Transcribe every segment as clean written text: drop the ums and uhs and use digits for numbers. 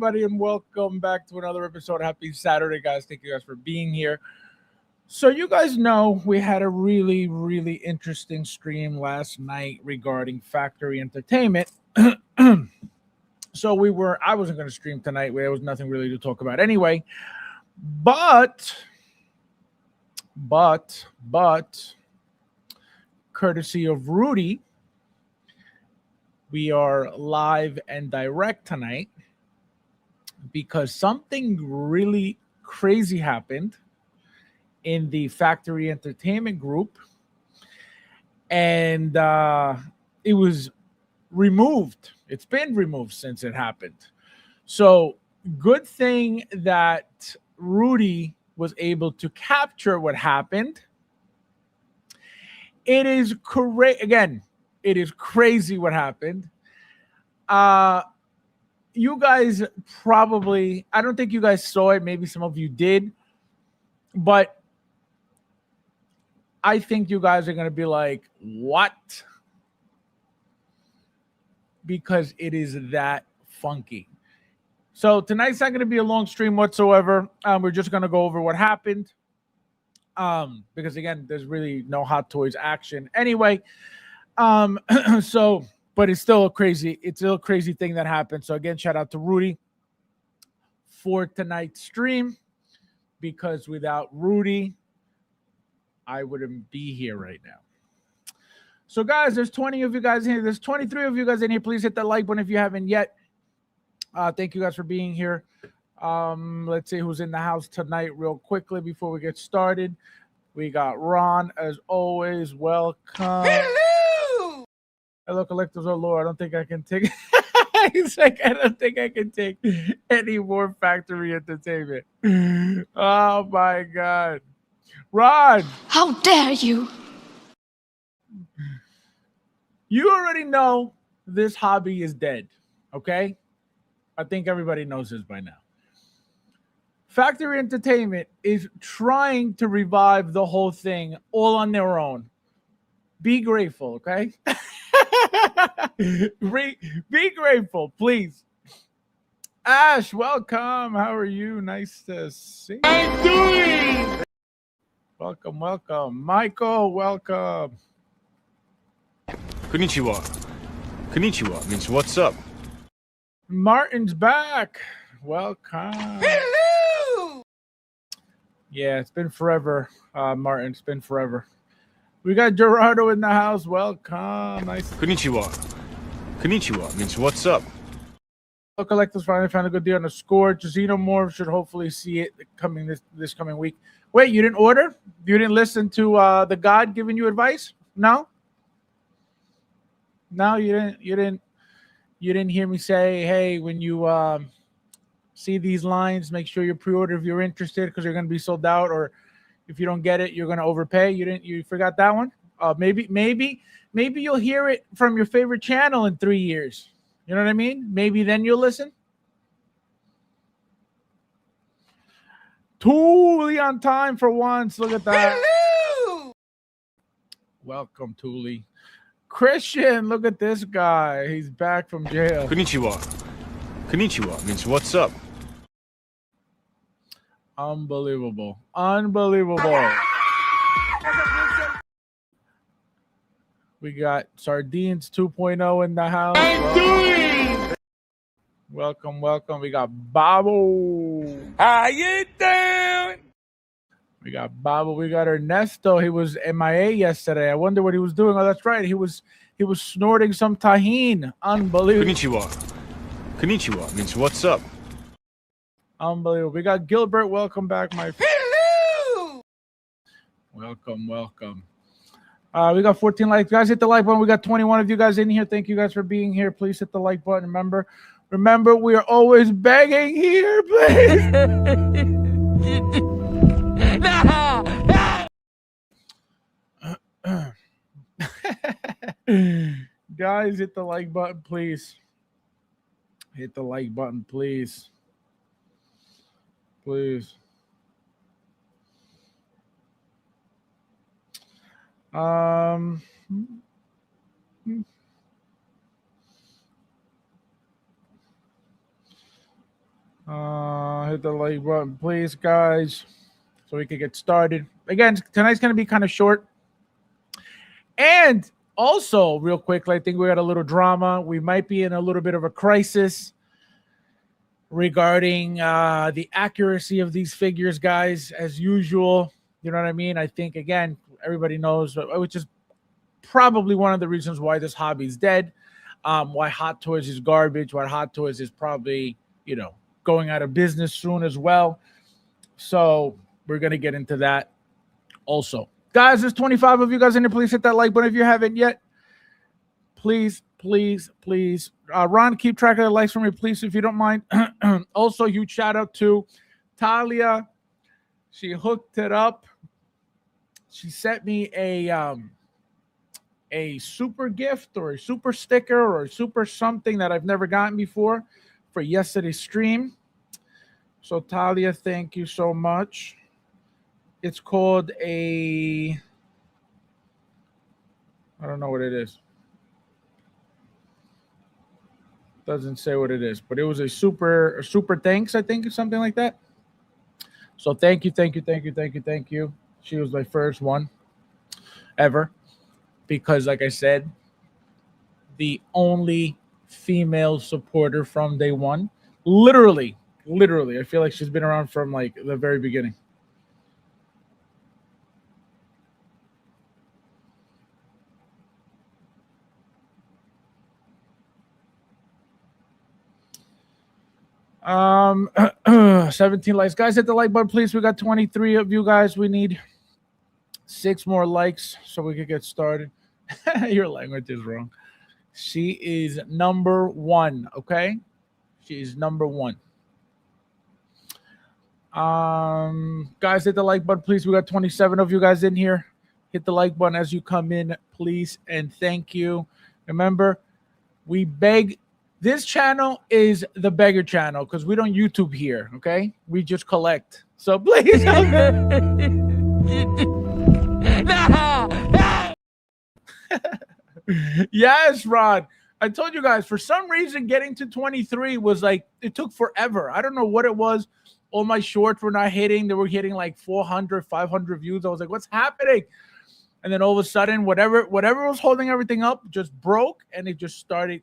everybody, and welcome back to another episode. Happy Saturday, guys. Thank you guys for being here. So, you guys know we had a really interesting stream last night regarding factory entertainment. I wasn't going to stream tonight. There was nothing really to talk about anyway. But, courtesy of Rudy, we are live and direct tonight because something really crazy happened in the factory entertainment group, and it was removed. It's been removed since it happened. So good thing that Rudy was able to capture what happened. It is correct. Again, it is crazy what happened. You guys probably, I don't think you guys saw it. Maybe some of you did. But I think you guys are going to be like, what? Because it is that funky. So tonight's not going to be a long stream whatsoever. We're just going to go over what happened. Because again, there's really no Hot Toys action anyway. But it's still a crazy thing that happened. So again, shout out to Rudy for tonight's stream, because without Rudy, I wouldn't be here right now. So guys, there's 20 of you guys in here. There's 23 of you guys in here. Please hit that like button if you haven't yet. Thank you guys for being here. Let's see who's in the house tonight real quickly before we get started. We got Ron, as always. Welcome. Hello, collectors. Oh Lord, I don't think I can take. He's like, I don't think I can take any more factory entertainment. Oh my God, Ron! How dare you! You already know this hobby is dead. Okay, I think everybody knows this by now. Factory entertainment is trying to revive the whole thing all on their own. Be grateful, okay? Be grateful, please. Ash, welcome. How are you? Nice to see you. I'm doing. Welcome. Michael, welcome. Konnichiwa. Konnichiwa means what's up. Martin's back. Welcome. Hello. Yeah, it's been forever, Martin. It's been forever. We got Gerardo in the house. Welcome. Nice. Konnichiwa. Konnichiwa means what's up. Collectors finally found a good deal on the score. Xenomorph should hopefully see it coming this coming week. Wait, you didn't order? You didn't listen to the God giving you advice? No, you didn't hear me say, hey, when you see these lines, make sure you pre-order if you're interested, because you're going to be sold out, or if you don't get it, you're going to overpay. You forgot that one? Maybe you'll hear it from your favorite channel in 3 years. You know what I mean? Maybe then you'll listen. Thule on time for once. Look at that. Hello. Welcome, Thule. Christian, look at this guy. He's back from jail. Konnichiwa. Konnichiwa means what's up. Unbelievable. We got Sardines 2.0 in the house. I'm doing. Welcome. We got Babo. How you doing? We got Babo. We got Ernesto. He was MIA yesterday. I wonder what he was doing. Oh, that's right. He was snorting some tahine. Unbelievable. Konnichiwa means what's up. Unbelievable. We got Gilbert. Welcome back, my friend. Hello. Welcome. We got 14 likes. Guys, hit the like button. We got 21 of you guys in here. Thank you guys for being here. Please hit the like button. Remember, we are always begging here, please. Guys, hit the like button, please. Hit the like button, please. Please. Hit the like button, please, guys, so we can get started. Again, tonight's going to be kind of short. And also, real quickly, I think we got a little drama. We might be in a little bit of a crisis regarding the accuracy of these figures, guys, as usual. You know what I mean? I think, again, everybody knows, which is probably one of the reasons why this hobby is dead, why Hot Toys is garbage, why Hot Toys is probably, going out of business soon as well. So we're going to get into that also. Guys, there's 25 of you guys in here. Please hit that like button if you haven't yet. Please, please, please. Ron, keep track of the likes for me, please, if you don't mind. Also, huge shout out to Talia. She hooked it up. She sent me a super gift or a super sticker or a super something that I've never gotten before for yesterday's stream. So, Talia, thank you so much. It's called I don't know what it is. Doesn't say what it is, but it was a super thanks, I think, or something like that. So thank you. She was my first one ever because, like I said, the only female supporter from day one. Literally, I feel like she's been around from like the very beginning. Um, 17 likes. Guys, hit the like button, please. We got 23 of you guys. We need 6 more likes so we can get started. Your language is wrong. She is number 1, okay? She is number 1. Guys, hit the like button, please. We got 27 of you guys in here. Hit the like button as you come in, please, and thank you. Remember, we beg. This channel is the beggar channel because we don't YouTube here, okay? We just collect. So please help Yes, Rod. I told you guys, for some reason, getting to 23 was like, it took forever. I don't know what it was. All my shorts were not hitting. They were hitting like 400, 500 views. I was like, what's happening? And then all of a sudden, whatever was holding everything up just broke, and it just started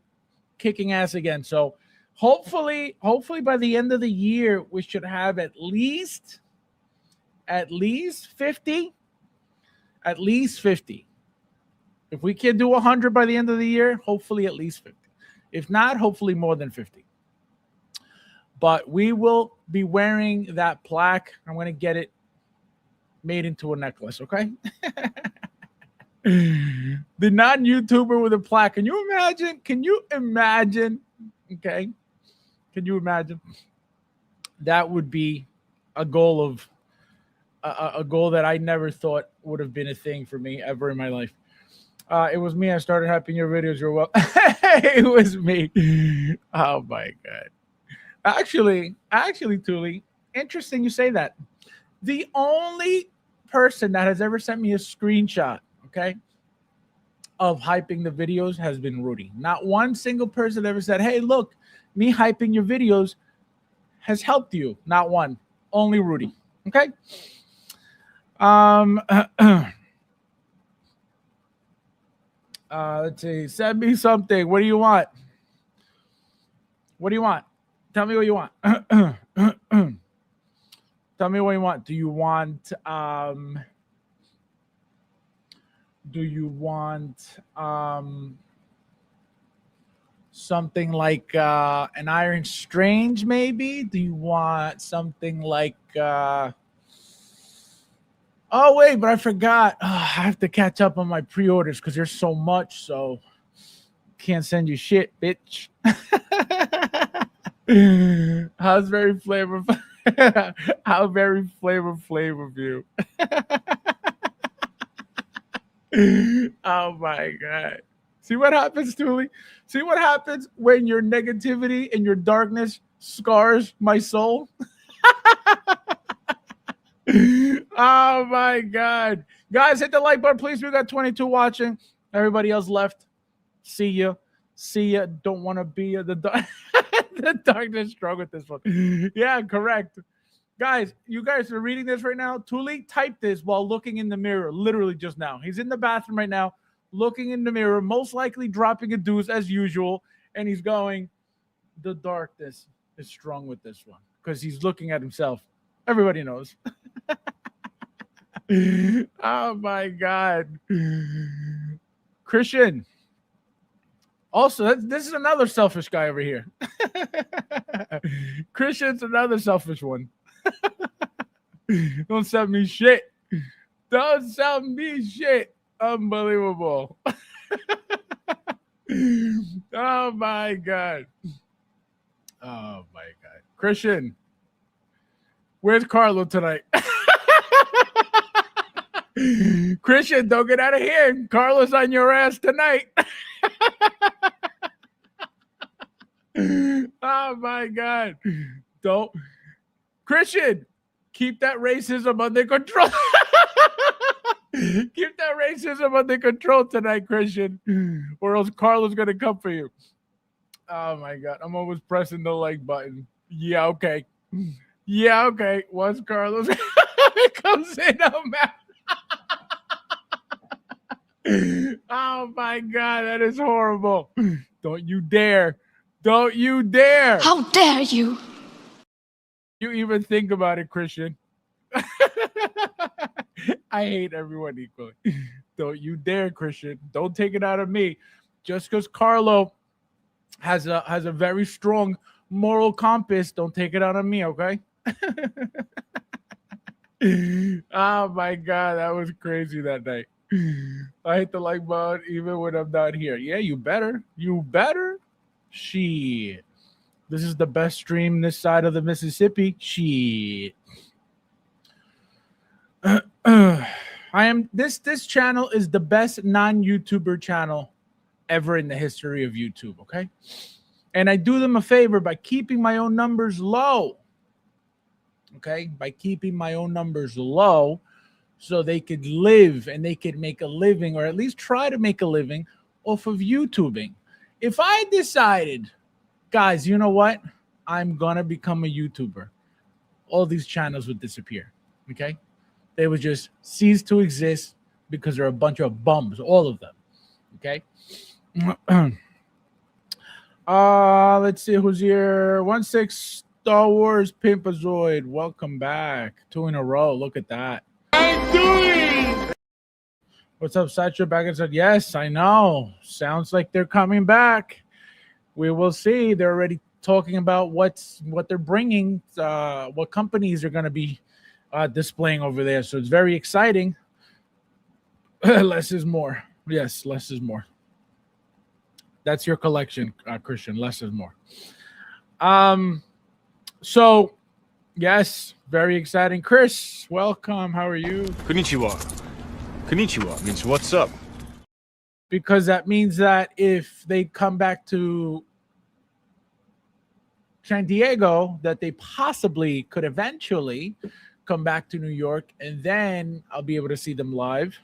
kicking ass again. So hopefully by the end of the year, we should have at least 50. At least 50. If we can do 100 by the end of the year, hopefully at least 50. If not, hopefully more than 50. But we will be wearing that plaque. I'm going to get it made into a necklace, okay? The non-YouTuber with a plaque. Can you imagine? Okay. Can you imagine? That would be a goal of a goal that I never thought would have been a thing for me ever in my life. It was me. I started hyping your videos. You're welcome. It was me. Oh my God. Actually, Tuli, interesting you say that. The only person that has ever sent me a screenshot, okay, of hyping the videos has been Rudy. Not one single person ever said, hey, look, me hyping your videos has helped you. Not one. Only Rudy. Okay. Let's see. Send me something. What do you want? What do you want? Tell me what you want. Tell me what you want. Do you want something like an Iron Strange, maybe? Do you want something like oh wait, but I forgot. I have to catch up on my pre-orders because there's so much, so can't send you shit, bitch. How's very flavorful? How very flavor of you. Oh my God. See what happens, Tuli? See what happens when your negativity and your darkness scars my soul? Oh my God. Guys, hit the like button, please. We got 22 watching. Everybody else left. See you. See ya. Don't want to be the the darkness strong with this one. Yeah, correct. Guys, you guys are reading this right now. Tuli typed this while looking in the mirror, literally just now. He's in the bathroom right now, looking in the mirror, most likely dropping a deuce as usual, and he's going, the darkness is strong with this one because he's looking at himself. Everybody knows. Oh my God. Christian. Also, this is another selfish guy over here. Christian's another selfish one. Don't sell me shit. Don't sell me shit. Unbelievable. Oh my God. Oh my God. Christian, where's Carlo tonight? Christian, don't get out of here. Carlos on your ass tonight. Oh my God. Don't. Christian, keep that racism under control. Keep that racism under control tonight, Christian, or else Carlos going to come for you. Oh my God. I'm always pressing the like button. Yeah, okay. Yeah, okay. Once Carlos comes in, I'm out. Oh my God, that is horrible. Don't you dare. Don't you dare. How dare you? You even think about it, Christian. I hate everyone equally. Don't you dare, Christian. Don't take it out of me. Just because Carlo has a very strong moral compass, don't take it out on me, okay? Oh my God, that was crazy that night. I hit the like button even when I'm not here. Yeah, you better. You better. Shit. This is the best stream this side of the Mississippi. Shit. This channel is the best non-YouTuber channel ever in the history of YouTube, okay? And I do them a favor by keeping my own numbers low. Okay? By keeping my own numbers low so they could live and they could make a living, or at least try to make a living off of YouTubing. If I decided, guys, you know what? I'm gonna become a YouTuber, all these channels would disappear. Okay? They would just cease to exist because they're a bunch of bums, all of them. Okay? Let's see who's here. 16 Star Wars Pimpazoid. Welcome back. 2 in a row. Look at that. What's up, Satchel? Back and said, yes, I know. Sounds like they're coming back. We will see. They're already talking about what they're bringing, what companies are going to be displaying over there. So it's very exciting. Less is more. Yes, less is more. That's your collection, Christian. Less is more. So, yes, very exciting. Chris, welcome. How are you? Konnichiwa. Konnichiwa means what's up? Because that means that if they come back to San Diego, that they possibly could eventually come back to New York, and then I'll be able to see them live.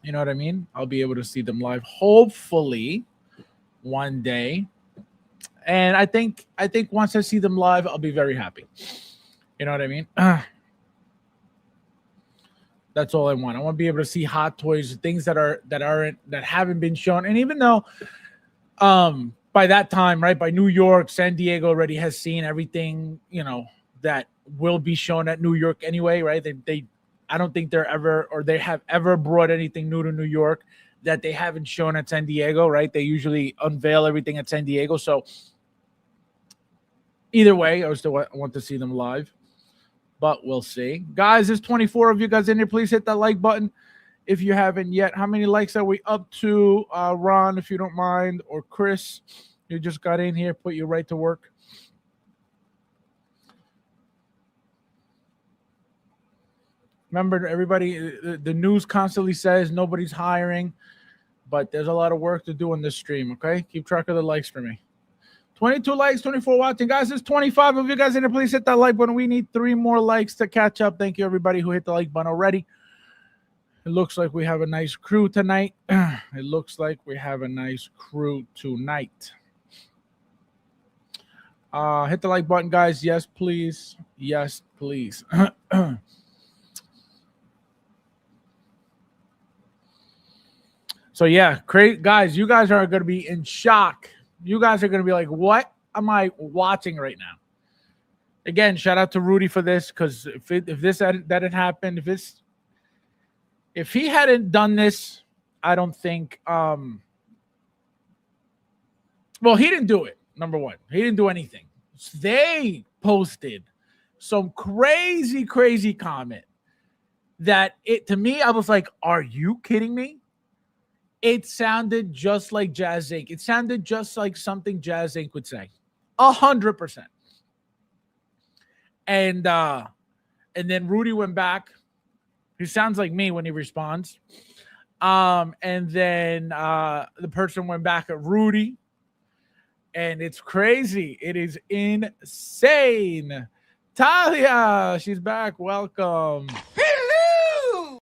You know what I mean? I'll be able to see them live, hopefully, one day. And I think once I see them live, I'll be very happy. You know what I mean? That's all I want. I want to be able to see Hot Toys, things that haven't been shown. And even though by that time, right, by New York, San Diego already has seen everything, you know, that will be shown at New York anyway, right? They I don't think they have ever brought anything new to New York that they haven't shown at San Diego, right? They usually unveil everything at San Diego. So either way, I still want to see them live. But we'll see. Guys, there's 24 of you guys in here. Please hit that like button if you haven't yet. How many likes are we up to? Ron, if you don't mind, or Chris, you just got in here. Put you right to work. Remember, everybody, the news constantly says nobody's hiring, but there's a lot of work to do on this stream, okay? Keep track of the likes for me. 22 likes, 24 watching. Guys, there's 25 of you guys in here. Please hit that like button. We need 3 more likes to catch up. Thank you, everybody who hit the like button already. It looks like we have a nice crew tonight. It looks like we have a nice crew tonight. Hit the like button, guys. Yes, please. Yes, please. So yeah, guys, you guys are going to be in shock. You guys are going to be like, what am I watching right now? Again, shout out to Rudy for this, because if this that had happened, if he hadn't done this, I don't think well, he didn't do it. Number one, he didn't do anything. They posted some crazy comment that to me, I was like, are you kidding me? It sounded just like Jazz Inc. It sounded just like something Jazz Inc. would say. 100%. And then Rudy went back. He sounds like me when he responds. And then the person went back at Rudy. And it's crazy. It is insane. Talia, she's back. Welcome. Hello.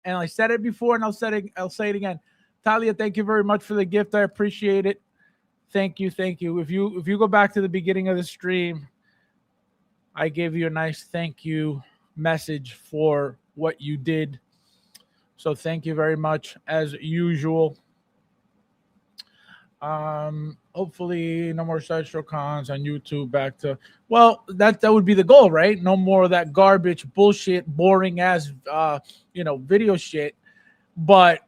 And I said it before, and I'll say it again. Talia, thank you very much for the gift. I appreciate it. Thank you. If you go back to the beginning of the stream, I gave you a nice thank you message for what you did. So thank you very much as usual. Hopefully no more sideshow cons on YouTube. Back to, well, that would be the goal, right? No more of that garbage, bullshit, boring ass video shit. But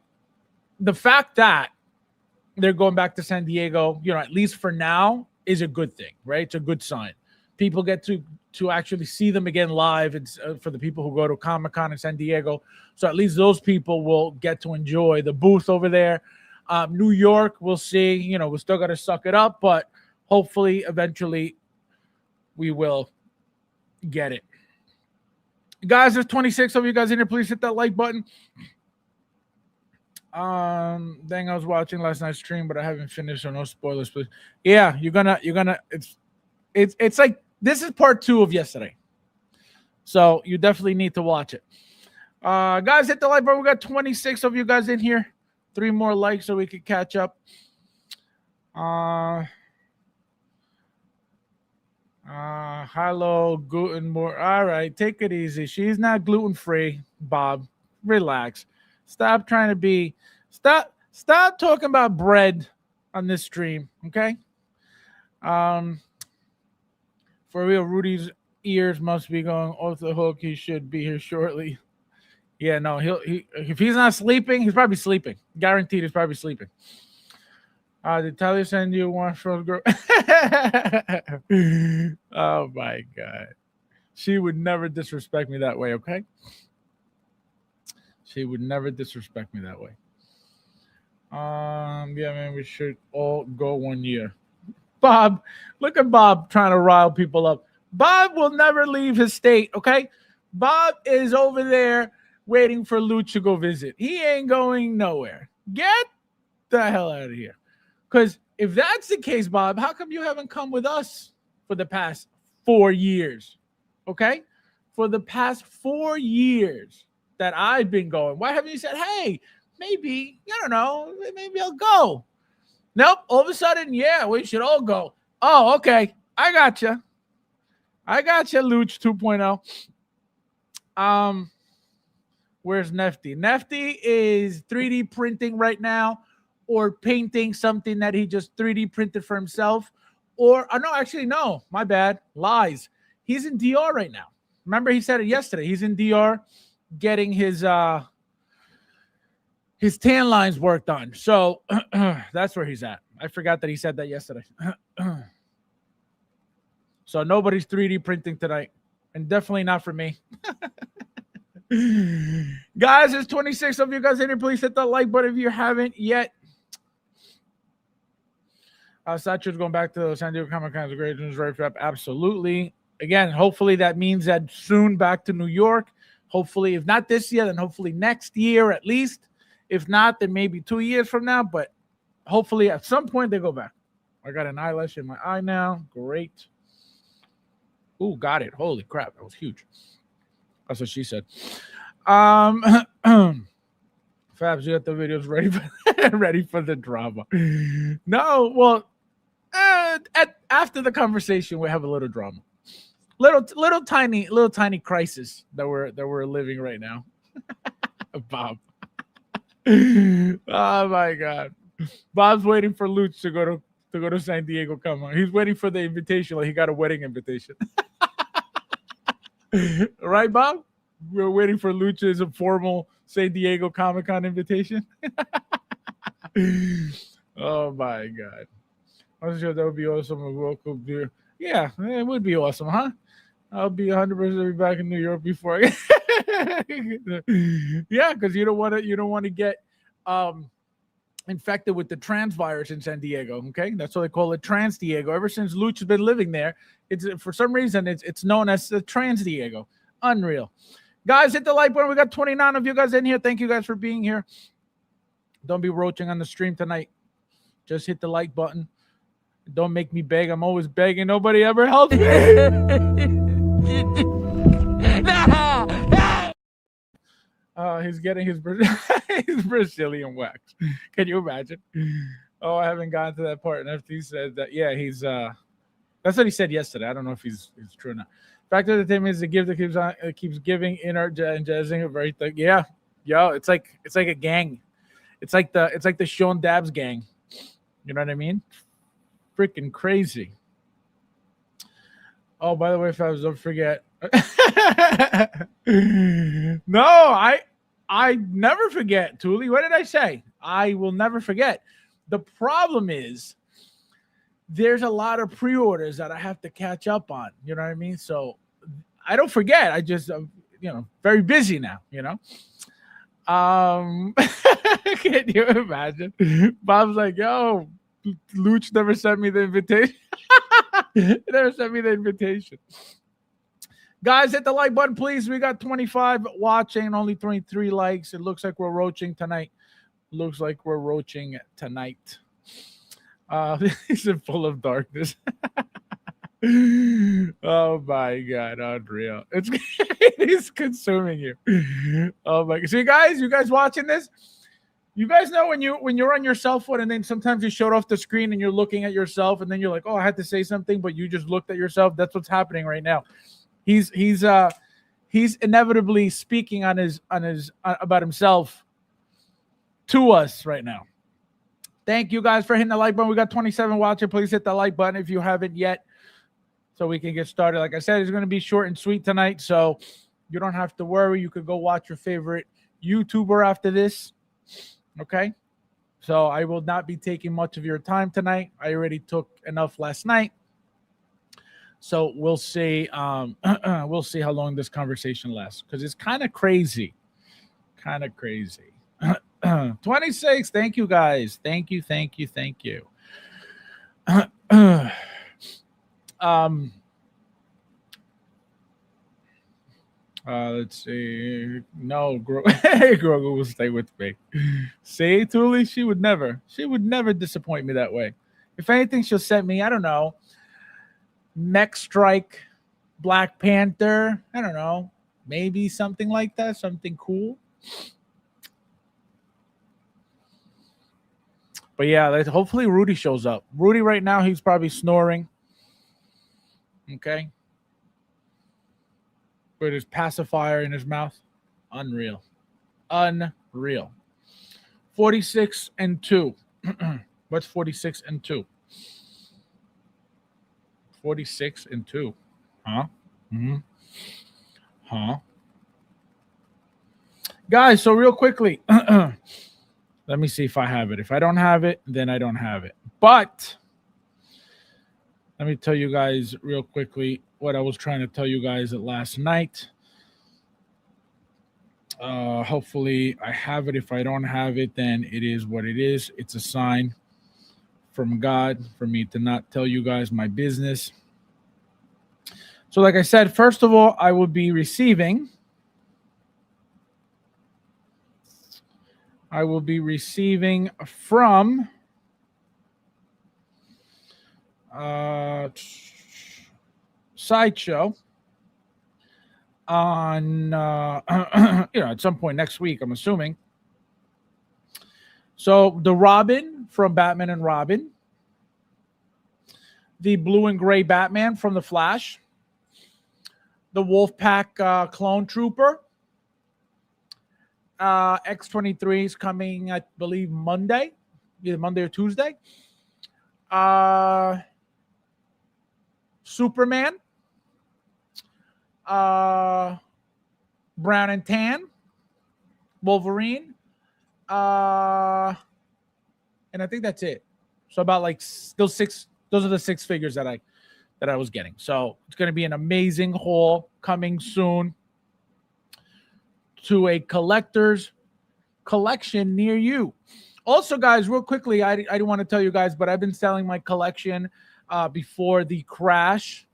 the fact that they're going back to San Diego, at least for now, is a good thing, right? It's a good sign. People get to actually see them again live. It's for the people who go to Comic-Con in San Diego. So at least those people will get to enjoy the booth over there. New York, we'll see. We still got to suck it up, but hopefully, eventually, we will get it. Guys, there's 26 of you guys in here. Please hit that like button. Dang, I was watching last night's stream, but I haven't finished, so no spoilers, please. Yeah, you're gonna. It's like this is part 2 of yesterday, so you definitely need to watch it. Guys, hit the like button. We got 26 of you guys in here. 3 more likes so we can catch up. Hello, gluten more. All right, take it easy. She's not gluten free, Bob. Relax. Stop trying to be. Stop talking about bread on this stream, okay? For real, Rudy's ears must be going off the hook. He should be here shortly. Yeah, no, if he's not sleeping, he's probably sleeping. Guaranteed, he's probably sleeping. Did Talia send you one from girl? Oh my God, she would never disrespect me that way. Okay, she would never disrespect me that way. Yeah, man, we should all go 1 year. Bob, look at Bob trying to rile people up. Bob will never leave his state. Okay, Bob is over there waiting for Luch to go visit. He ain't going nowhere. Get the hell out of here. Because if that's the case, Bob, how come you haven't come with us for the past 4 years? Okay? For the past 4 years that I've been going, why haven't you said, hey, maybe, I don't know, maybe I'll go? Nope. All of a sudden, yeah, we should all go. Oh, okay. I got you. Luch 2.0. Where's Nefty? Nefty is 3D printing right now, or painting something that he just 3D printed for himself. Or, no, my bad. Lies. He's in DR right now. Remember, he said it yesterday. He's in DR getting his tan lines worked on. So that's where he's at. I forgot that he said that yesterday. So nobody's 3D printing tonight, and definitely not for me. Guys, there's 26 of you guys in here. Please hit that like button if you haven't yet. Satchio's going back to San Diego Comic-Con. Great news, right? Absolutely. Again, hopefully that means that soon back to New York. Hopefully, if not this year, then hopefully next year at least. If not, then maybe 2 years from now. But hopefully at some point they go back. I got an eyelash in my eye now. Great. Ooh, got it. Holy crap. That was huge. That's what she said. Fabs, you got the videos ready for, ready for the drama. No, well, after the conversation, we have a little drama. Little tiny crisis that we're living right now. Bob. Oh my god. Bob's waiting for Luch to go to San Diego. Come on. He's waiting for the invitation like he got a wedding invitation. Right, Bob? We're waiting for Luch's formal San Diego Comic-Con invitation. Oh my god. I'm sure that would be awesome. A welcome beer. Yeah, it would be awesome, huh? I'll be 100% back in New York before I yeah, because you don't want to get infected with the trans virus in San Diego. Okay, that's why they call it Trans Diego. Ever since Luch has been living there, it's for some reason it's known as the Trans Diego. Unreal. Guys, hit the like button. We got 29 of you guys in here. Thank you guys for being here. Don't be roaching on the stream tonight. Just hit the like button. Don't make me beg. I'm always begging. Nobody ever helps me. He's getting his Brazilian wax. Can you imagine? Oh, I haven't gotten to that part. And FT said that, yeah, he's that's what he said yesterday. I don't know if he's true or not. Fact of the thing is the gift that keeps giving in our and jazzing a very thing. Yeah, yo, it's like a gang. It's like the Sean Dabs gang. You know what I mean? Freaking crazy. Oh, by the way, Fabs, don't forget. No, I never forget, Thule. What did I say? I will never forget. The problem is there's a lot of pre-orders that I have to catch up on. You know what I mean? So I don't forget. I just, very busy now, Can you imagine? Bob's like, yo, Luch never sent me the invitation. Never sent me the invitation. Guys, hit the like button, please. We got 25 watching, only 23 likes. It looks like we're roaching tonight. Looks like we're roaching tonight. This is full of darkness. Oh my god, unreal. It's consuming you. Oh my god. So you guys watching this? You guys know when you're on your cell phone and then sometimes you shut off the screen and you're looking at yourself and then you're like, oh, I had to say something, but you just looked at yourself. That's what's happening right now. He's inevitably speaking on his about himself to us right now. Thank you guys for hitting the like button. We got 27 watching. Please hit the like button if you haven't yet, so we can get started. Like I said, it's going to be short and sweet tonight, so you don't have to worry. You could go watch your favorite YouTuber after this. Okay, so I will not be taking much of your time tonight. I already took enough last night, so we'll see. We'll see how long this conversation lasts because it's kind of crazy. 26. Thank you guys. Thank you. Let's see. No, Grogu will stay with me. See, Thule, she would never disappoint me that way. If anything, she'll send me, I don't know, Mech Strike, Black Panther. I don't know, maybe something like that, something cool. But yeah, hopefully Rudy shows up. Rudy right now, he's probably snoring. Okay. With his pacifier in his mouth. Unreal. 46-2. What's 46-2? 46-2. Huh? Mm-hmm. Huh? Guys, so real quickly. Let me see if I have it. If I don't have it, then I don't have it. But let me tell you guys real quickly what I was trying to tell you guys last night. Hopefully I have it. If I don't have it, then it is what it is. It's a sign from God for me to not tell you guys my business. So like I said, first of all, I will be receiving from Sideshow on at some point next week, I'm assuming. So the Robin from Batman and Robin, the blue and gray Batman from the Flash, the Wolfpack clone trooper, X-23 is coming, I believe, Monday, either Monday or Tuesday. Superman, brown and tan, Wolverine, and I think that's it. So about like those six. Those are the 6 figures that I was getting. So it's going to be an amazing haul coming soon to a collector's collection near you. Also, guys, real quickly, I didn't want to tell you guys, but I've been selling my collection before the crash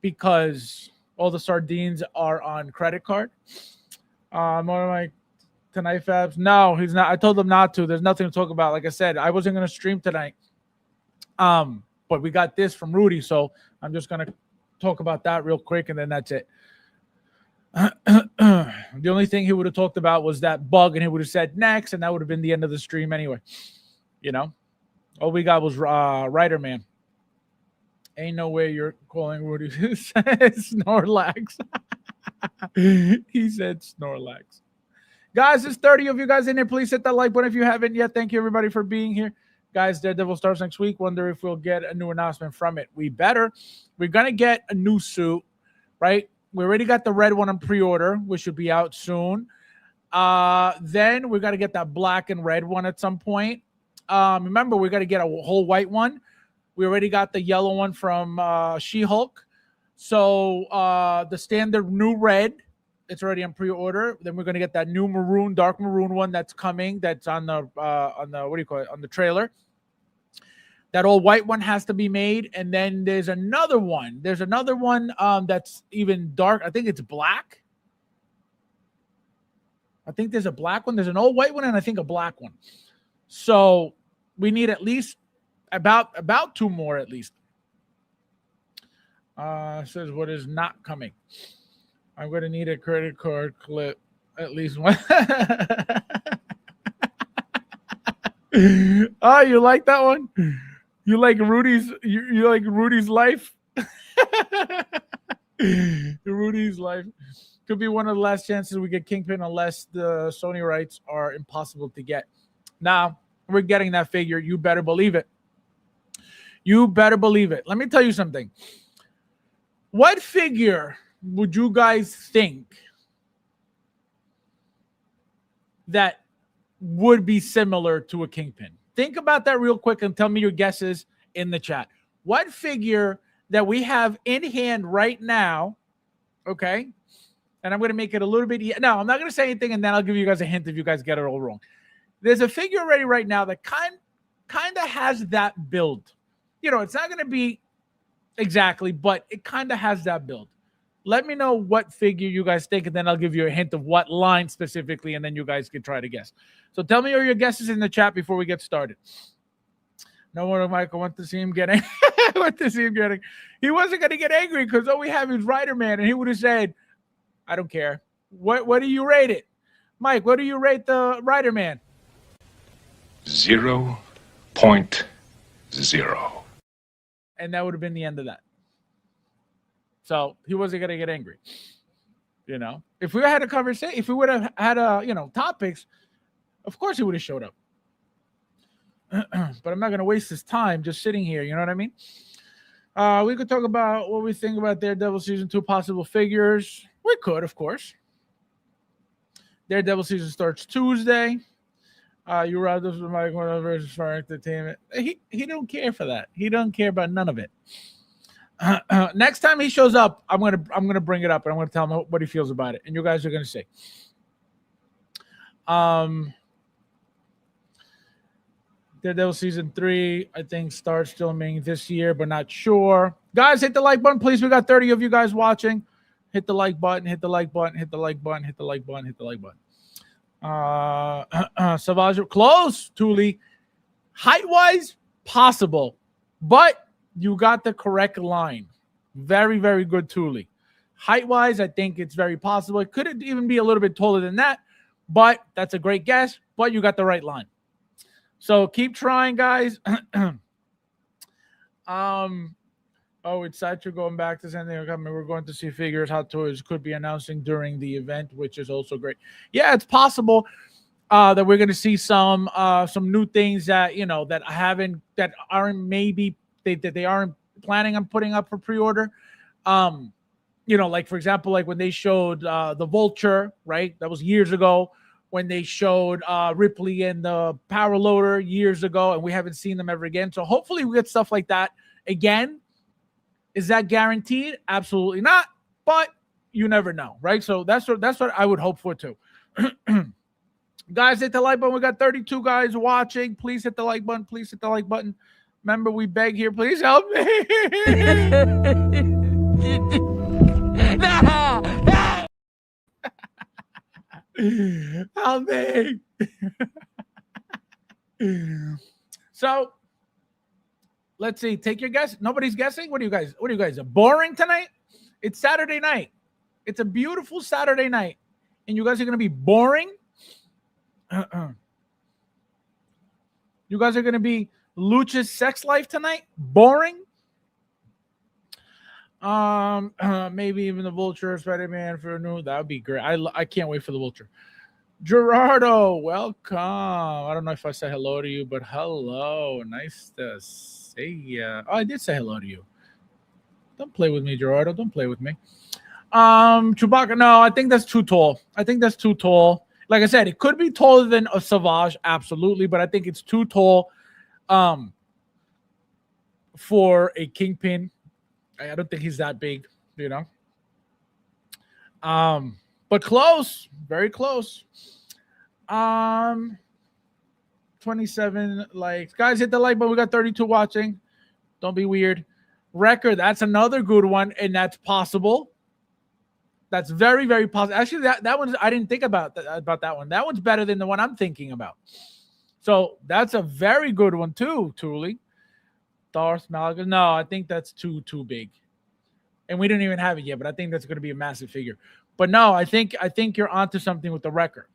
because all the sardines are on credit card. One of my tonight Fabs. No, he's not. I told him not to. There's nothing to talk about. Like I said, I wasn't going to stream tonight. But we got this from Rudy, so I'm just going to talk about that real quick, and then that's it. The only thing he would have talked about was that bug, and he would have said next, and that would have been the end of the stream anyway. You know, all we got was Rider Man. Ain't no way you're calling Rudy Snorlax. He said Snorlax. Guys, there's 30 of you guys in here. Please hit that like button if you haven't yet. Thank you, everybody, for being here. Guys, Daredevil starts next week. Wonder if we'll get a new announcement from it. We better. We're going to get a new suit, right? We already got the red one on pre-order, which should be out soon. Then we got to get that black and red one at some point. Remember, we got to get a whole white one. We already got the yellow one from She-Hulk. So the standard new red, it's already on pre-order. Then we're going to get that new maroon, dark maroon one that's coming. That's on the what do you call it? On the trailer. That old white one has to be made. And then there's another one. There's another one that's even dark. I think it's black. I think there's a black one. There's an old white one and I think a black one. So we need at least about 2 more at least. Says what is not coming. I'm going to need a credit card clip. At least one. Oh, you like that one? You like Rudy's? You like Rudy's life? Rudy's life could be one of the last chances we get Kingpin, unless the Sony rights are impossible to get. Now we're getting that figure. You better believe it. You better believe it. Let me tell you something. What figure would you guys think that would be similar to a Kingpin? Think about that real quick and tell me your guesses in the chat. What figure that we have in hand right now, okay? And I'm going to make it a little bit no, I'm not going to say anything, and then I'll give you guys a hint if you guys get it all wrong. There's a figure already right now that kind of has that build. You know, it's not going to be exactly, but it kind of has that build. Let me know what figure you guys think, and then I'll give you a hint of what line specifically, and then you guys can try to guess. So tell me all your guesses in the chat before we get started. No one, Michael, want to see him getting. He wasn't going to get angry because all we have is Rider Man, and he would have said, I don't care. What do you rate it? Mike, what do you rate the Rider Man? 0.0. And that would have been the end of that. So he wasn't going to get angry. You know, if we had a conversation, if we would have had topics, of course he would have showed up. But I'm not going to waste his time just sitting here. You know what I mean? We could talk about what we think about Daredevil Season 2 possible figures. We could, of course. Daredevil Season starts Tuesday. You rather this with Mike versus for entertainment. He don't care for that. He don't care about none of it. Next time he shows up, I'm gonna bring it up and I'm gonna tell him what he feels about it, and you guys are gonna see. Daredevil Season 3, I think, starts filming this year, but not sure. Guys, hit the like button, please. We got 30 of you guys watching. Hit the like button, hit the like button, hit the like button, hit the like button, hit the like button. Savage, close, Thule. Height-wise, possible, but you got the correct line. Very, very good, Thule. Height-wise, I think it's very possible. It could even be a little bit taller than that, but that's a great guess. but you got the right line. So keep trying, guys. It's Satchel going back to San Diego. We're going to see figures Hot Toys could be announcing during the event, which is also great. Yeah, it's possible that we're going to see some new things that that aren't maybe that they aren't planning on putting up for pre-order. Like for example, like when they showed the Vulture, right? That was years ago. When they showed Ripley and the Power Loader years ago, and we haven't seen them ever again. So hopefully we get stuff like that again. Is that guaranteed? Absolutely not. But you never know, right? So that's what I would hope for too. Guys, hit the like button. We got 32 guys watching. Please hit the like button. Please hit the like button. Remember, we beg here. Please help me. Help me. So let's see. Take your guess. Nobody's guessing. What are you guys? Boring tonight? It's Saturday night. It's a beautiful Saturday night, and you guys are gonna be boring. You guys are gonna be Lucha's sex life tonight. Boring. Maybe even the Vulture, Spider-Man for a new. That would be great. I can't wait for the Vulture. Gerardo, welcome. I don't know if I said hello to you, but hello. Nice to see you. Oh, I did say hello to you. Don't play with me, Gerardo. Don't play with me. Chewbacca. No, I think that's too tall. Like I said, it could be taller than a Savage, absolutely, but I think it's too tall for a Kingpin. I don't think he's that big, but close, very close. 27 likes. Guys, hit the like button. We got 32 watching. Don't be weird. Record, that's another good one, and that's possible. That's very, very possible. Actually, that one's, I didn't think about that one. That one's better than the one I'm thinking about. So that's a very good one too, Thule. Darth Malaga. No, I think that's too big. And we didn't even have it yet, but I think that's going to be a massive figure. But no, I think you're onto something with the record.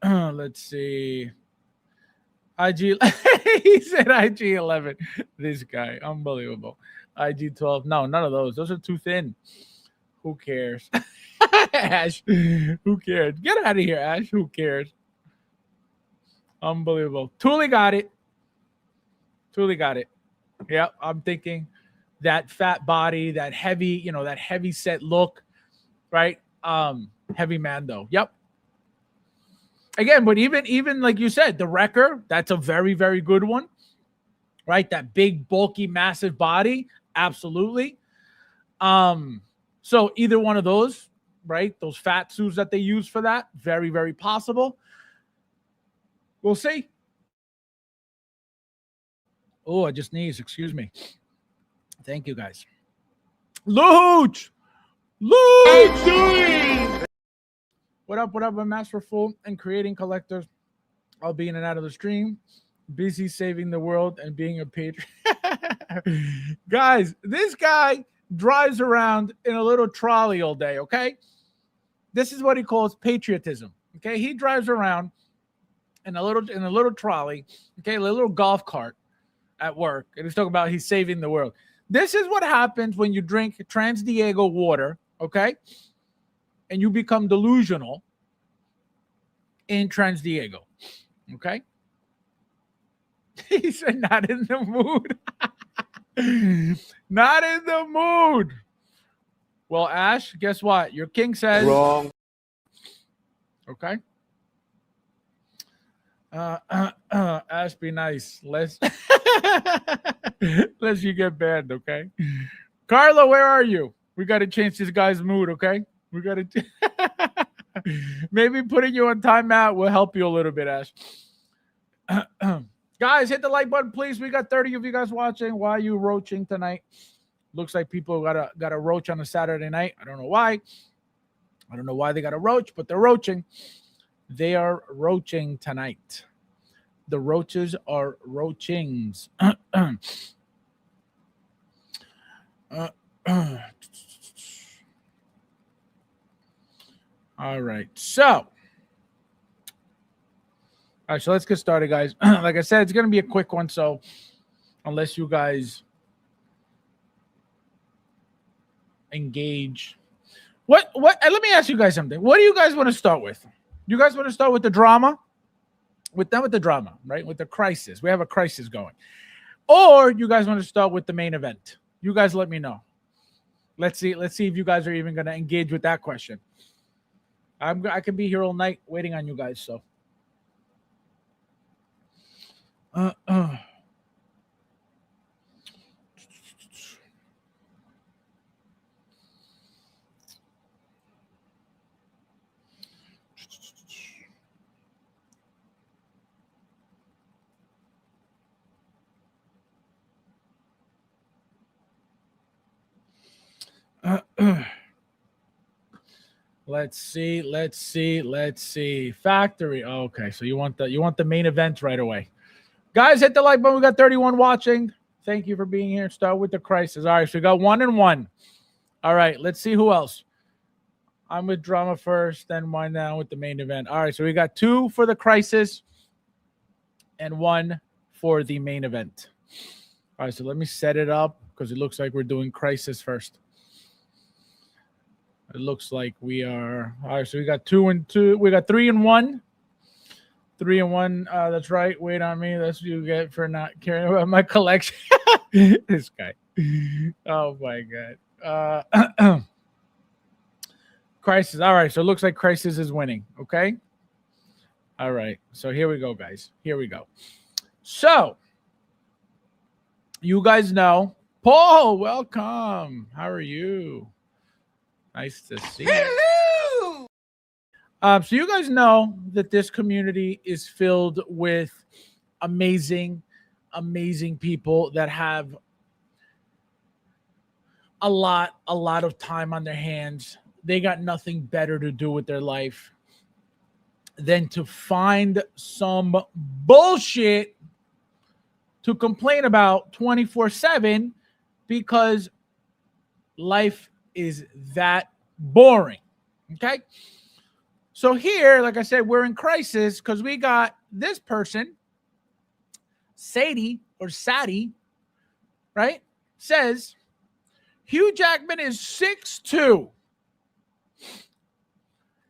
Let's see. IG. He said IG 11. This guy, unbelievable. IG 12. No, none of those. Those are too thin. Who cares? Ash. Who cares? Get out of here, Ash. Who cares? Unbelievable. Thule got it. Yeah, I'm thinking that fat body, that heavy, that heavy set look, right? Heavy Mando. Yep. Again, but even like you said, the Wrecker, that's a very, very good one, right? That big, bulky, massive body, absolutely. So either one of those, right? Those fat suits that they use for that, very, very possible. We'll see. Oh, I just sneezed. Excuse me. Thank you, guys. Luch! What up? I'm masterful and creating collectors. I'll be in and out of the stream. Busy saving the world and being a patriot. Guys, this guy drives around in a little trolley all day, okay? This is what he calls patriotism, okay? He drives around in a little trolley, okay, a little golf cart at work, and he's talking about he's saving the world. This is what happens when you drink Trans Diego water, okay? And you become delusional in Trans Diego, okay? He said, not in the mood. Not in the mood. Well, Ash, guess what? Your king says wrong. Okay. Ash, be nice. Lest you get banned, okay? Carlo, where are you? We got to change this guy's mood, okay? We got to maybe putting you on timeout will help you a little bit, Ash. Guys, hit the like button, please. We got 30 of you guys watching. Why are you roaching tonight? Looks like people got a roach on a Saturday night. I don't know why. I don't know why they got a roach, but they're roaching. They are roaching tonight. The roaches are roachings. All right. So let's get started, guys. Like I said, it's going to be a quick one. So unless you guys engage, what, let me ask you guys something. What do you guys want to start with? You guys want to start with the drama? With the drama, right? With the crisis. We have a crisis going. Or you guys want to start with the main event? You guys let me know. Let's see if you guys are even going to engage with that question. I can be here all night waiting on you guys. So, let's see. Factory. Okay, so you want the main event right away. Guys, hit the like button. We got 31 watching. Thank you for being here. Start with the crisis. All right, so we got 1 and 1. All right, let's see who else. I'm with drama first, then wind down with the main event. All right, so we got 2 for the crisis and 1 for the main event. All right, so let me set it up because it looks like we're doing crisis first. It looks like we are. All right, so we got 2 and 2. We got 3 and 1. 3 and 1. That's right. Wait on me. That's what you get for not caring about my collection. This guy. Oh my god. Crisis. All right. So it looks like Crisis is winning. Okay. All right. So here we go, guys. Here we go. So you guys know Paul. Welcome. How are you? Nice to see you. Hello. So you guys know that this community is filled with amazing people that have a lot of time on their hands. They got nothing better to do with their life than to find some bullshit to complain about 24/7 because life is that boring. Okay? So here, like I said, we're in crisis because we got this person, Sadie, right? Says, Hugh Jackman is 6'2".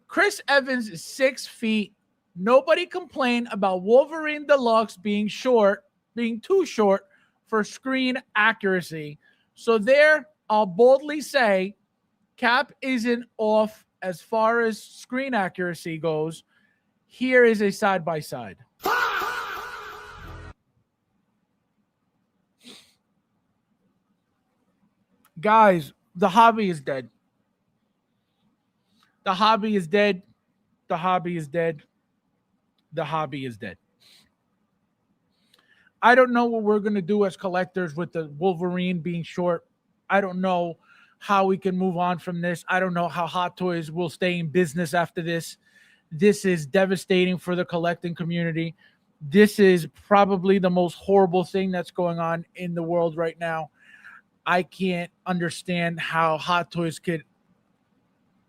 Chris Evans is 6 feet. Nobody complained about Wolverine Deluxe being too short for screen accuracy. So there, I'll boldly say, Cap isn't off as far as screen accuracy goes. Here is a side-by-side. Guys, the hobby is dead. The hobby is dead. The hobby is dead. The hobby is dead. I don't know what we're going to do as collectors with the Wolverine being short. I don't know how we can move on from this. I don't know how Hot Toys will stay in business after this. This is devastating for the collecting community. This is probably the most horrible thing that's going on in the world right now. I can't understand how Hot Toys could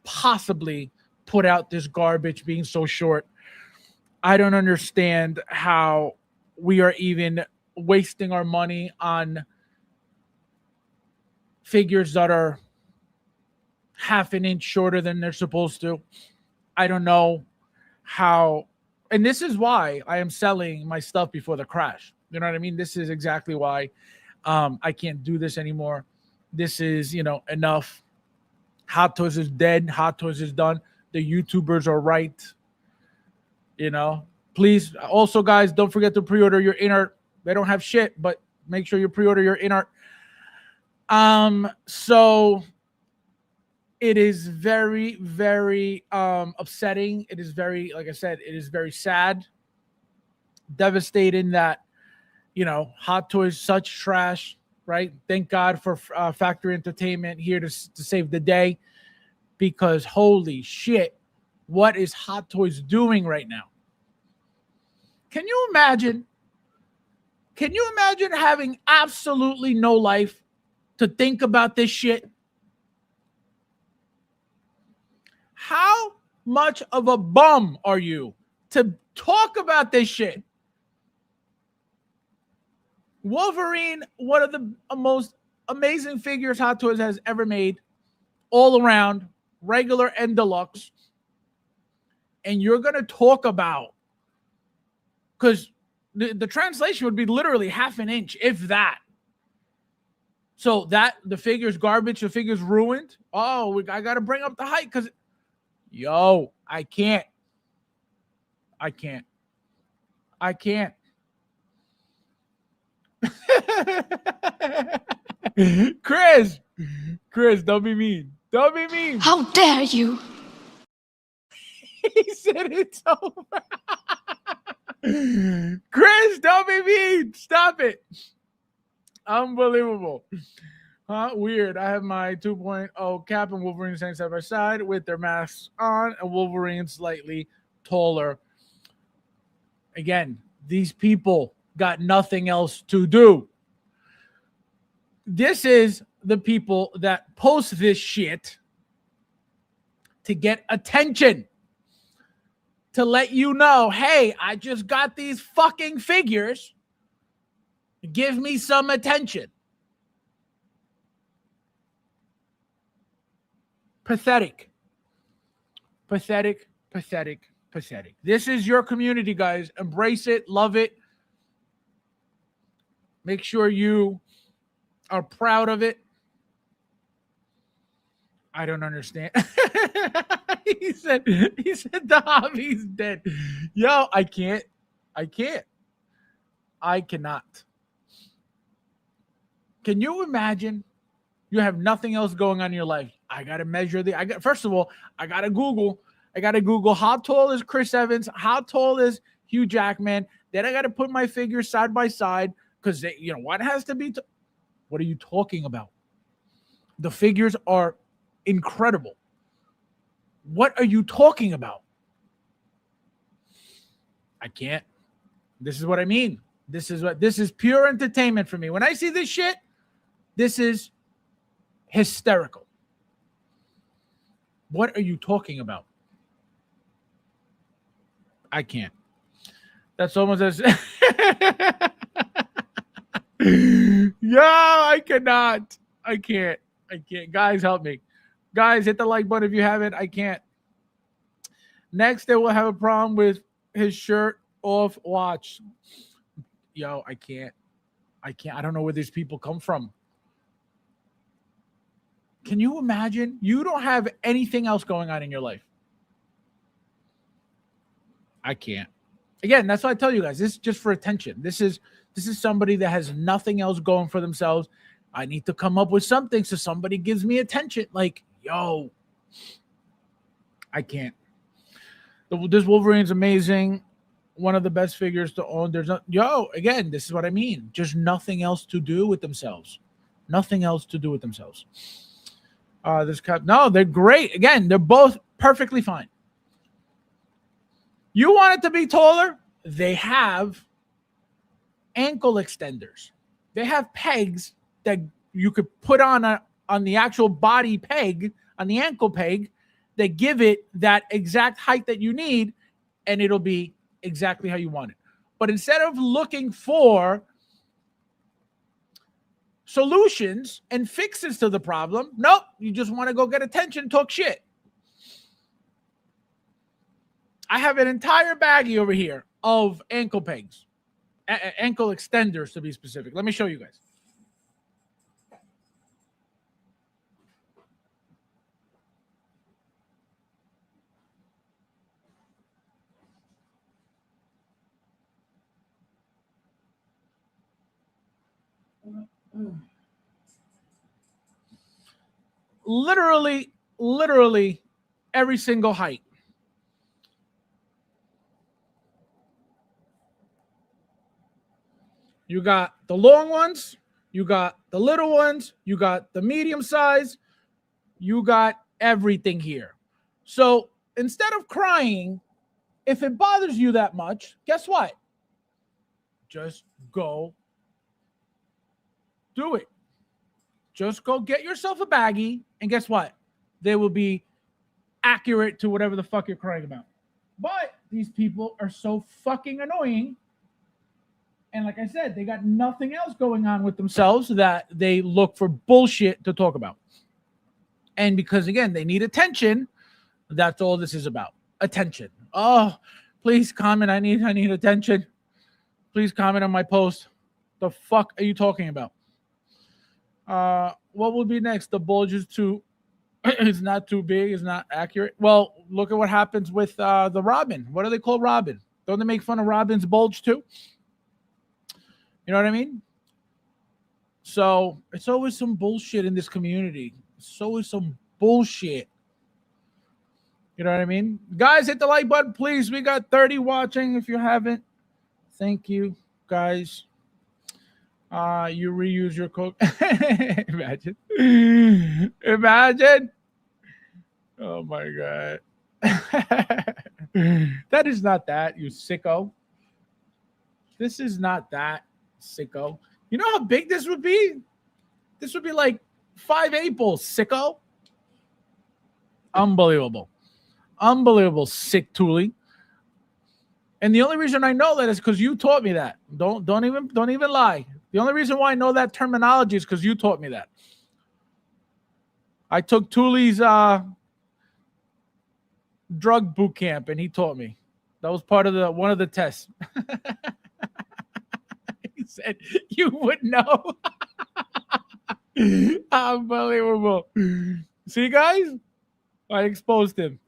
possibly put out this garbage being so short. I don't understand how we are even wasting our money on figures that are half an inch shorter than they're supposed to. I don't know how, and this is why I am selling my stuff before the crash. You know what I mean? This is exactly why I can't do this anymore. This is, enough. Hot Toys is dead. Hot Toys is done. The YouTubers are right. Please, also, guys, don't forget to pre-order your inert. They don't have shit, but make sure you pre-order your inert. So it is very, very upsetting. It is very, like I said, it is very sad, devastating that, Hot Toys, such trash, right? Thank God for Factory Entertainment here to save the day, because holy shit, what is Hot Toys doing right now? Can you imagine? Can you imagine having absolutely no life to think about this shit? How much of a bum are you to talk about this shit? Wolverine, one of the most amazing figures Hot Toys has ever made, all around, regular and deluxe. And you're going to talk about, because the translation would be literally half an inch, if that. So that the figure's garbage, the figure's ruined. Oh, I got to bring up the height because, yo, I can't. Chris, don't be mean. Don't be mean. How dare you? He said it's over. Chris, don't be mean. Stop it. Unbelievable. Weird. I have my 2.0 Cap and Wolverine standing side by side with their masks on, and Wolverine slightly taller. Again, these people got nothing else to do. This is the people that post this shit to get attention. To let you know, hey, I just got these fucking figures. Give me some attention. Pathetic. Pathetic, pathetic, pathetic. This is your community, guys. Embrace it. Love it. Make sure you are proud of it. I don't understand. he said the hobby's dead. Yo, I cannot. Can you imagine? You have nothing else going on in your life. I gotta measure first of all, I gotta Google how tall is Chris Evans, how tall is Hugh Jackman. Then I gotta put my figures side by side because what has to be. What are you talking about? The figures are incredible. What are you talking about? I can't. This is what I mean. This is pure entertainment for me. When I see this shit, this is hysterical. What are you talking about? I can't. That's almost as yeah, I cannot. I can't. Guys, help me. Guys, hit the like button if you haven't. I can't. Next, they will have a problem with his shirt off watch. Yo, I can't. I don't know where these people come from. Can you imagine? You don't have anything else going on in your life. I can't. Again, that's why I tell you guys, this is just for attention. This is somebody that has nothing else going for themselves. I need to come up with something so somebody gives me attention. Like, yo, I can't. This Wolverine's amazing. One of the best figures to own. Again, this is what I mean. Just nothing else to do with themselves. Nothing else to do with themselves. No, they're great. Again, they're both perfectly fine. You want it to be taller? They have ankle extenders. They have pegs that you could put on the actual body peg, on the ankle peg, that give it that exact height that you need, and it'll be exactly how you want it. But instead of looking for solutions and fixes to the problem, nope, you just want to go get attention, talk shit. I have an entire baggie over here of ankle pegs, ankle extenders to be specific. Let me show you guys. Literally every single height. You got the long ones, you got the little ones, you got the medium size, you got everything here. So instead of crying, if it bothers you that much, guess what? Just go do it. Just go get yourself a baggie, and guess what? They will be accurate to whatever the fuck you're crying about. But these people are so fucking annoying. And like I said, they got nothing else going on with themselves that they look for bullshit to talk about. And because, again, they need attention, that's all this is about. Attention. Oh, please comment. I need attention. Please comment on my post. The fuck are you talking about? What will be next? The bulge is too it's not too big, it's not accurate. Well, look at what happens with the Robin. What do they call Robin? Don't they make fun of Robin's bulge too? You know what I mean? So it's always some bullshit in this community. It's always some bullshit. You know what I mean? Guys, hit the like button, please. We got 30 watching. If you haven't, thank you, guys. You reuse your code. Imagine. Imagine. Oh my God. That is not that, you sicko. This is not that, sicko. You know how big this would be? This would be like 5 8 balls, sicko. Unbelievable. Unbelievable, sick Thule. And the only reason I know that is because you taught me that. Don't even lie. The only reason why I know that terminology is because you taught me that. I took Thule's drug boot camp, and he taught me. That was part of one of the tests. He said you would know. Unbelievable. See, guys, I exposed him.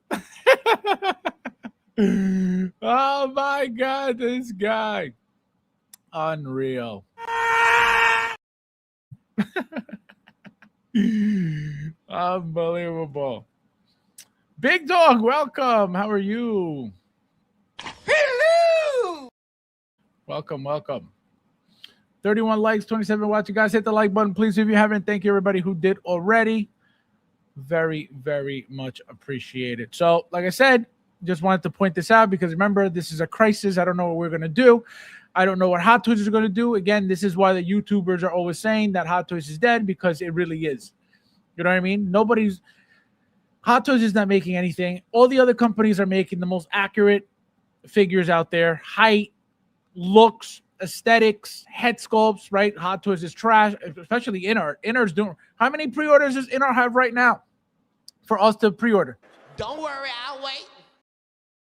Oh my God, this guy. Unreal. Unbelievable. Big Dog, welcome. How are you? Hello. Welcome. 31 likes, 27 watching. Guys, hit the like button, please, if you haven't. Thank you, everybody who did already. Very, very much appreciated. So, like I said, just wanted to point this out because remember, this is a crisis. I don't know what we're going to do. I don't know what Hot Toys is going to do. Again, this is why the YouTubers are always saying that Hot Toys is dead, because it really is. You know what I mean? Hot Toys is not making anything. All the other companies are making the most accurate figures out there. Height, looks, aesthetics, head sculpts, right? Hot Toys is trash, especially InArt. InArt's doing. How many pre-orders does InArt have right now for us to pre-order? Don't worry, I'll wait.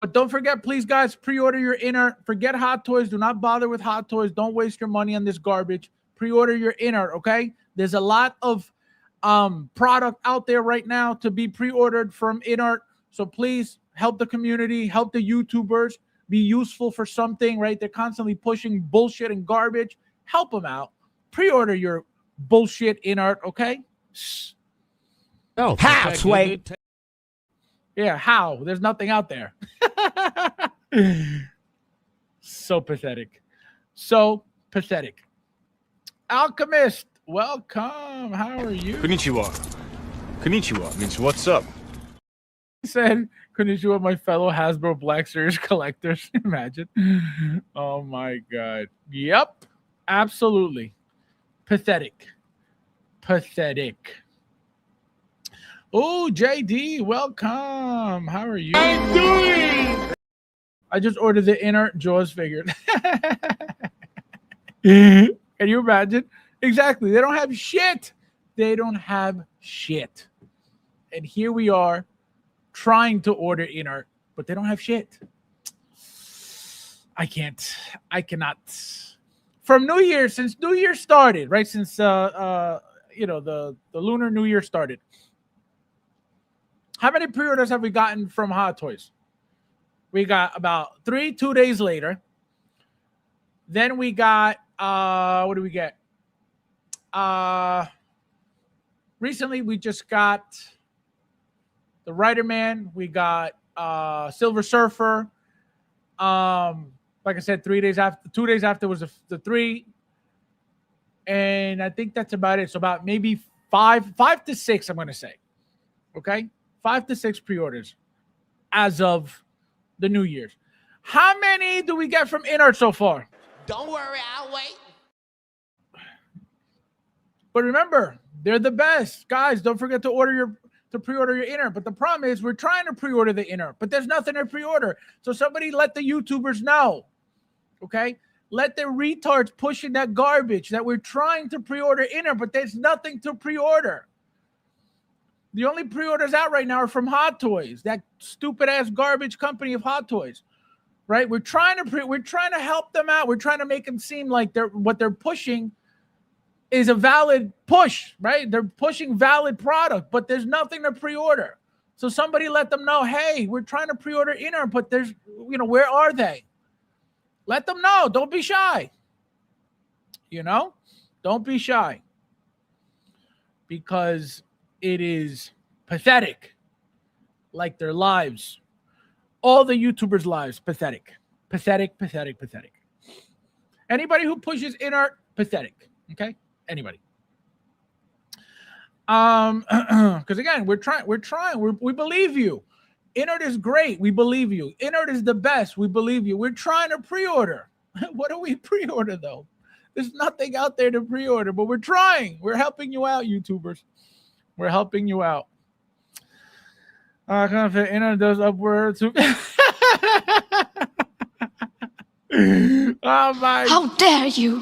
But don't forget, please, guys, pre-order your InArt. Forget Hot Toys. Do not bother with Hot Toys. Don't waste your money on this garbage. Pre-order your InArt, okay? There's a lot of product out there right now to be pre-ordered from InArt. So please help the community, help the YouTubers, be useful for something, right? They're constantly pushing bullshit and garbage. Help them out. Pre-order your bullshit InArt, okay? Oh, how, Sway? Yeah, how? There's nothing out there. So pathetic. So pathetic. Alchemist, welcome. How are you? Konnichiwa. Konnichiwa means what's up. He said, konnichiwa, my fellow Hasbro Black Series collectors. Imagine. Oh my God. Yep. Absolutely. Pathetic. Pathetic. Oh, JD, welcome. How are you? I'm doing. I just ordered the InArt Jaws figure. Can you imagine? Exactly. They don't have shit. They don't have shit. And here we are trying to order InArt, but they don't have shit. I cannot. From New Year, since New Year started, right? Since the Lunar New Year started. How many pre-orders have we gotten from Hot Toys? We got about 3 2 days later. Then we got what do we get? Recently we just got the Rider Man. We got Silver Surfer. Like I said, 2 days after was the 3. And I think that's about it. So about maybe 5 to 6, I'm gonna say. Okay? 5 to 6 pre-orders as of the New Year's. How many do we get from InArt so far? Don't worry, I'll wait. But remember, they're the best. Guys, don't forget to to pre-order your inner. But the problem is we're trying to pre-order the inner, but there's nothing to pre-order. So somebody let the YouTubers know, okay? Let the retards pushing that garbage that we're trying to pre-order inner, but there's nothing to pre-order. The only pre-orders out right now are from Hot Toys, that stupid-ass garbage company of Hot Toys, right? We're trying to help them out. We're trying to make them seem like what they're pushing is a valid push, right? They're pushing valid product, but there's nothing to pre-order. So somebody let them know, hey, we're trying to pre-order inner, but there's, where are they? Let them know. Don't be shy. Don't be shy. Because it is pathetic. Like their lives. All the YouTubers' lives, pathetic. Pathetic, pathetic, pathetic. Anybody who pushes inner, pathetic. Okay? Anybody. Because again, we're trying. We believe you. Inert is great. We believe you. Inert is the best. We believe you. We're trying to pre-order. What do we pre-order though? There's nothing out there to pre-order, but we're trying. We're helping you out, YouTubers. We're helping you out. Inert does upwards. Oh my! How dare you!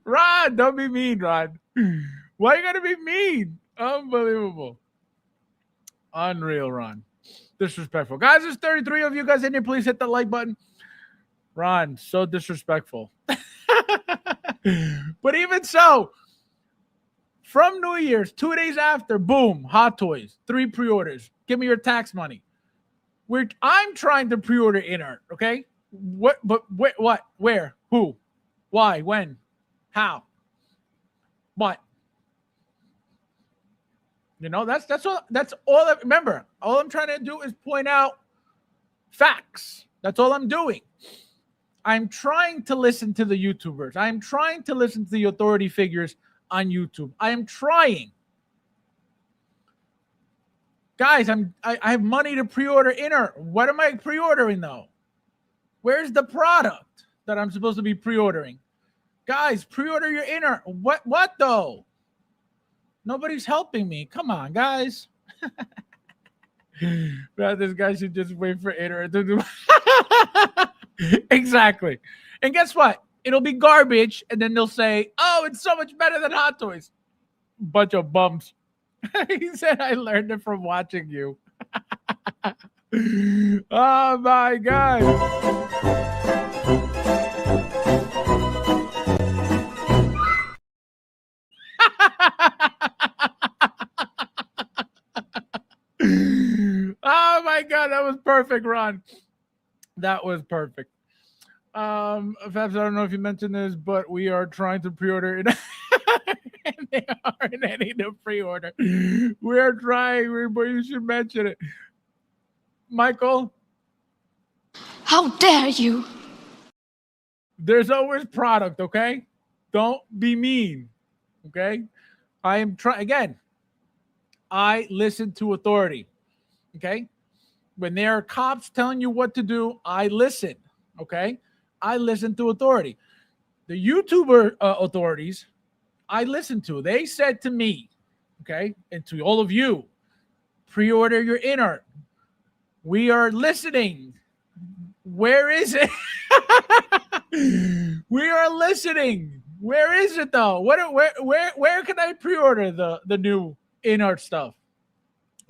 Ron, don't be mean, Ron. Why are you gonna be mean? Unbelievable. Unreal, Ron. Disrespectful. Guys, there's 33 of you guys in here. Please hit the like button. Ron, so disrespectful. But even so, from New Year's, 2 days after, boom, Hot Toys, 3 pre-orders. Give me your tax money. I'm trying to pre-order inert, okay? What? Where? Who? Why? When? How? What? That's all. Remember, all I'm trying to do is point out facts. That's all I'm doing. I'm trying to listen to the YouTubers. I'm trying to listen to the authority figures on YouTube. I am trying. Guys, I have money to pre-order inner. What am I pre-ordering though? Where's the product that I'm supposed to be pre-ordering? Guys, pre-order your inner. What though? Nobody's helping me. Come on, guys. This guy should just wait for inner to do. Exactly. And guess what? It'll be garbage, and then they'll say, "Oh, it's so much better than Hot Toys." Bunch of bums. He said, "I learned it from watching you." Oh my God. Oh my God, that was perfect, Ron. That was perfect. Fabs, I don't know if you mentioned this, but we are trying to pre-order it. And they aren't any to pre-order. We're trying, but you should mention it. Michael? How dare you! There's always product, okay? Don't be mean, okay? I am trying, again, I listen to authority, okay? When there are cops telling you what to do, I listen, okay? I listen to authority. The YouTuber authorities, I listen to. They said to me, okay, and to all of you, pre-order your inner. We are listening. Where is it? We are listening. Where is it though? Where can I pre-order the new inner stuff?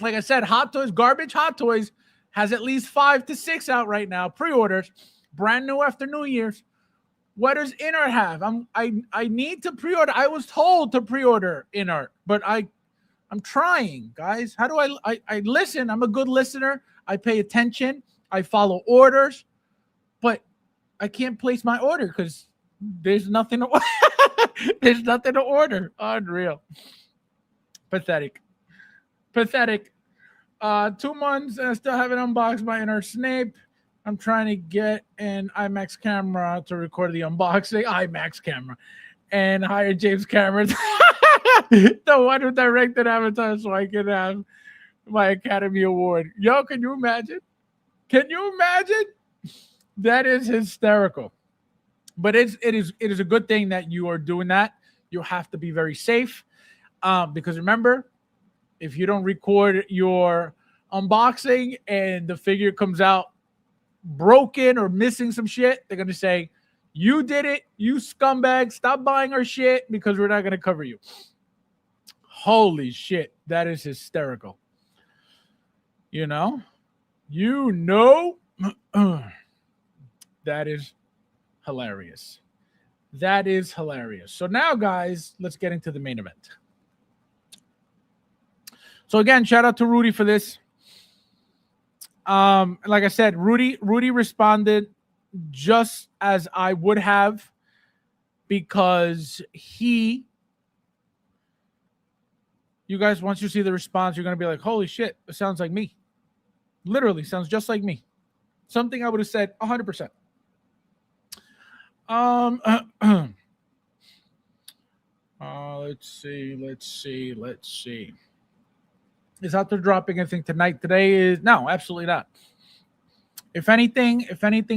Like I said, Hot Toys, garbage Hot Toys has at least 5 to 6 out right now. Pre-orders, brand new after New Year's. What does inner have? I need to pre-order. I was told to pre-order inner, but I'm trying, guys. How do I listen? I'm a good listener. I pay attention. I follow orders, but I can't place my order because there's nothing to there's nothing to order. Unreal. Pathetic. 2 months and I still haven't unboxed my inner Snape. I'm trying to get an IMAX camera to record the unboxing. IMAX camera. And hire James Cameron, the one who directed Avatar, so I can have my Academy Award. Yo, can you imagine? Can you imagine? That is hysterical. But it is a good thing that you are doing that. You have to be very safe. Because remember, if you don't record your unboxing and the figure comes out broken or missing some shit, they're going to say, you did it, you scumbag, stop buying our shit because we're not going to cover you. Holy shit, that is hysterical. You know, that is hilarious. That is hilarious. So now, guys, let's get into the main event. So again, shout out to Rudy for this. Like I said, Rudy responded just as I would have, because you guys, once you see the response, you're going to be like, holy shit, it sounds like me. Literally sounds just like me. Something I would have said 100%. Let's see. Is out there dropping anything tonight? Today is no, absolutely not. If anything,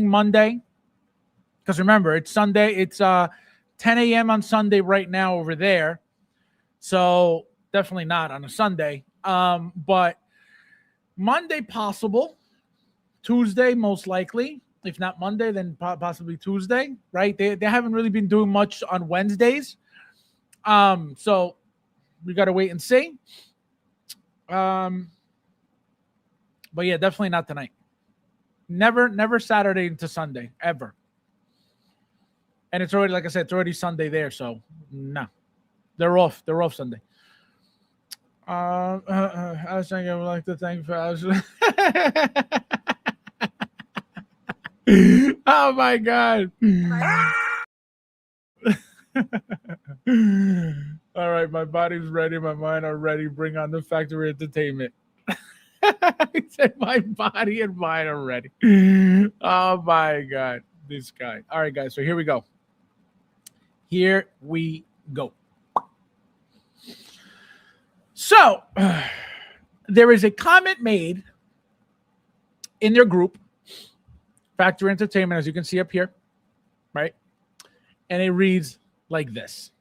Monday, because remember, it's Sunday. It's 10 a.m. on Sunday right now over there. So definitely not on a Sunday. But Monday possible. Tuesday most likely. If not Monday, then possibly Tuesday, right? They haven't really been doing much on Wednesdays. So we got to wait and see. But yeah, definitely not tonight. Never Saturday into Sunday, ever. And it's already, like I said, it's already Sunday there, so no. They're off Sunday. I was saying I would like to thank Fabs. Oh my god. All right, my body's ready, my mind are ready. Bring on the factory entertainment. He said my body and mind are ready. Oh my god, this guy. All right, guys, so here we go. So there is a comment made in their group, Factory Entertainment, as you can see up here, right? And it reads like this.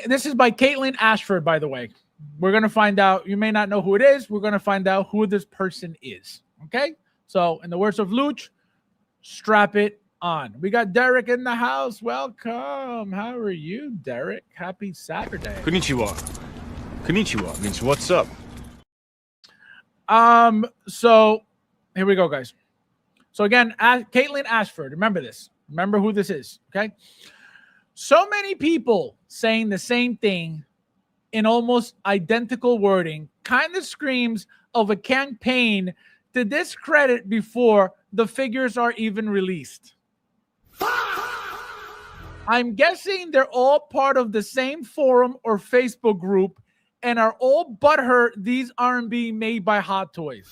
This is by Caitlin Ashford, by the way. We're going to find out. You may not know who it is. We're going to find out who this person is. Okay? So, in the words of Luch, strap it on. We got Derek in the house. Welcome. How are you, Derek? Happy Saturday. Konnichiwa means what's up. So, here we go, guys. So, again, Caitlin Ashford. Remember this. Remember who this is. Okay? So many people saying the same thing in almost identical wording kind of screams of a campaign to discredit before the figures are even released. I'm guessing they're all part of the same forum or Facebook group and are all butthurt these aren't being made by Hot Toys.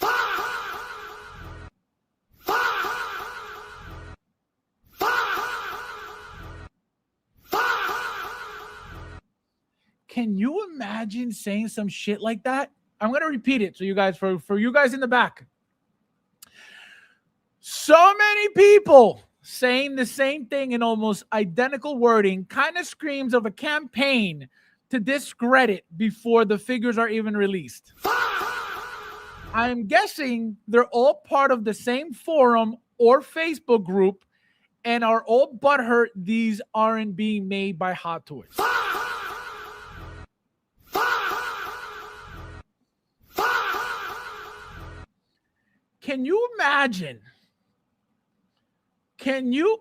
Can you imagine saying some shit like that? I'm going to repeat it so you guys, for you guys in the back. So many people saying the same thing in almost identical wording kind of screams of a campaign to discredit before the figures are even released. I'm guessing they're all part of the same forum or Facebook group and are all butthurt these aren't being made by Hot Toys. Can you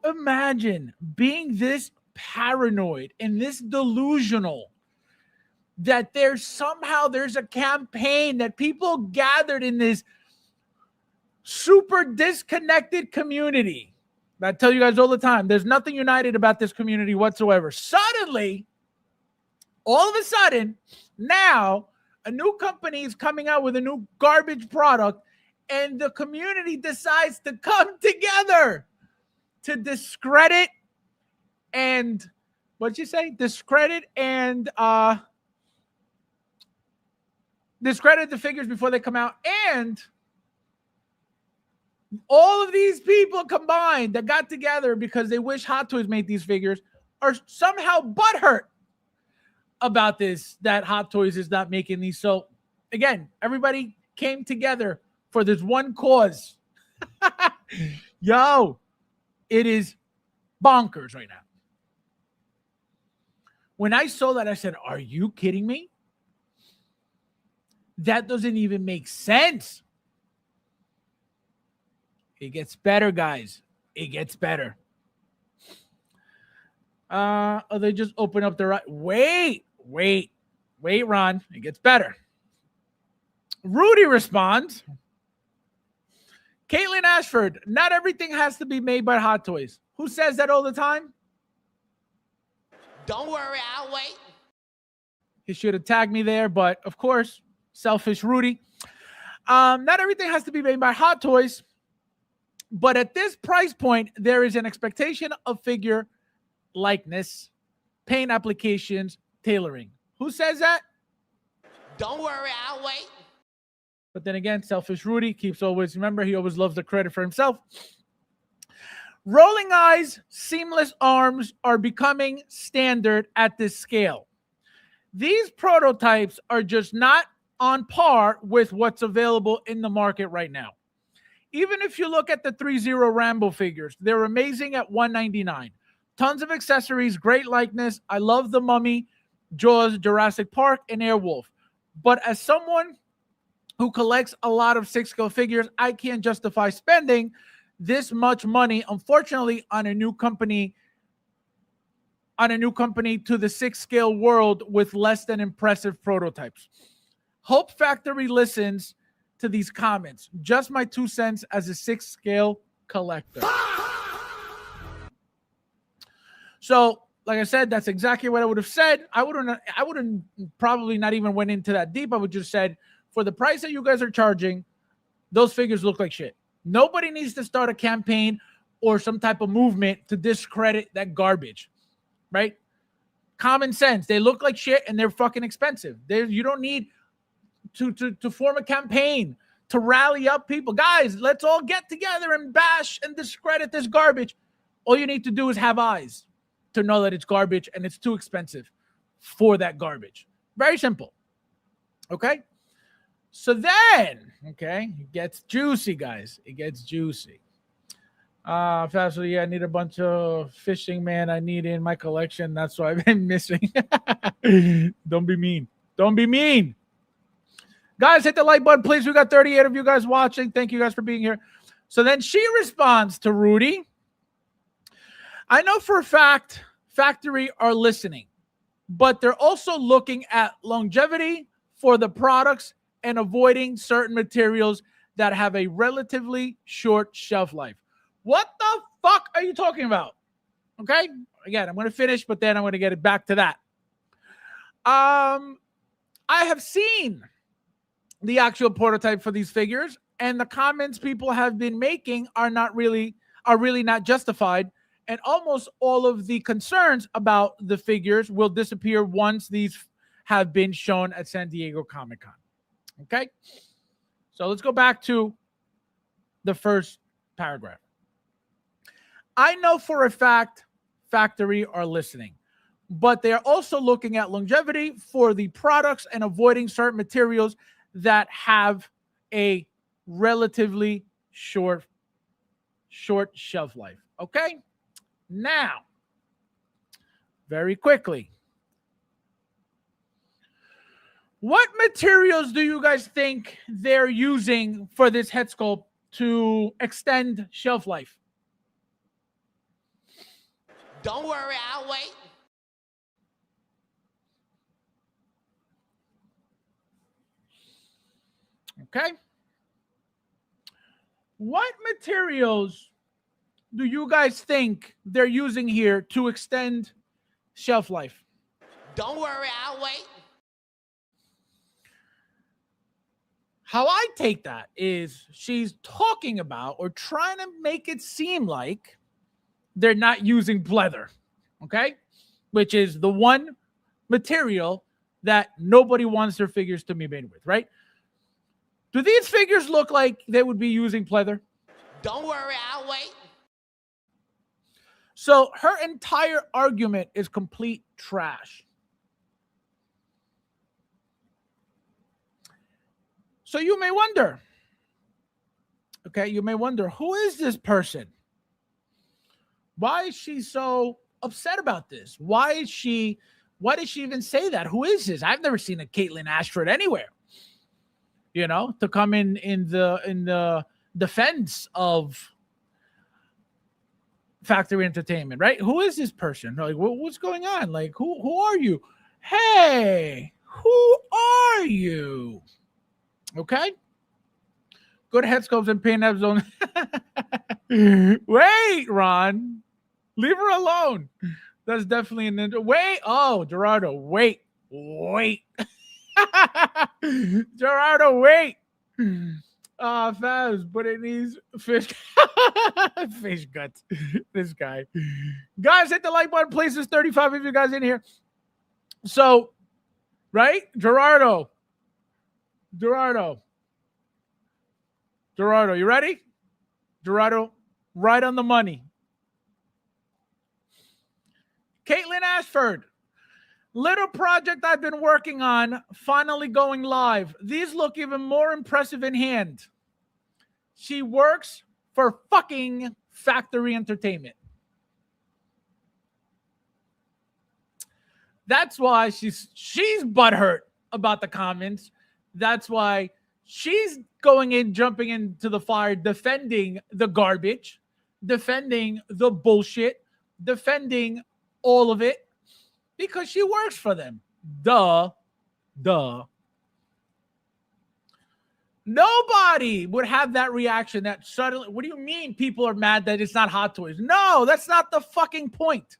imagine being this paranoid and this delusional that there's a campaign that people gathered in this super disconnected community? I tell you guys all the time, there's nothing united about this community whatsoever. Suddenly, all of a sudden, now a new company is coming out with a new garbage product, and the community decides to come together to discredit and discredit the figures before they come out. And all of these people combined that got together because they wish Hot Toys made these figures are somehow butthurt about this, that Hot Toys is not making these. So again, everybody came together for this one cause. Yo, it is bonkers right now. When I saw that, I said, are you kidding me? That doesn't even make sense. It gets better, guys. It gets better. They just open up the right. Wait, Ron. It gets better. Rudy responds. Caitlin Ashford, not everything has to be made by Hot Toys. Who says that all the time? Don't worry, I'll wait. He should have tagged me there, but of course, selfish Rudy. Not everything has to be made by Hot Toys, but at this price point, there is an expectation of figure likeness, paint applications, tailoring. Who says that? Don't worry, I'll wait. But then again, selfish Rudy keeps always, remember, he always loves the credit for himself. Rolling eyes, seamless arms are becoming standard at this scale. These prototypes are just not on par with what's available in the market right now. Even if you look at the 3-0 Rambo figures, they're amazing at $199. Tons of accessories, great likeness. I love the Mummy, Jaws, Jurassic Park, and Airwolf. But as someone who collects a lot of 6-scale figures, I can't justify spending this much money, unfortunately, on a new company to the 6-scale world with less than impressive prototypes. Hope Factory listens to these comments. Just my 2 cents as a 6-scale collector. So, like I said, that's exactly what I would have said. I wouldn't probably not even went into that deep. I would just said, for the price that you guys are charging, those figures look like shit. Nobody needs to start a campaign or some type of movement to discredit that garbage, right? Common sense. They look like shit and they're fucking expensive. You don't need to form a campaign to rally up people. Guys, let's all get together and bash and discredit this garbage. All you need to do is have eyes to know that it's garbage and it's too expensive for that garbage. Very simple. Okay? So then, okay, it gets juicy, guys. It gets juicy. Fastly, yeah, I need a bunch of fishing, man. I need in my collection. That's what I've been missing. Don't be mean. Don't be mean. Guys, hit the like button, please. We got 38 of you guys watching. Thank you guys for being here. So then she responds to Rudy. I know for a fact Factory are listening, but they're also looking at longevity for the products and avoiding certain materials that have a relatively short shelf life. What the fuck are you talking about? Okay? Again, I'm going to finish, but then I'm going to get it back to that. I have seen the actual prototype for these figures, and the comments people have been making are really not justified. And almost all of the concerns about the figures will disappear once these have been shown at San Diego Comic-Con. Okay? So let's go back to the first paragraph. I know for a fact Factory are listening, but they are also looking at longevity for the products and avoiding certain materials that have a relatively short shelf life. Okay? Now, very quickly, what materials do you guys think they're using for this head sculpt to extend shelf life? Don't worry, I'll wait. Okay. What materials do you guys think they're using here to extend shelf life? Don't worry, I'll wait. How I take that is she's talking about or trying to make it seem like they're not using pleather, okay? Which is the one material that nobody wants their figures to be made with, right? Do these figures look like they would be using pleather? Don't worry, I'll wait. So her entire argument is complete trash. So you may wonder, okay, who is this person? Why is she so upset about this? Why did she even say that? Who is this? I've never seen a Caitlin Ashford anywhere, to come in the defense of Factory Entertainment, right? Who is this person? Like, what's going on? Like, who are you? Hey, who are you? Okay. Good head sculpts and paint apps zone. Wait, Ron. Leave her alone. That's definitely an ninja. Wait. Oh, Gerardo. Wait. Gerardo, wait. Fabs, but it needs fish. Fish guts. This guy. Guys, hit the like button. Please, there's 35 of you guys in here. So, right? Gerardo, you ready? Gerardo, right on the money. Caitlin Ashford, little project I've been working on, finally going live. These look even more impressive in hand. She works for fucking Factory Entertainment. That's why she's butthurt about the comments. That's why she's jumping into the fire, defending the garbage, defending the bullshit, defending all of it, because she works for them. Duh. Nobody would have that reaction that suddenly, what do you mean people are mad that it's not Hot Toys? No, that's not the fucking point.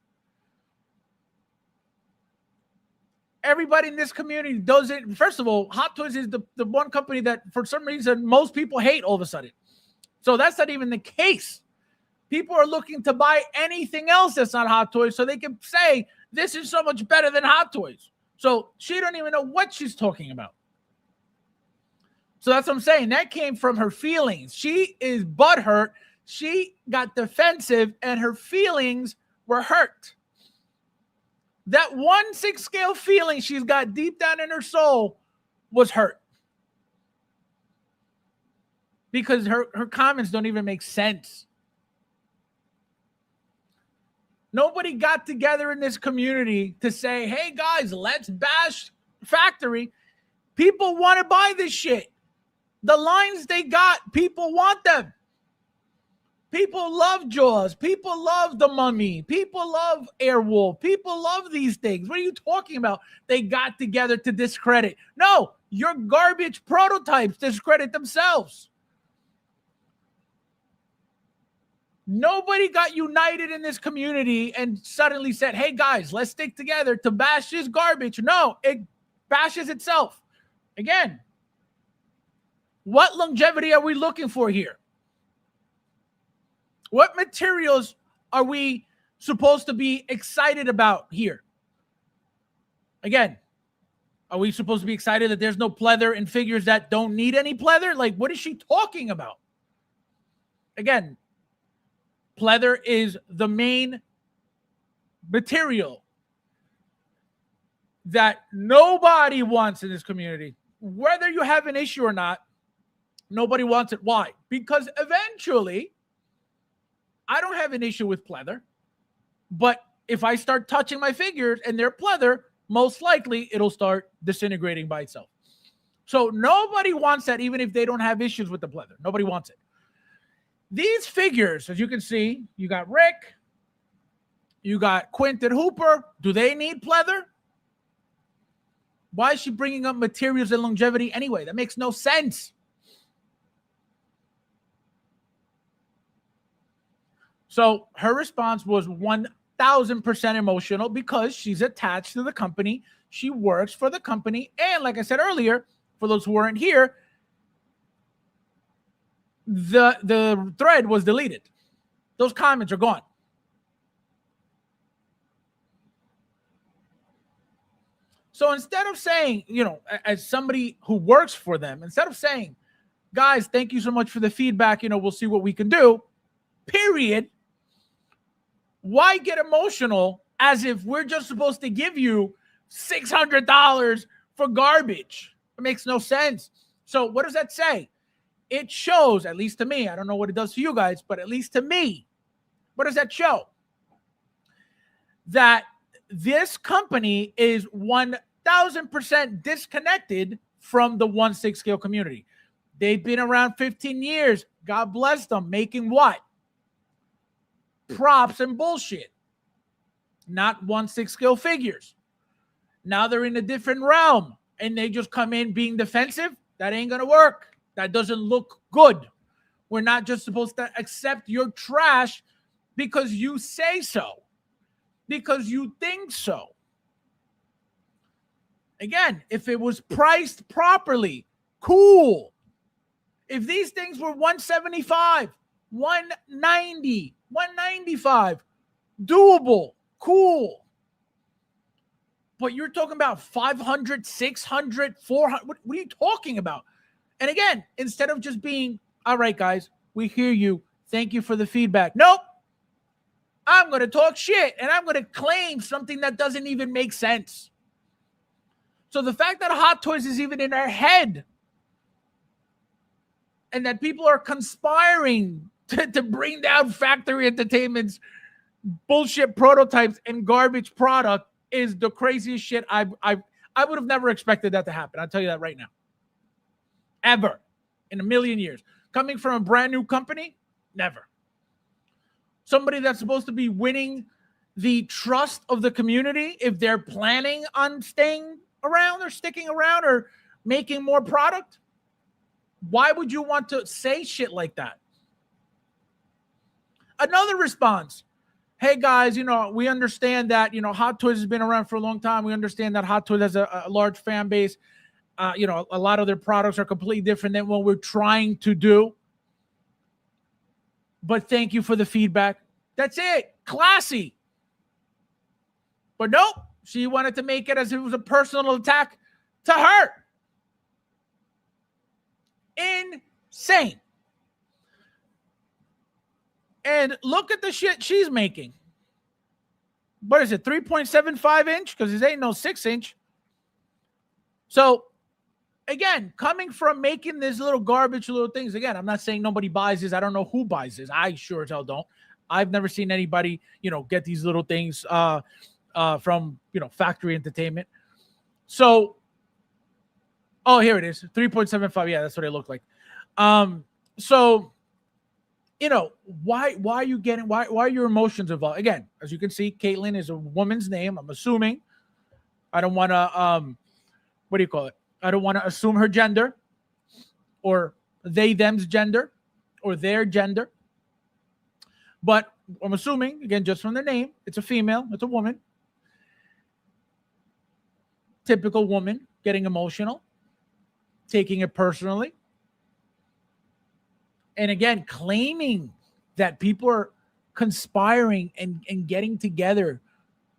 Everybody in this community doesn't. First of all, Hot Toys is the one company that for some reason most people hate all of a sudden. So that's not even the case. People are looking to buy anything else that's not Hot Toys so they can say this is so much better than Hot Toys. So she don't even know what she's talking about. So that's what I'm saying. That came from her feelings. She is butthurt. She got defensive and her feelings were hurt. That 1/6 scale feeling she's got deep down in her soul was hurt. Because her comments don't even make sense. Nobody got together in this community to say, hey guys, let's bash Factory. People want to buy this shit. The lines they got, people want them. People love Jaws. People love The Mummy. People love Airwolf. People love these things. What are you talking about? They got together to discredit. No, your garbage prototypes discredit themselves. Nobody got united in this community and suddenly said, hey guys, let's stick together to bash this garbage. No, it bashes itself. Again, what longevity are we looking for here? What materials are we supposed to be excited about here? Again, are we supposed to be excited that there's no pleather in figures that don't need any pleather? Like, what is she talking about? Again, pleather is the main material that nobody wants in this community. Whether you have an issue or not, nobody wants it. Why? Because eventually, I don't have an issue with pleather, but if I start touching my figures and they're pleather, most likely it'll start disintegrating by itself. So nobody wants that, even if they don't have issues with the pleather. Nobody wants it. These figures, as you can see, you got Rick, you got Quinton Hooper. Do they need pleather? Why is she bringing up materials and longevity anyway? That makes no sense. So her response was 1,000% emotional because she's attached to the company. She works for the company. And like I said earlier, for those who weren't here, the thread was deleted. Those comments are gone. So instead of saying, as somebody who works for them, instead of saying, guys, thank you so much for the feedback, we'll see what we can do, period. Why get emotional as if we're just supposed to give you $600 for garbage? It makes no sense. So what does that say? It shows, at least to me, I don't know what it does to you guys, but at least to me, what does that show? That this company is 1,000% disconnected from the 1/6 scale community. They've been around 15 years. God bless them. Making what? Props and bullshit. Not 1/6 scale figures. Now they're in a different realm and they just come in being defensive. That ain't going to work. That doesn't look good. We're not just supposed to accept your trash because you say so, because you think so. Again, if it was priced properly, cool. If these things were 175, 190, 195, doable, cool. But you're talking about 500, 600, 400. What are you talking about? And again, instead of just being, all right, guys, we hear you. Thank you for the feedback. Nope. I'm going to talk shit and I'm going to claim something that doesn't even make sense. So the fact that Hot Toys is even in our head and that people are conspiring to bring down Factory Entertainment's bullshit prototypes and garbage product is the craziest shit I would have never expected that to happen. I'll tell you that right now. Ever in a million years. Coming from a brand new company, never. Somebody that's supposed to be winning the trust of the community, if they're planning on staying around or sticking around or making more product, why would you want to say shit like that? Another response. Hey guys, we understand that, Hot Toys has been around for a long time. We understand that Hot Toys has a large fan base. A lot of their products are completely different than what we're trying to do. But thank you for the feedback. That's it. Classy. But nope. She wanted to make it as if it was a personal attack to her. Insane. And look at the shit she's making. What is it? 3.75 inch? Because it ain't no 6-inch. So, again, coming from making this little garbage little things, again, I'm not saying nobody buys this. I don't know who buys this. I sure as hell don't. I've never seen anybody, get these little things from, Factory Entertainment. So, oh, here it is. 3.75. Yeah, that's what it looked like. So, why are you getting, why are your emotions involved? Again, as you can see, Caitlin is a woman's name. I'm assuming. I don't want to, what do you call it? I don't want to assume her gender or they, them's gender or their gender. But I'm assuming, again, just from their name, it's a female, it's a woman. Typical woman getting emotional, taking it personally. And again, claiming that people are conspiring and getting together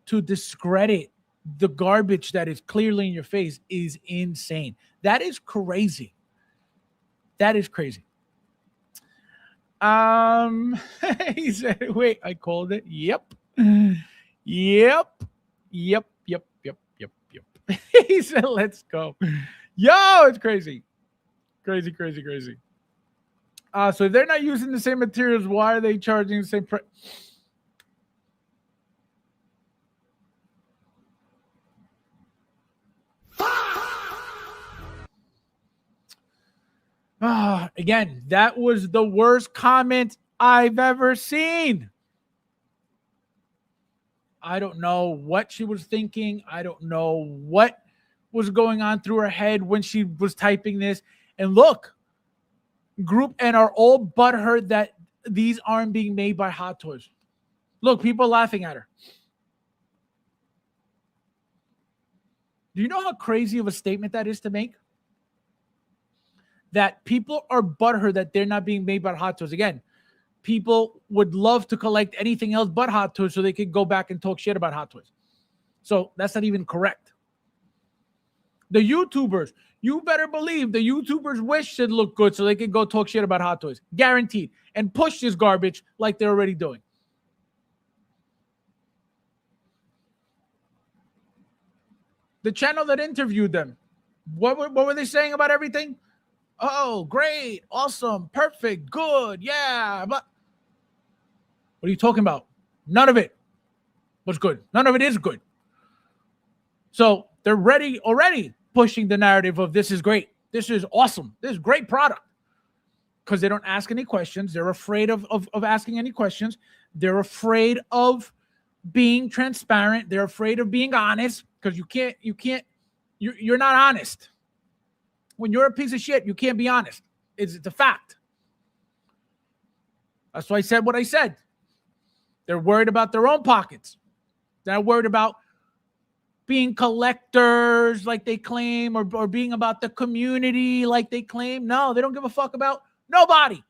to discredit the garbage that is clearly in your face is insane. That is crazy. That is crazy. He said, wait, I called it. Yep. He said, let's go. Yo, it's crazy. Crazy. So if they're not using the same materials, why are they charging the same price? Again, that was the worst comment I've ever seen. I don't know what she was thinking. I don't know what was going on through her head when she was typing this. And look, Group N are all butthurt that these aren't being made by Hot Toys. Look, people are laughing at her. Do you know how crazy of a statement that is to make? That people are butthurt that they're not being made by Hot Toys. Again, people would love to collect anything else but Hot Toys so they could go back and talk shit about Hot Toys. So that's not even correct. The YouTubers, you better believe the YouTubers wish it looked good so they could go talk shit about Hot Toys. Guaranteed. And push this garbage like they're already doing. The channel that interviewed them, what were they saying about everything? Oh, great, awesome, perfect, good, yeah. But what are you talking about? None of it was good. None of it is good. So they're already pushing the narrative of this is great. This is awesome. This is great product. Because they don't ask any questions. They're afraid of asking any questions. They're afraid of being transparent. They're afraid of being honest because you're not honest. When you're a piece of shit, you can't be honest. It's a fact. That's why I said what I said. They're worried about their own pockets. They're not worried about being collectors like they claim or being about the community like they claim. No, they don't give a fuck about nobody.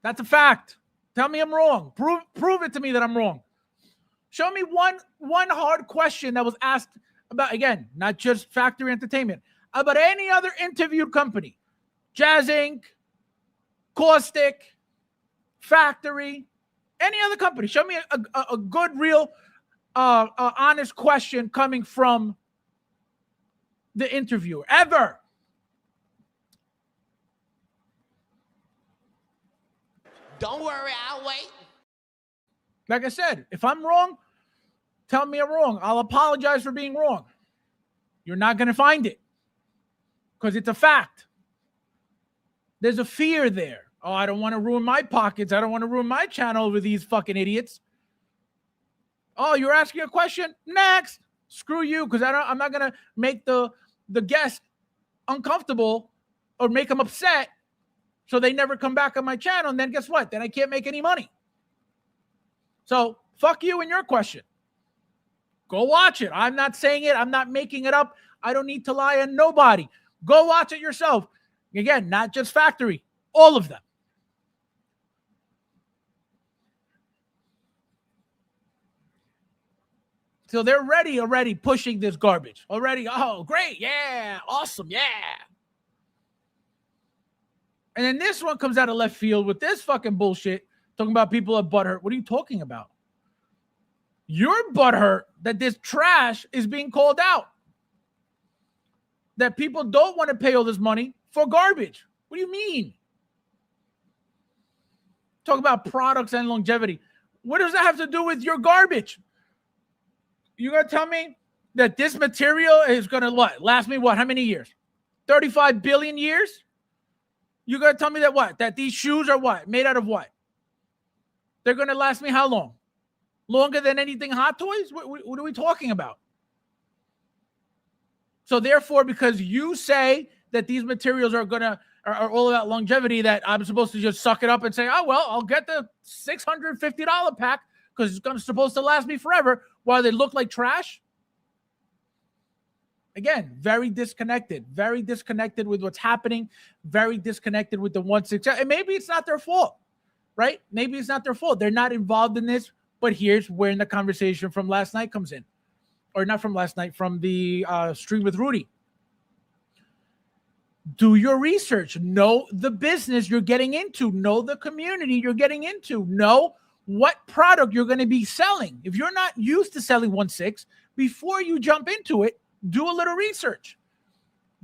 That's a fact. Tell me I'm wrong. Prove it to me that I'm wrong. Show me one hard question that was asked about, again, not just Factory Entertainment, about any other interviewed company. Jazz Inc., Caustic, Factory, any other company. Show me a good, real, honest question coming from the interviewer. Ever. Don't worry, I'll wait. Like I said, if I'm wrong, tell me I'm wrong. I'll apologize for being wrong. You're not going to find it because it's a fact. There's a fear there. Oh, I don't want to ruin my pockets. I don't want to ruin my channel over these fucking idiots. Oh, you're asking a question? Next. Screw you, because I'm not going to make the guest uncomfortable or make them upset so they never come back on my channel. And then guess what? Then I can't make any money. So fuck you and your question. Go watch it. I'm not saying it. I'm not making it up. I don't need to lie on nobody. Go watch it yourself. Again, not just Factory. All of them. So they're already pushing this garbage. Already, oh, great. Yeah. Awesome. Yeah. And then this one comes out of left field with this fucking bullshit, talking about people at butthurt. What are you talking about? You're butthurt that this trash is being called out. That people don't want to pay all this money for garbage. What do you mean? Talk about products and longevity. What does that have to do with your garbage? You gonna tell me that this material is gonna what? Last me what? How many years? 35 billion years? You gonna tell me that what? That these shoes are what? Made out of what? They're gonna last me how long? Longer than anything Hot Toys? What are we talking about? So therefore, because you say that these materials are all about longevity, that I'm supposed to just suck it up and say, oh, well, I'll get the $650 pack because it's supposed to last me forever while they look like trash? Again, very disconnected with what's happening, very disconnected with the 1/6. And maybe it's not their fault, right? Maybe it's not their fault. They're not involved in this, but here's where the conversation from last night comes in. Or not from last night, from the stream with Rudy. Do your research. Know the business you're getting into. Know the community you're getting into. Know what product you're going to be selling. If you're not used to selling 1/6, before you jump into it, do a little research.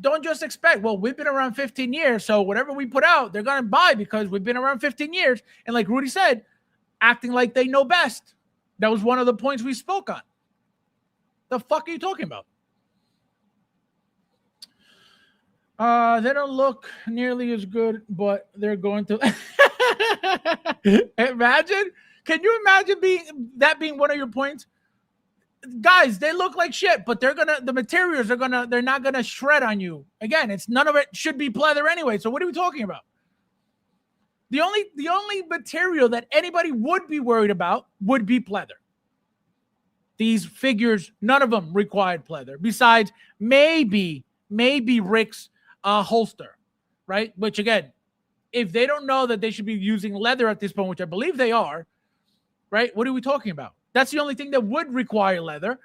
Don't just expect, well, we've been around 15 years, so whatever we put out, they're going to buy because we've been around 15 years. And like Rudy said, acting like they know best. That was one of the points we spoke on. The fuck are you talking about? They don't look nearly as good, but they're going to imagine. Can you imagine being one of your points? Guys, they look like shit, but the materials they're not gonna shred on you. Again, it's none of it should be pleather anyway. So what are we talking about? The only material that anybody would be worried about would be pleather. These figures, none of them required pleather. Besides, maybe Rick's holster, right? Which again, if they don't know that they should be using leather at this point, which I believe they are, right? What are we talking about? That's the only thing that would require leather,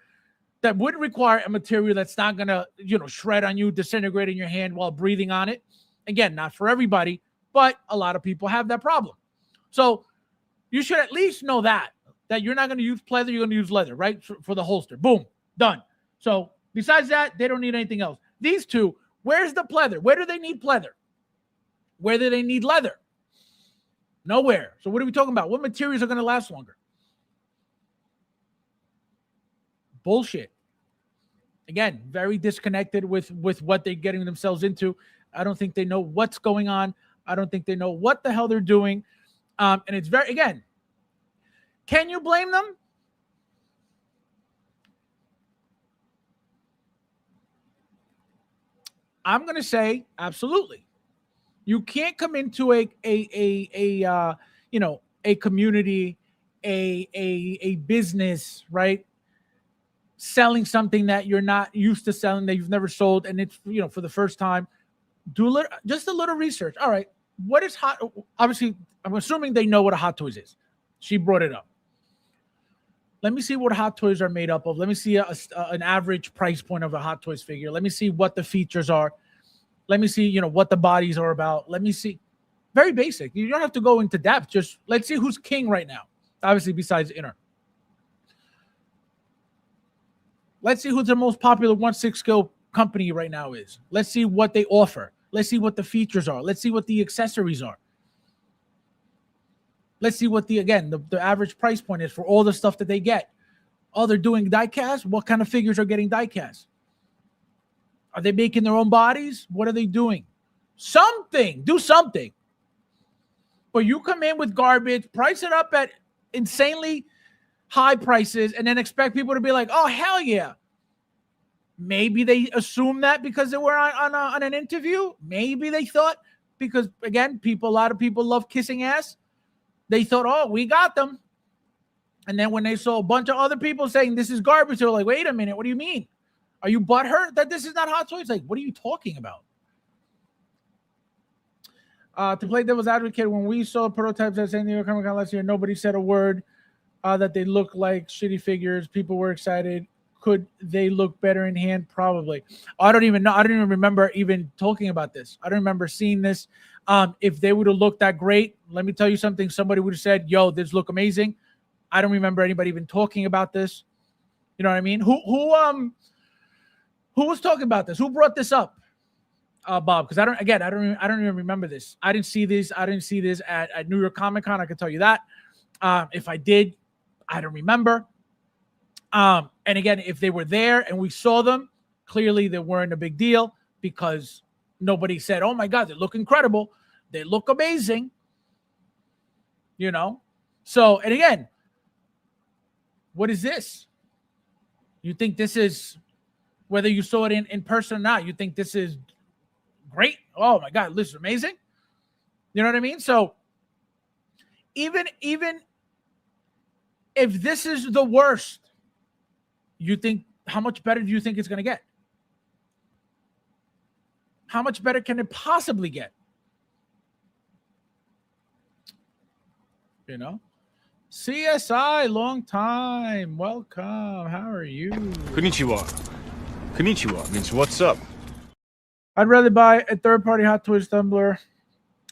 that would require a material that's not gonna, shred on you, disintegrate in your hand while breathing on it. Again, not for everybody, but a lot of people have that problem. So you should at least know that you're not going to use pleather, you're going to use leather, right? For the holster. Boom, done. So besides that, they don't need anything else. These two Where's the pleather? Where do they need pleather? Where do they need leather? Nowhere. So what are we talking about? What materials are going to last longer? Bullshit. Again, very disconnected with what they're getting themselves into. I don't think they know what's going on. I don't think they know what the hell they're doing. And it's very, again, can you blame them? I'm going to say absolutely. You can't come into a community, a business, right? Selling something that you're not used to selling, that you've never sold, and it's, for the first time. Do just a little research. All right, what is hot? Obviously, I'm assuming they know what a Hot Toys is. She brought it up. Let me see what Hot Toys are made up of. Let me see an average price point of a Hot Toys figure. Let me see what the features are. Let me see, what the bodies are about. Let me see. Very basic. You don't have to go into depth. Just let's see who's king right now. Obviously, besides Inner. Let's see who's the most popular 1/6 scale company right now is. Let's see what they offer. Let's see what the features are. Let's see what the accessories are. Let's see what the average price point is for all the stuff that they get. Oh, they're doing die-cast? What kind of figures are getting die-cast? Are they making their own bodies? What are they doing? Something. Do something. But you come in with garbage, price it up at insanely high prices, and then expect people to be like, oh, hell yeah. Maybe they assume that because they were on an interview. Maybe they thought, because, again, a lot of people love kissing ass. They thought, oh, we got them. And then when they saw a bunch of other people saying this is garbage, they were like, wait a minute, what do you mean? Are you butthurt that this is not Hot Toys? Like, what are you talking about? To play devil's advocate, when we saw prototypes at San Diego Comic-Con last year, nobody said a word that they look like shitty figures. People were excited. Could they look better in hand? Probably. I don't even know. I don't even remember even talking about this. I don't remember seeing this. If they would have looked that great, let me tell you something. Somebody would have said, yo, this look amazing. I don't remember anybody even talking about this. You know what I mean? Who was talking about this? Who brought this up? Bob, because I don't even remember this. I didn't see this. At New York Comic Con. I can tell you that. If I did, I don't remember. And again, if they were there and we saw them, clearly they weren't a big deal because nobody said, oh my God, they look incredible. They look amazing. So, and again, what is this? You think this is, whether you saw it in person or not, you think this is great? Oh my God, this is amazing. You know what I mean? So even if this is the worst, you think, how much better do you think it's going to get? How much better can it possibly get? CSI, long time. Welcome. How are you? Konnichiwa. Konnichiwa means what's up? I'd rather buy a third-party Hot Toys tumbler,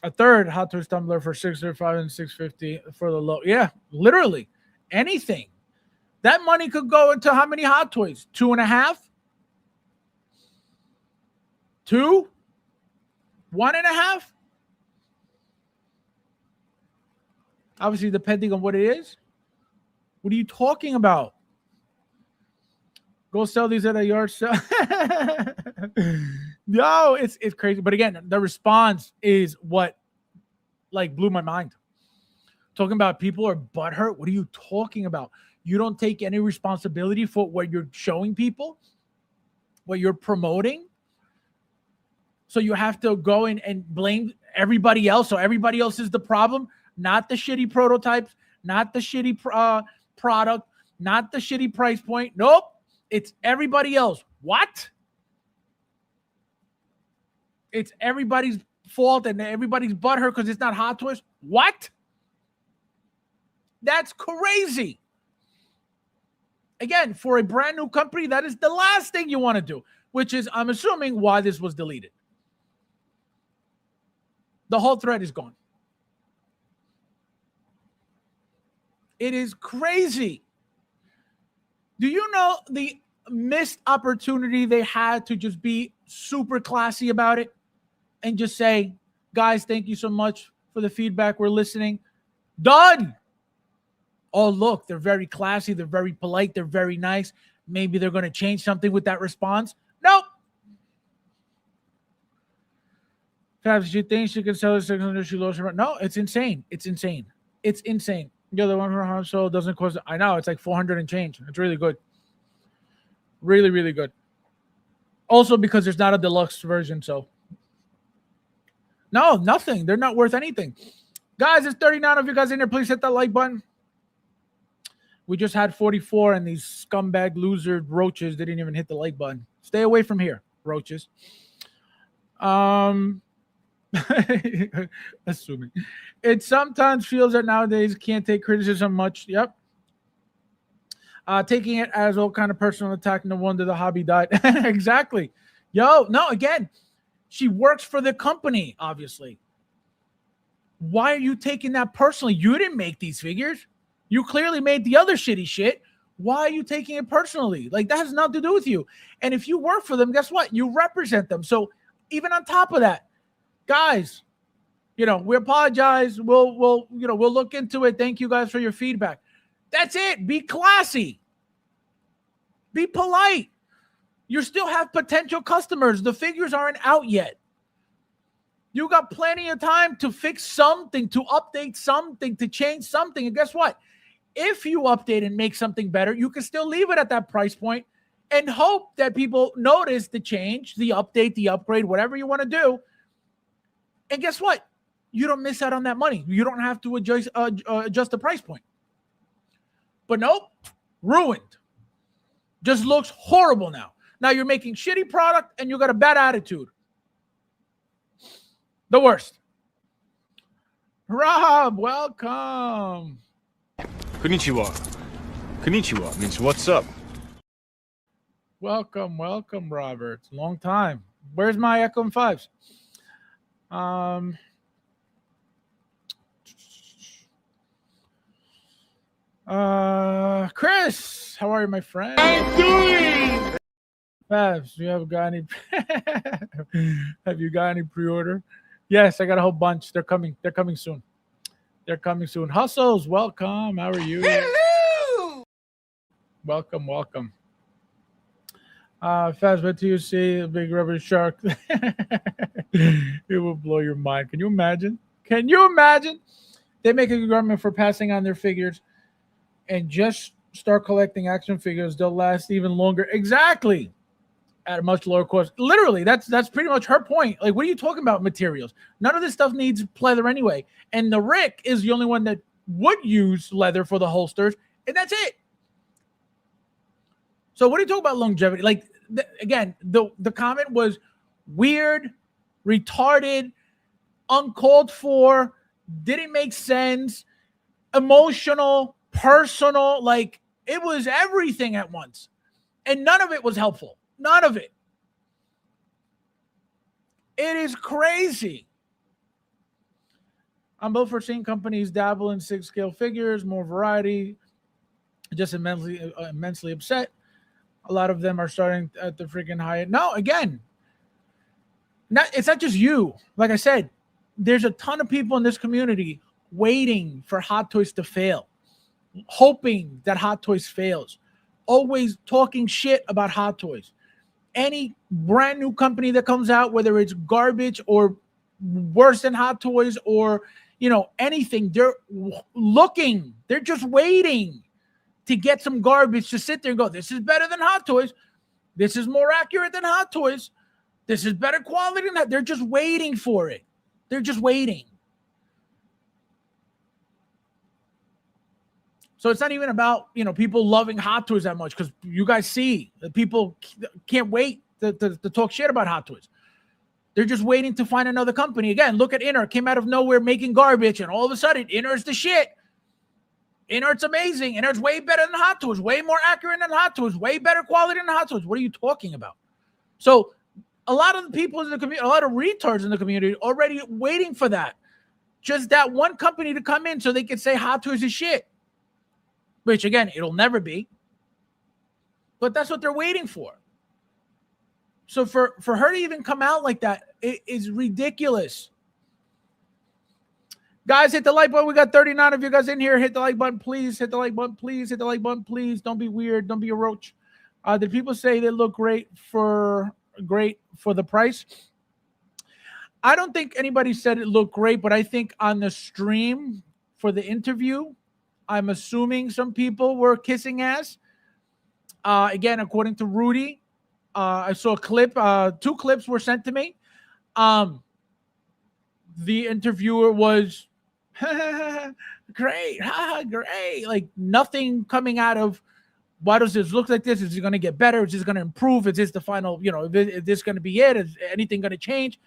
a third Hot Toys tumbler for $635 and $650 for the low. Yeah, literally anything. That money could go into how many Hot Toys? 2.5? 2? 1.5? Obviously, depending on what it is. What are you talking about? Go sell these at a yard sale. No, it's crazy. But again, the response is what blew my mind. Talking about people are butthurt. What are you talking about? You don't take any responsibility for what you're showing people, what you're promoting. So you have to go in and blame everybody else. So everybody else is the problem, not the shitty prototypes, not the shitty product, not the shitty price point. Nope. It's everybody else. What? It's everybody's fault and everybody's butthurt because it's not Hot Toys. What? That's crazy. Again, for a brand new company, that is the last thing you want to do, which is, I'm assuming, why this was deleted. The whole thread is gone. It is crazy. Do you know the missed opportunity they had to just be super classy about it and just say, guys, thank you so much for the feedback. We're listening. Done. Oh, look, they're very classy. They're very polite. They're very nice. Maybe they're going to change something with that response. Nope. Fabs, she thinks she can sell it 600. She lost her. No, it's insane. It's insane. It's insane. Yo, the one from Household doesn't cost. I know it's like 400 and change. It's really good. Really, really good. Also, because there's not a deluxe version, so no, nothing. They're not worth anything. Guys, it's 39 of you guys in there. Please hit that like button. We just had 44, and these scumbag loser roaches didn't even hit the like button. Stay away from here, roaches. Assuming. It sometimes feels that nowadays can't take criticism much. Yep. Taking it as all kind of personal attack. No wonder the hobby died. Exactly. Yo, no, again, she works for the company, obviously. Why are you taking that personally? You didn't make these figures. You clearly made the other shitty shit. Why are you taking it personally? Like, that has nothing to do with you. And if you work for them, guess what? You represent them. So even on top of that, guys, we apologize. We'll look into it. Thank you guys for your feedback. That's it. Be classy. Be polite. You still have potential customers. The figures aren't out yet. You got plenty of time to fix something, to update something, to change something. And guess what? If you update and make something better, you can still leave it at that price point and hope that people notice the change, the update, the upgrade, whatever you want to do. And guess what? You don't miss out on that money. You don't have to adjust the price point. But nope, ruined. Just looks horrible now. Now you're making shitty product and you got a bad attitude. The worst. Rob, welcome. Konnichiwa. Konnichiwa means what's up? Welcome, Robert. Long time. Where's my Echo and Fives? Chris, how are you, my friend? I'm doing. Fabs, you have got any? Have you got any pre-order? Yes, I got a whole bunch. They're coming. They're coming soon. They're coming soon. Hustles, welcome. How are you? Hello. Welcome. Fabs, what do you see? A big rubber shark. It will blow your mind. Can you imagine? They make a government for passing on their figures and just start collecting action figures. They'll last even longer. Exactly. At a much lower cost. Literally, that's pretty much her point. Like, what are you talking about materials? None of this stuff needs leather anyway. And the Rick is the only one that would use leather for the holsters, and that's it. So what are you talking about longevity? Like, again, the comment was weird, retarded, uncalled for, didn't make sense, emotional, personal. Like, it was everything at once. And none of it was helpful. None of it. It is crazy. I'm both for seeing companies dabble in 6-scale figures, more variety. Just immensely upset. A lot of them are starting at the freaking high end. No, again, it's not just you. Like I said, there's a ton of people in this community waiting for Hot Toys to fail, hoping that Hot Toys fails, always talking shit about Hot Toys. Any brand new company that comes out, whether it's garbage or worse than Hot Toys or, anything, they're looking, they're just waiting to get some garbage to sit there and go, this is better than Hot Toys. This is more accurate than Hot Toys. This is better quality than that. They're just waiting for it. They're just waiting. So it's not even about, people loving Hot Toys that much, because you guys see that people can't wait to talk shit about Hot Toys. They're just waiting to find another company. Again, look at Inner. Came out of nowhere making garbage, and all of a sudden, Inner's the shit. Inner's amazing. Inner's way better than Hot Toys, way more accurate than Hot Toys, way better quality than Hot Toys. What are you talking about? So a lot of the people in the community, a lot of retards in the community already waiting for that. Just that one company to come in so they can say Hot Toys is shit. Which, again, it'll never be. But that's what they're waiting for. So for her to even come out like that, it is ridiculous. Guys, hit the like button. We got 39 of you guys in here. Hit the like button, please. Hit the like button, please. Hit the like button, please. Don't be weird. Don't be a roach. Did people say they look great for the price? I don't think anybody said it looked great, but I think on the stream for the interview, I'm assuming some people were kissing ass. Again, according to Rudy, I saw a clip. 2 clips were sent to me. The interviewer was great, great. Like nothing coming out of, why does this look like this? Is it going to get better? Is this going to improve? Is this the final, is this going to be it? Is anything going to change?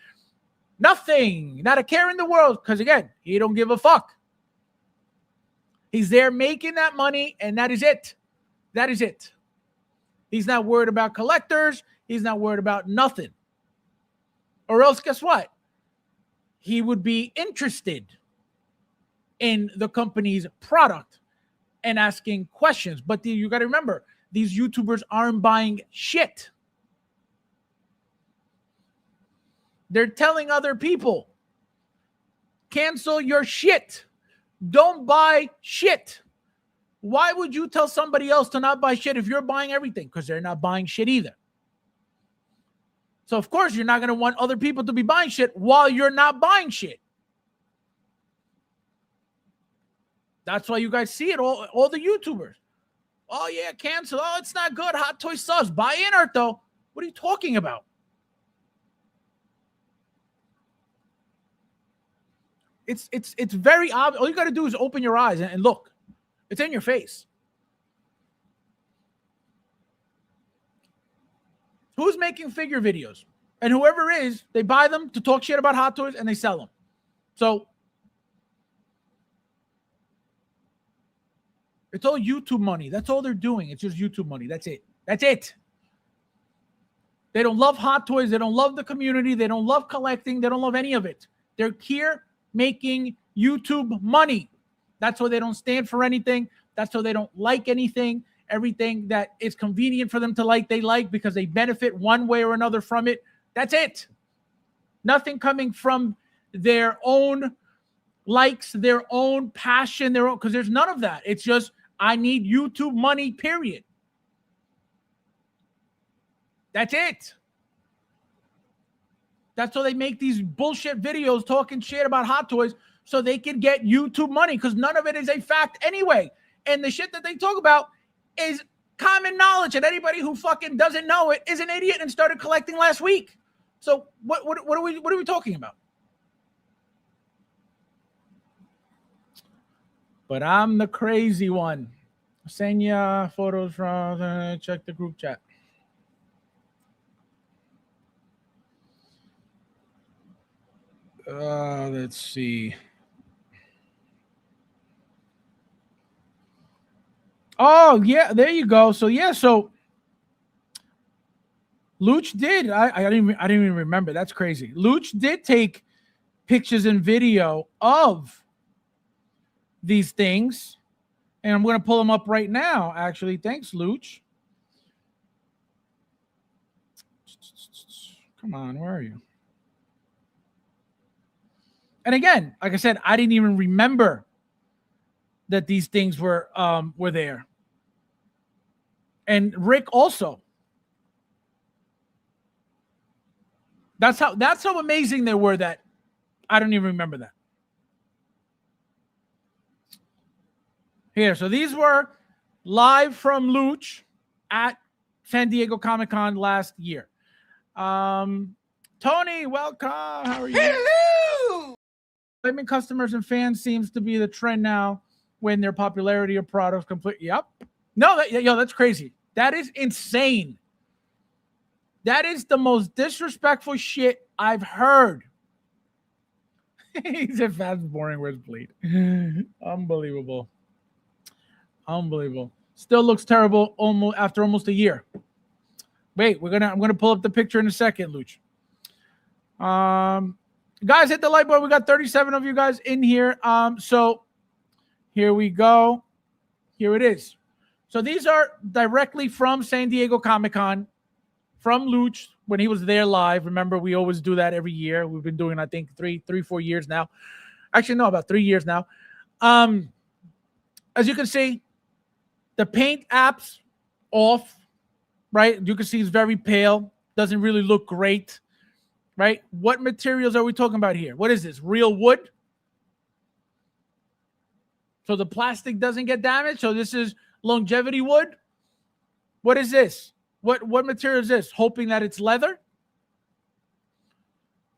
Nothing, not a care in the world. Because again, he don't give a fuck. He's there making that money, and that is it. That is it. He's not worried about collectors. He's not worried about nothing. Or else, guess what? He would be interested in the company's product and asking questions. But you got to remember, these YouTubers aren't buying shit. They're telling other people, cancel your shit. Don't buy shit. Why would you tell somebody else to not buy shit if you're buying everything? Because they're not buying shit either. So, of course, you're not going to want other people to be buying shit while you're not buying shit. That's why you guys see it, all the YouTubers. Oh, yeah, cancel. Oh, it's not good. Hot Toy sucks. Buy in, Arto. What are you talking about? It's very obvious. All you got to do is open your eyes and look. It's in your face. Who's making figure videos? And whoever is, they buy them to talk shit about Hot Toys and they sell them. So it's all YouTube money. That's all they're doing. It's just YouTube money. That's it. That's it. They don't love Hot Toys. They don't love the community. They don't love collecting. They don't love any of it. They're here making YouTube money. That's why they don't stand for anything. That's why they don't like anything. Everything that is convenient for them to like, they like because they benefit one way or another from it. That's it. Nothing coming from their own likes, their own passion, their own, because there's none of that. It's just, I need YouTube money, period. That's it. That's why they make these bullshit videos talking shit about Hot Toys so they can get YouTube money, because none of it is a fact anyway. And the shit that they talk about is common knowledge, and anybody who fucking doesn't know it is an idiot and started collecting last week. So what are we talking about? But I'm the crazy one. Send ya photos from check the group chat. Let's see. Oh, yeah, there you go. So, yeah, so Luch did. I didn't even remember. That's crazy. Luch did take pictures and video of these things, and I'm going to pull them up right now, actually. Thanks, Luch. Come on, where are you? And again, like I said, I didn't even remember that these things were there. And Rick also. That's how amazing they were that I don't even remember that. Here, so these were live from Luch at San Diego Comic-Con last year. Tony, welcome. How are you? Hello! Blaming customers and fans seems to be the trend now when their popularity of products complete. Yep. No, that's crazy. That is insane. That is the most disrespectful shit I've heard. He said fast boring, where's bleed? Unbelievable. Unbelievable. Still looks terrible after almost a year. Wait, I'm gonna pull up the picture in a second, Luch. Guys, hit the like button. We got 37 of you guys in here. So here we go. Here it is. So these are directly from San Diego Comic-Con, from Luch when he was there live. Remember, we always do that every year. We've been doing, I think, 4 years now. Actually, no, about 3 years now. As you can see, the paint app's off, right? You can see it's very pale. Doesn't really look great, right? What materials are we talking about here? What is this? Real wood? So the plastic doesn't get damaged. So this is longevity wood. What is this? What material is this? Hoping that it's leather?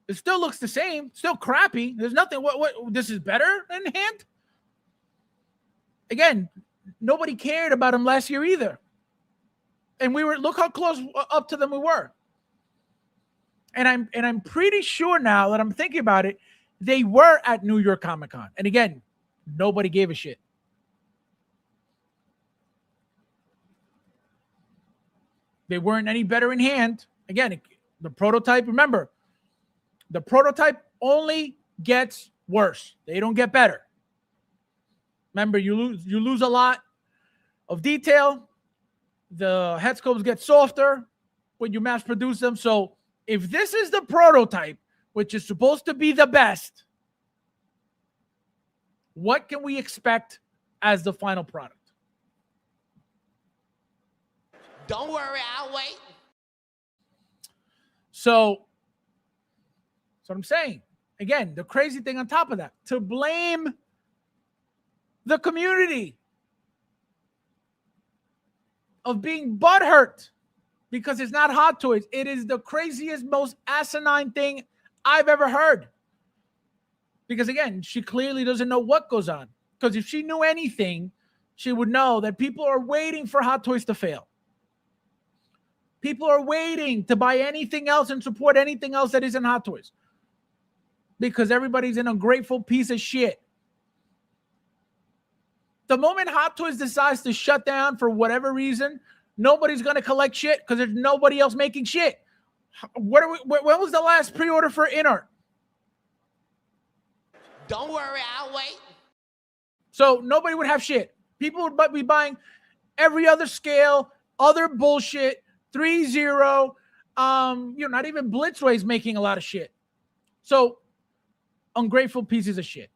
It still looks the same. Still crappy. There's nothing. What this is better in hand? Again, nobody cared about him last year either. And we were, look how close up to them we were. And I'm pretty sure now that I'm thinking about it, they were at New York Comic Con. And again, nobody gave a shit. They weren't any better in hand. Again, the prototype, remember, the prototype only gets worse. They don't get better. Remember, you lose a lot of detail. The head sculpts get softer when you mass produce them. So if this is the prototype, which is supposed to be the best, what can we expect as the final product? Don't worry, I'll wait. So I'm saying, again, the crazy thing on top of that, to blame the community of being butthurt because it's not Hot Toys. It is the craziest, most asinine thing I've ever heard. Because again, she clearly doesn't know what goes on. Because if she knew anything, she would know that people are waiting for Hot Toys to fail. People are waiting to buy anything else and support anything else that isn't Hot Toys. Because everybody's an ungrateful piece of shit. The moment Hot Toys decides to shut down for whatever reason, nobody's going to collect shit because there's nobody else making shit. When was the last pre-order for InArt? Don't worry, I'll wait. So nobody would have shit. People would be buying every other scale, other bullshit, 3-0. Not even Blitzway's making a lot of shit. So ungrateful pieces of shit.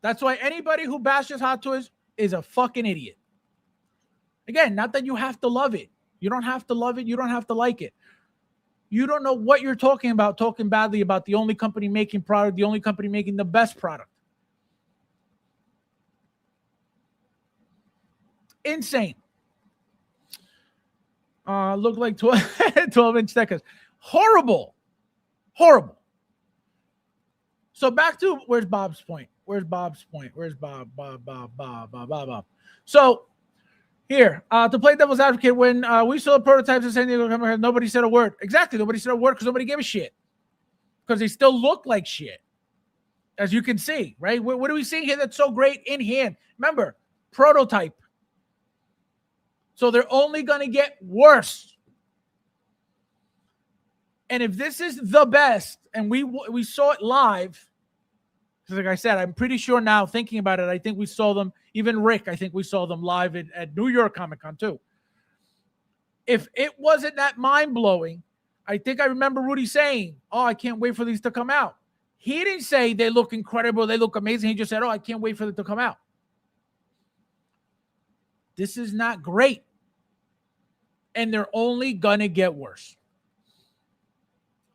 That's why anybody who bashes Hot Toys is a fucking idiot. Again, not that you have to love it. You don't have to love it. You don't have to like it. You don't know what you're talking about, talking badly about the only company making product, the only company making the best product. Insane. Look like 12-inch stickers. Horrible. Horrible. So back to, where's Bob's point? Where's Bob's point? Where's Bob? Bob. So here, to play devil's advocate, when we saw the prototypes in San Diego, nobody said a word. Exactly, nobody said a word because nobody gave a shit. Because they still look like shit, as you can see, right? What are we seeing here that's so great in hand? Remember, prototype. So they're only going to get worse. And if this is the best, and we saw it live, because like I said, I'm pretty sure now, thinking about it, I think we saw them, even Rick, I think we saw them live at New York Comic Con too. If it wasn't that mind-blowing, I think I remember Rudy saying, oh, I can't wait for these to come out. He didn't say they look incredible, they look amazing. He just said, oh, I can't wait for them to come out. This is not great. And they're only going to get worse.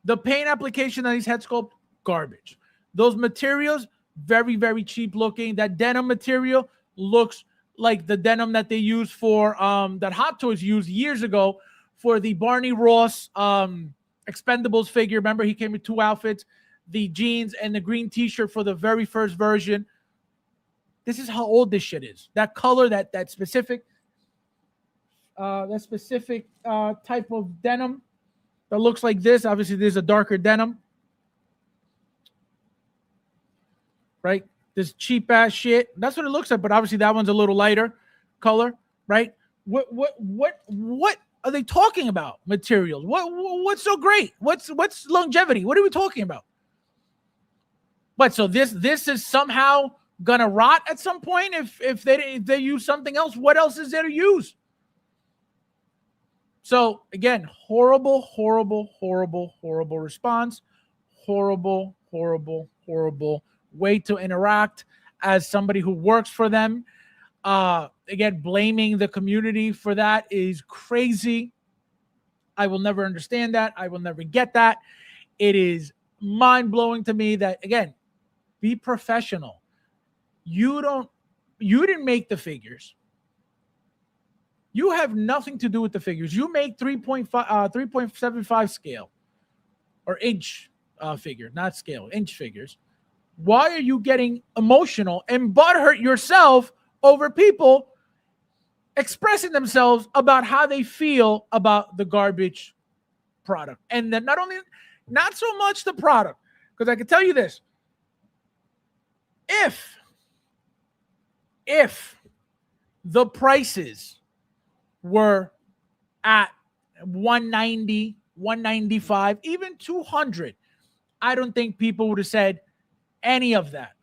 The paint application on these head sculpt, garbage. Those materials, very, very cheap looking. That denim material looks like the denim that they used for, that Hot Toys used years ago for the Barney Ross Expendables figure. Remember, he came with 2 outfits, the jeans and the green t-shirt for the very first version. This is how old this shit is. That color, that specific type of denim that looks like this. Obviously, there's a darker denim. Right? This cheap ass shit. That's what it looks like, but obviously that one's a little lighter color, right? What are they talking about? Materials. What's so great? What's longevity? What are we talking about? But so this is somehow gonna rot at some point if they use something else. What else is there to use? So again, horrible response. Horrible way to interact as somebody who works for them. Again, blaming the community for that is crazy. I will never understand that. I will never get that. It is mind-blowing to me that, again, be professional. You didn't make the figures. You have nothing to do with the figures. You make 3.75 scale or inch figure, not scale, inch figures. Why are you getting emotional and butthurt yourself over people expressing themselves about how they feel about the garbage product? And then not so much the product, because I can tell you this. If the prices were at 190, 195, even 200, I don't think people would have said any of that.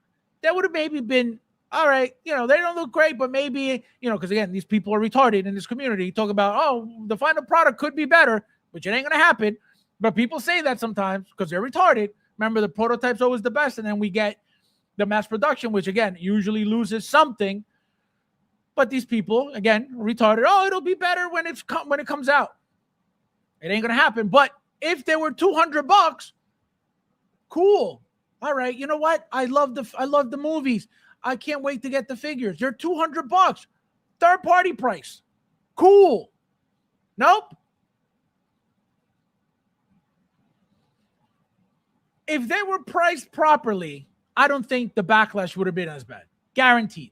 That would have maybe been, all right, they don't look great, but maybe, because again, these people are retarded in this community. Talk about, oh, the final product could be better, which it ain't going to happen. But people say that sometimes because they're retarded. Remember, the prototype's always the best, and then we get the mass production, which again usually loses something. But these people, again, retarded. Oh, it'll be better when it comes out. It ain't gonna happen. But if there were $200, cool. All right, you know what? I love the movies. I can't wait to get the figures. They're $200, third party price. Cool. Nope. If they were priced properly, I don't think the backlash would have been as bad. Guaranteed.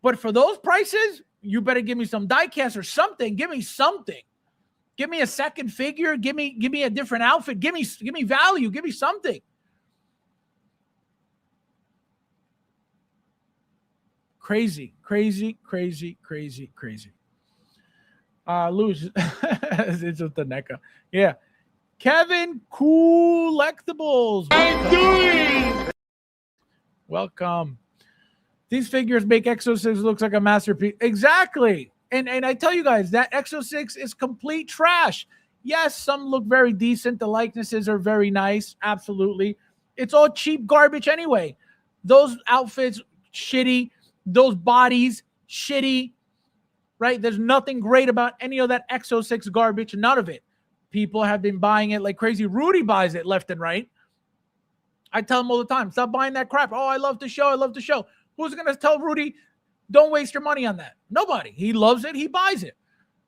But for those prices, you better give me some diecast or something. Give me something. Give me a second figure. Give me a different outfit. Give me value. Give me something. Crazy. Lose. It's just the NECA. Yeah. Kevin Collectibles. I'm doing. Welcome. These figures make Exo 6 looks like a masterpiece. Exactly. And I tell you guys, that Exo 6 is complete trash. Yes, some look very decent. The likenesses are very nice. Absolutely. It's all cheap garbage anyway. Those outfits, shitty. Those bodies, shitty. Right? There's nothing great about any of that Exo 6 garbage. None of it. People have been buying it like crazy. Rudy buys it left and right. I tell him all the time, stop buying that crap. Oh, I love the show. Who's going to tell Rudy, don't waste your money on that? Nobody. He loves it. He buys it.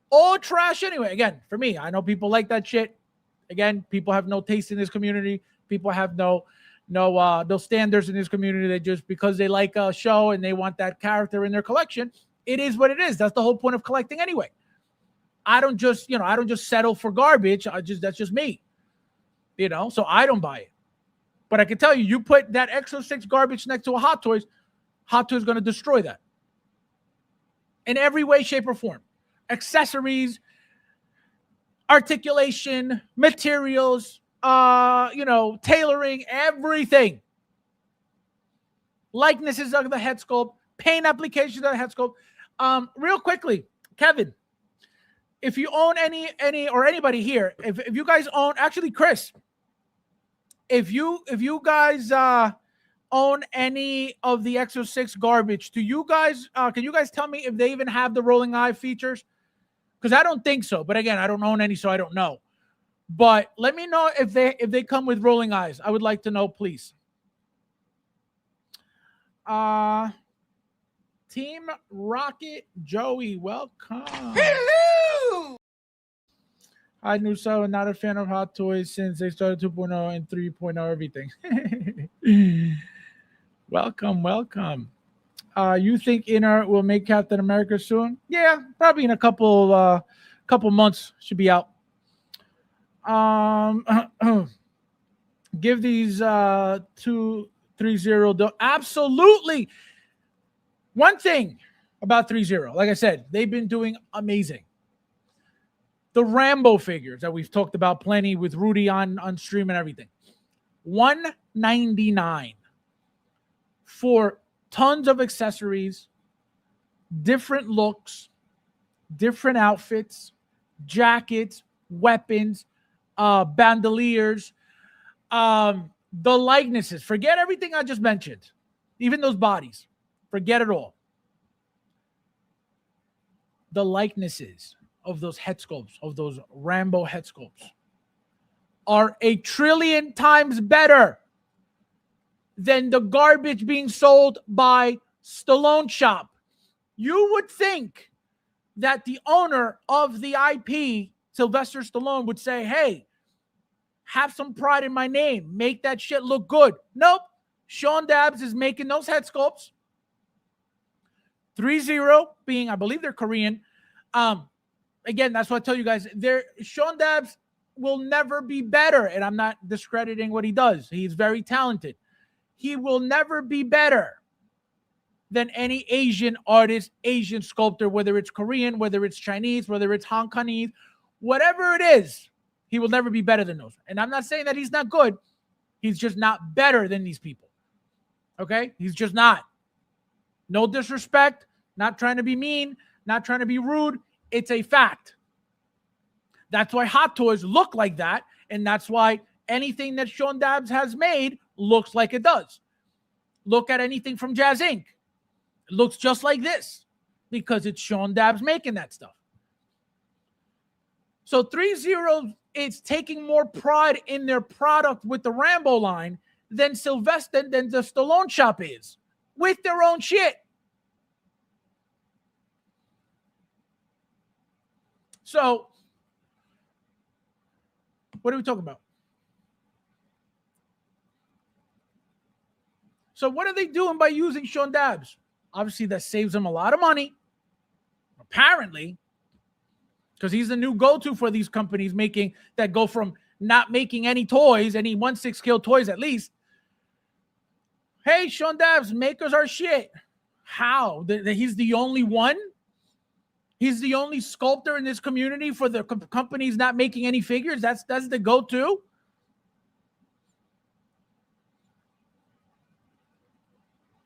All trash anyway. Again, for me, I know people like that shit. Again, people have no taste in this community. People have no standards in this community. They just, because they like a show and they want that character in their collection, it is what it is. That's the whole point of collecting anyway. I don't just settle for garbage. That's just me. So I don't buy it. But I can tell you, you put that Exo 6 garbage next to a Hot Toys is going to destroy that. In every way, shape, or form. Accessories, articulation, materials, tailoring, everything. Likenesses of the head sculpt, paint applications of the head sculpt. Real quickly, Kevin, if you own any or anybody here, if you guys own, actually Chris, if you guys own any of the Exo 6 garbage, do you guys can you guys tell me if they even have the rolling eye features? Because I don't think so. But again, I don't own any, so I don't know. But let me know if they come with rolling eyes. I would like to know, please. Team Rocket Joey, welcome. Hello! I knew so. Not a fan of Hot Toys since they started 2.0 and 3.0 everything. Welcome. You think Inner will make Captain America soon? Yeah, probably in a couple months. Should be out. Give these 230. Absolutely. One thing about 3.0, like I said, they've been doing amazing. The Rambo figures that we've talked about plenty with Rudy on stream and everything. $199 for tons of accessories, different looks, different outfits, jackets, weapons, bandoliers, the likenesses. Forget everything I just mentioned, even those bodies. Forget it all. The likenesses of those head sculpts, of those Rambo head sculpts, are 1 trillion times better than the garbage being sold by Stallone Shop. You would think that the owner of the IP, Sylvester Stallone, would say, hey, have some pride in my name. Make that shit look good. Nope. Sean Dabbs is making those head sculpts. 3-0 being, I believe they're Korean. Again, that's what I tell you guys. Sean Dabbs will never be better, and I'm not discrediting what he does. He's very talented. He will never be better than any Asian artist, Asian sculptor, whether it's Korean, whether it's Chinese, whether it's Hong Kongese, whatever it is, he will never be better than those. And I'm not saying that he's not good. He's just not better than these people. Okay? He's just not. No disrespect, not trying to be mean, not trying to be rude. It's a fact. That's why Hot Toys look like that, and that's why anything that Sean Dabbs has made looks like it does. Look at anything from Jazz Inc. It looks just like this because it's Sean Dabbs making that stuff. So 3-0 is taking more pride in their product with the Rambo line than Sylvester, than the Stallone Shop is with their own shit. So, what are we talking about? So, what are they doing by using Sean Dabbs? Obviously, that saves them a lot of money. Apparently, because he's the new go-to for these companies making that go from not making any toys, any 1/6 scale toys at least. Hey, Sean Dabbs, makers are shit. How? He's the only one? He's the only sculptor in this community for the companies not making any figures? That's the go-to?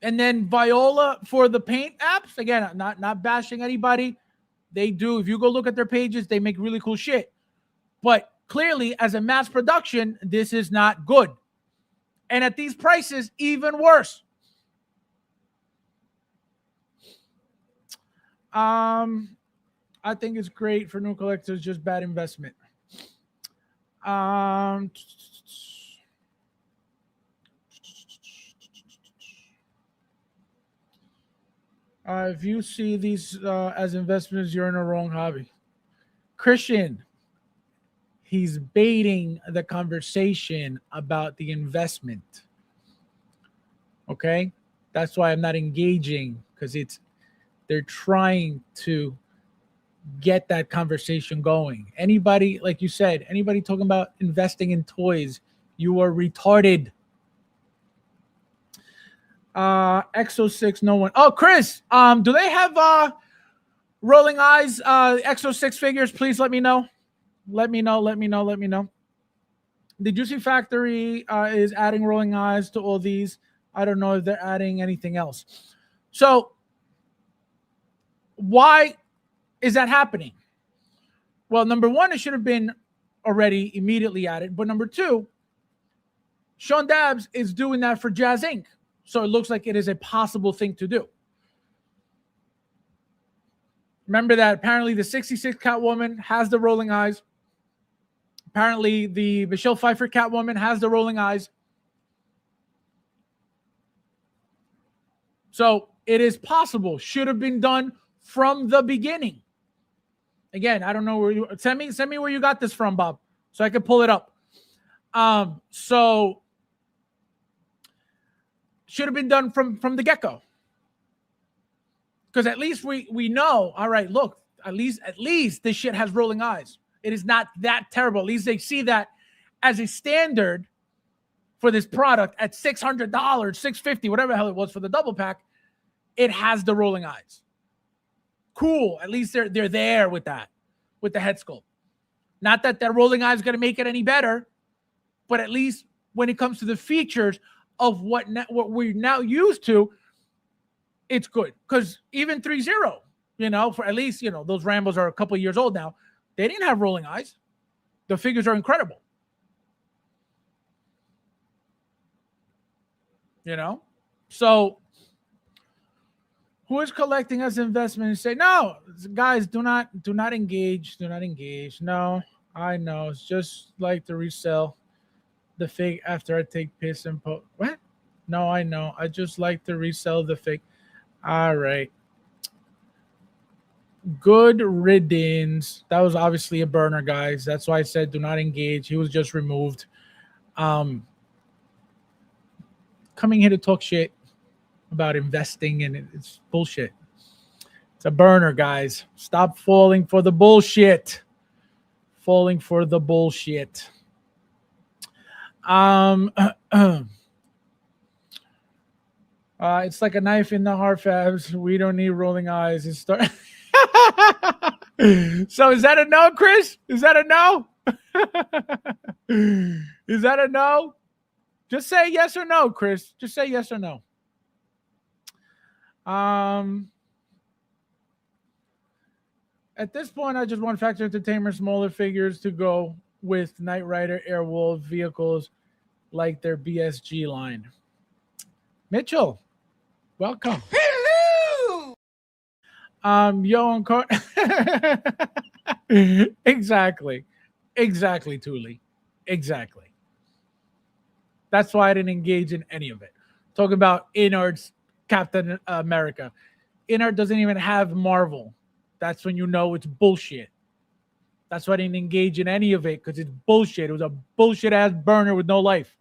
And then Viola for the paint apps. Again, not bashing anybody. They do. If you go look at their pages, they make really cool shit. But clearly, as a mass production, this is not good. And at these prices, even worse. I think it's great for new collectors, just bad investment. If you see these as investments, you're in a wrong hobby. Christian, he's baiting the conversation about the investment. Okay? That's why I'm not engaging, because they're trying to get that conversation going. Anybody, like you said, anybody talking about investing in toys, you are retarded. Exo6, no one. Oh, Chris, do they have rolling eyes Exo6 figures? Please let me know. Let me know. The Juicy Factory is adding rolling eyes to all these. I don't know if they're adding anything else. So why is that happening? Well, number one, it should have been already immediately added. But number two, Sean Dabbs is doing that for Jazz Inc. So it looks like it is a possible thing to do. Remember that apparently the 66 Catwoman has the rolling eyes. Apparently the Michelle Pfeiffer Catwoman has the rolling eyes. So it is possible. Should have been done from the beginning. Again, I don't know where you send me where you got this from, Bob, so I can pull it up. So should have been done from the get-go. Because at least we know, all right, look, at least this shit has rolling eyes. It is not that terrible. At least they see that as a standard for this product at $600, $650, whatever the hell it was for the double pack. It has the rolling eyes. Cool. At least they're there with that, with the head sculpt. Not that that rolling eye is going to make it any better, but at least when it comes to the features of what we're now used to, it's good because even 3-0, for at least, those Rambos are a couple years old now. They didn't have rolling eyes. The figures are incredible. So who is collecting as investment and say, no, guys, do not engage. Do not engage. No, I know. It's just like to resell the fig after I take piss and what? No, I know. I just like to resell the fig. All right. Good riddance. That was obviously a burner, guys. That's why I said do not engage. He was just removed. Coming here to talk shit about investing, and it's bullshit. It's a burner, guys. Stop falling for the bullshit. Falling for the bullshit. It's like a knife in the heart, Fabs. We don't need rolling eyes. It's So is that a no, Chris? Is that a no? Is that a no? Just say yes or no, Chris. Just say yes or no. At this point, I just want Factor Entertainment smaller figures to go with Knight Rider Airwolf vehicles like their BSG line. Mitchell, welcome. Hello. Yo, and Exactly, Thule. Exactly. That's why I didn't engage in any of it. Talking about Innard's Captain America. Innard doesn't even have Marvel. That's when you know it's bullshit. That's why I didn't engage in any of it, because it's bullshit. It was a bullshit ass burner with no life.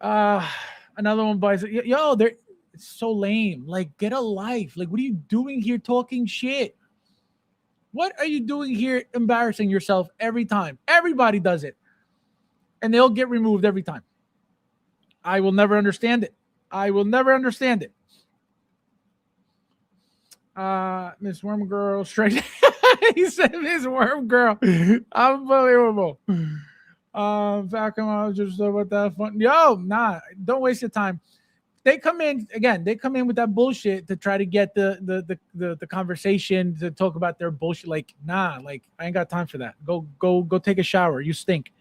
Another one buys it. Yo, it's so lame. Like, get a life. Like, what are you doing here talking shit? What are you doing here embarrassing yourself every time? Everybody does it. And they'll get removed every time. I will never understand it. I will never understand it. Miss Worm Girl, straight. He said Miss Worm Girl. Unbelievable. Falcon, I was just about that fun. Yo, nah, don't waste your time. They come in with that bullshit to try to get the conversation to talk about their bullshit. Like, nah, like I ain't got time for that. Go take a shower. You stink.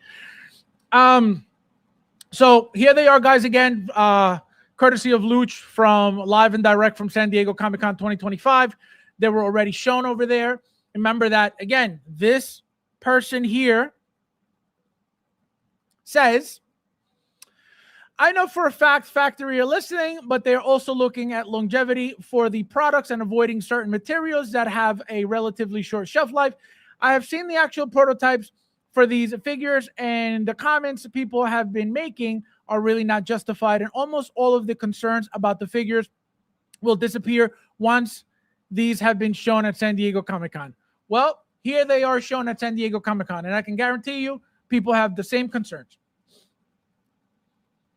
So here they are, guys, again, courtesy of Luch from live and direct from San Diego Comic-Con 2025. They were already shown over there. Remember that, again, this person here says, I know for a fact Factory are listening, but they're also looking at longevity for the products and avoiding certain materials that have a relatively short shelf life. I have seen the actual prototypes for these figures, and the comments people have been making are really not justified, and almost all of the concerns about the figures will disappear once these have been shown at San Diego Comic-Con. Well, here they are shown at San Diego Comic-Con, and I can guarantee you people have the same concerns.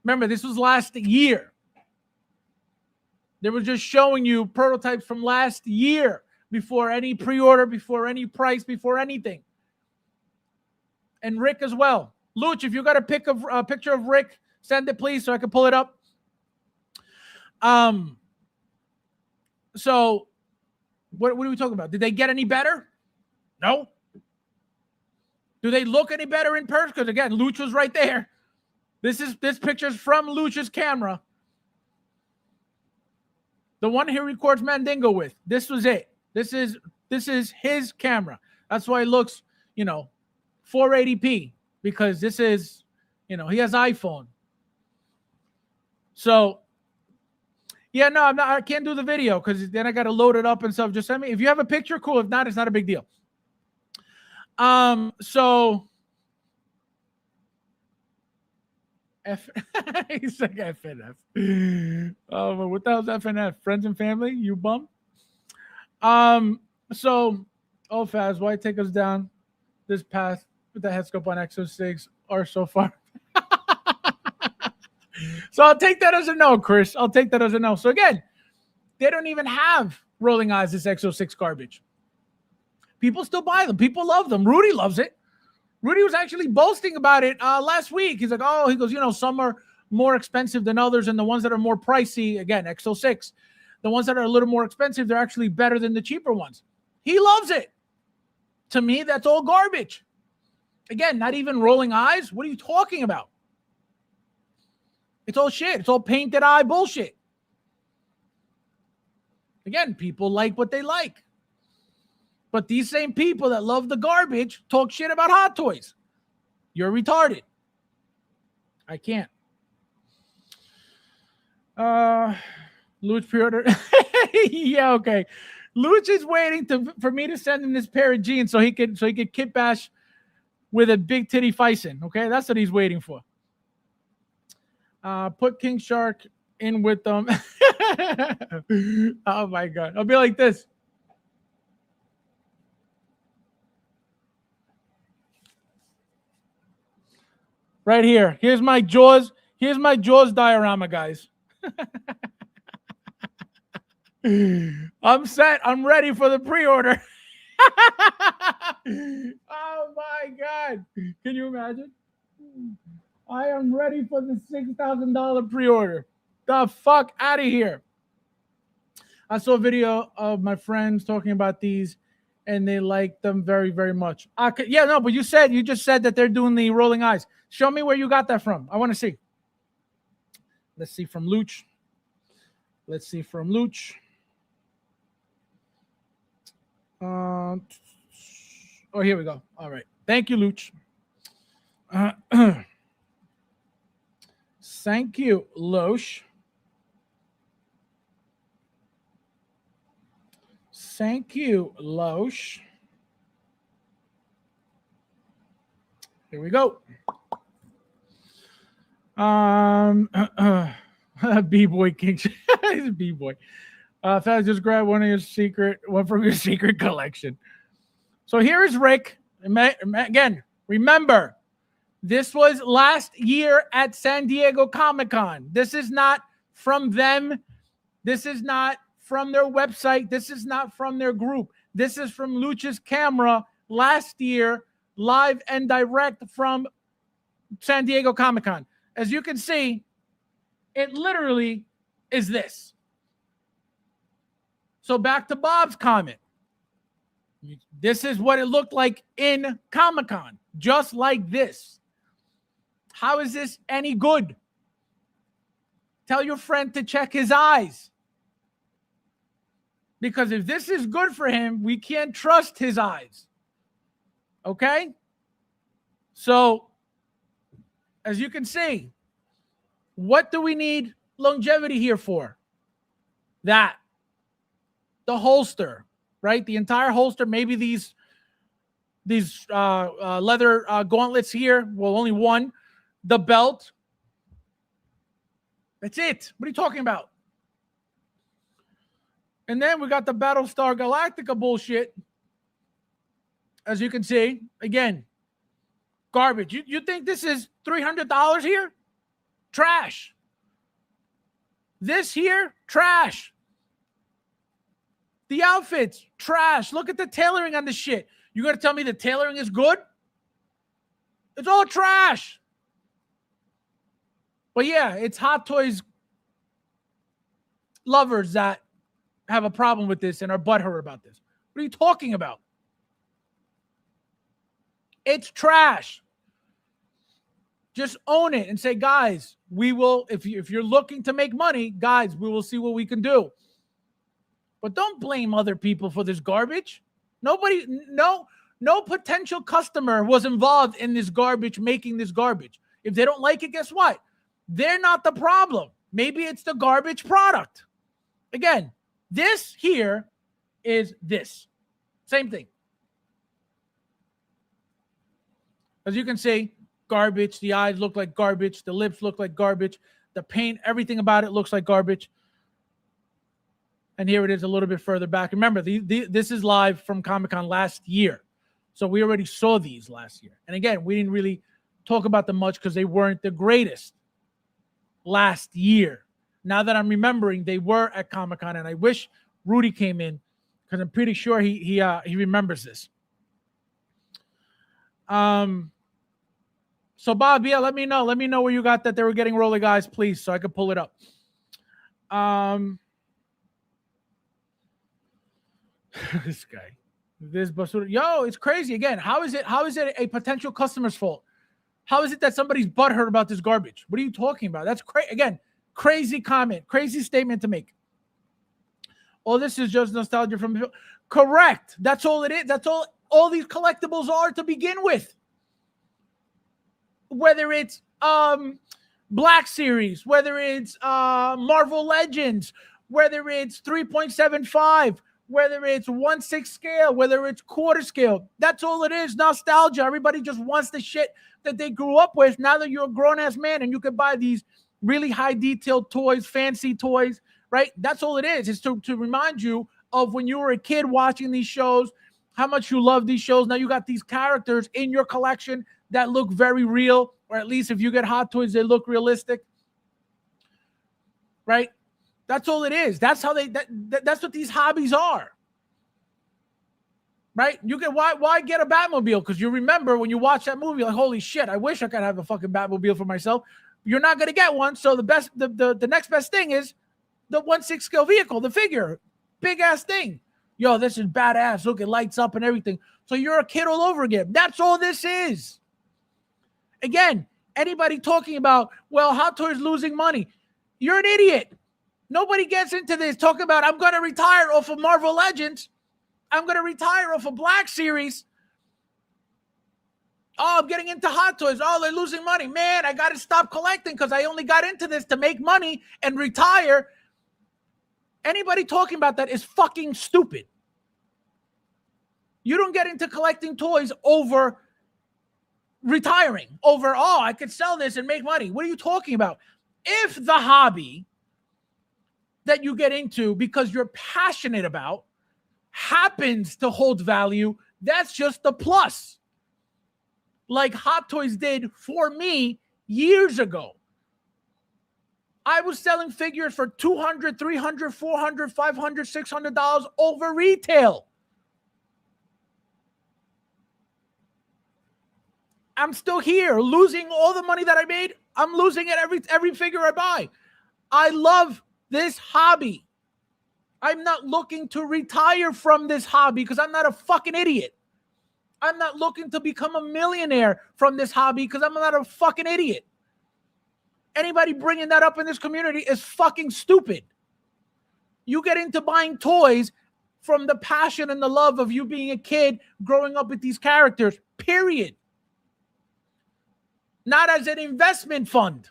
Remember, this was last year. They were just showing you prototypes from last year before any pre-order, before any price, before anything. And Rick as well. Luch, if you got a picture of Rick, send it, please, so I can pull it up. So what are we talking about? Did they get any better? No. Do they look any better in person? Because, again, Luch was right there. This picture's from Luch's camera. The one he records Mandingo with. This was it. This is his camera. That's why it looks, 480p, because this is, he has iPhone. So, yeah, no, I can't do the video because then I got to load it up and stuff. Just send me. If you have a picture, cool. If not, it's not a big deal. So he's like FNF. Oh, what the hell's FNF? Friends and family? You bum? So, Faz, why take us down this path with the head scope on Exo 6 or so far? So I'll take that as a no, Chris. I'll take that as a no. So again, they don't even have rolling eyes, this Exo 6 garbage. People still buy them. People love them. Rudy loves it. Rudy was actually boasting about it last week. He's like, some are more expensive than others, and the ones that are more pricey, again, X06, the ones that are a little more expensive, they're actually better than the cheaper ones. He loves it. To me, that's all garbage. Again, not even rolling eyes. What are you talking about? It's all shit. It's all painted eye bullshit. Again, people like what they like. But these same people that love the garbage talk shit about Hot Toys. You're retarded. I can't. Luch pre-order. Yeah, okay. Luch is waiting for me to send him this pair of jeans so he could kit bash with a big titty Fison. Okay, that's what he's waiting for. Put King Shark in with them. Oh my god, I'll be like this. Right here. Here's my Jaws. Here's my Jaws diorama, guys. I'm set. I'm ready for the pre-order. Oh my god. Can you imagine? I am ready for the $6,000 pre-order. The fuck out of here. I saw a video of my friends talking about these, and they like them very, very much. Yeah, no, but you just said that they're doing the rolling eyes. Show me where you got that from. I want to see. Let's see from Luch. Let's see from Luch. Oh, here we go. All right. Thank you, Luch. Thank you, Losh. Thank you, Losh. Here we go. B-boy King. He's a B-boy. Faz, just grab one from your secret collection. So here is Rick. Again, remember, this was last year at San Diego Comic-Con. This is not from them. This is not from their website. This is not from their group. This is from Luch's camera last year, live and direct from San Diego Comic-Con. As you can see, it literally is this. So back to Bob's comment. This is what it looked like in Comic-Con, just like this. How is this any good? Tell your friend to check his eyes. Because if this is good for him, we can't trust his eyes. Okay? So, as you can see, what do we need longevity here for? That. The holster, right? The entire holster, maybe these leather gauntlets here. Well, only one. The belt. That's it. What are you talking about? And then we got the Battlestar Galactica bullshit. As you can see, again, garbage. You think this is $300 here? Trash. This here, trash. The outfits, trash. Look at the tailoring on this shit. You got to tell me the tailoring is good? It's all trash. But yeah, it's Hot Toys lovers that have a problem with this and are butthurt about this. What are you talking about? It's trash. Just own it and say, guys, we will, if you're looking to make money, guys, we will see what we can do. But don't blame other people for this garbage. Nobody, no potential customer was involved in this garbage, making this garbage. If they don't like it, guess what? They're not the problem. Maybe it's the garbage product. Again, this here is this. Same thing. As you can see, garbage. The eyes look like garbage. The lips look like garbage. The paint, everything about it looks like garbage. And here it is a little bit further back. Remember, this is live from Comic-Con last year. So we already saw these last year. And again, we didn't really talk about them much because they weren't the greatest last year. Now that I'm remembering, they were at Comic-Con, and I wish Rudy came in because I'm pretty sure he remembers this. So Bob, yeah, let me know. Let me know where you got that they were getting roller guys, please, so I could pull it up. This guy, this basura. Yo, it's crazy. Again, how is it a potential customer's fault? How is it that somebody's butthurt about this garbage? What are you talking about? That's crazy. Again, crazy comment, crazy statement to make. All this is just nostalgia from. Correct. That's all it is. That's all these collectibles are to begin with. Whether it's Black Series, whether it's Marvel Legends, whether it's 3.75, whether it's 1/6 scale, whether it's quarter scale. That's all it is. Nostalgia. Everybody just wants the shit that they grew up with. Now that you're a grown-ass man and you can buy these really high detailed toys, fancy toys, right? That's all it is. It's to remind you of when you were a kid watching these shows, how much you love these shows. Now you got these characters in your collection that look very real, or at least if you get Hot Toys, they look realistic, right? That's all it is. That's how that's what these hobbies are, right? You get why get a Batmobile? Because you remember when you watch that movie, like, holy shit, I wish I could have a fucking Batmobile for myself. You're not gonna get one, so the next best thing is the 1/6 scale vehicle, the figure, big ass thing. Yo, this is badass. Look, it lights up and everything. So you're a kid all over again. That's all this is. Again, anybody talking about, well, Hot Toys losing money, you're an idiot. Nobody gets into this talking about, I'm going to retire off of Marvel Legends. I'm going to retire off of Black Series. Oh, I'm getting into Hot Toys. Oh, they're losing money. Man, I got to stop collecting because I only got into this to make money and retire. Anybody talking about that is fucking stupid. You don't get into collecting toys over retiring, over, oh, I could sell this and make money. What are you talking about? If the hobby that you get into because you're passionate about happens to hold value, that's just a plus. Like Hot Toys did for me years ago. I was selling figures for $200, $300, $400, $500, $600 over retail. I'm still here, losing all the money that I made. I'm losing it every figure I buy. I love this hobby. I'm not looking to retire from this hobby because I'm not a fucking idiot. I'm not looking to become a millionaire from this hobby because I'm not a fucking idiot. Anybody bringing that up in this community is fucking stupid. You get into buying toys from the passion and the love of you being a kid growing up with these characters, period. Not as an investment fund.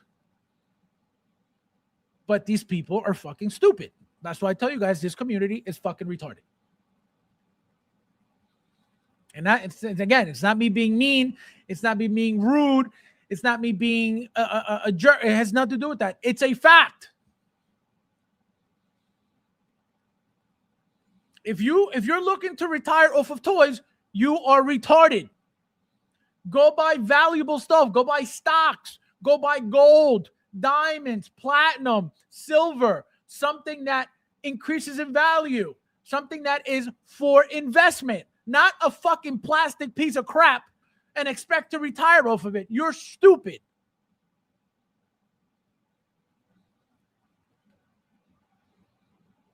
But these people are fucking stupid. That's why I tell you guys, this community is fucking retarded. And that, it's not me being mean. It's not me being rude. It's not me being a jerk. It has nothing to do with that. It's a fact. If you're looking to retire off of toys, you are retarded. Go buy valuable stuff. Go buy stocks. Go buy gold, diamonds, platinum, silver, something that increases in value, something that is for investment, not a fucking plastic piece of crap and expect to retire off of it. You're stupid.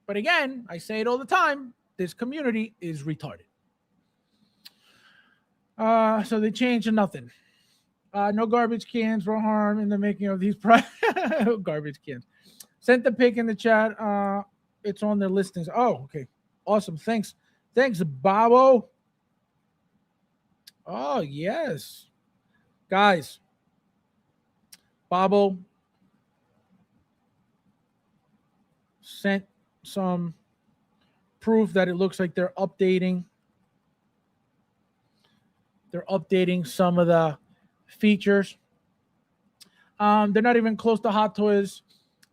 But again, I say it all the time, this community is retarded. So they changed to nothing. No garbage cans were harm in the making of these garbage cans. Sent the pic in the chat. It's on their listings. Oh, okay. Awesome. Thanks, Bobo. Oh, yes. Guys, Bobo sent some proof that it looks like they're updating. They're updating some of the features. They're not even close to Hot Toys.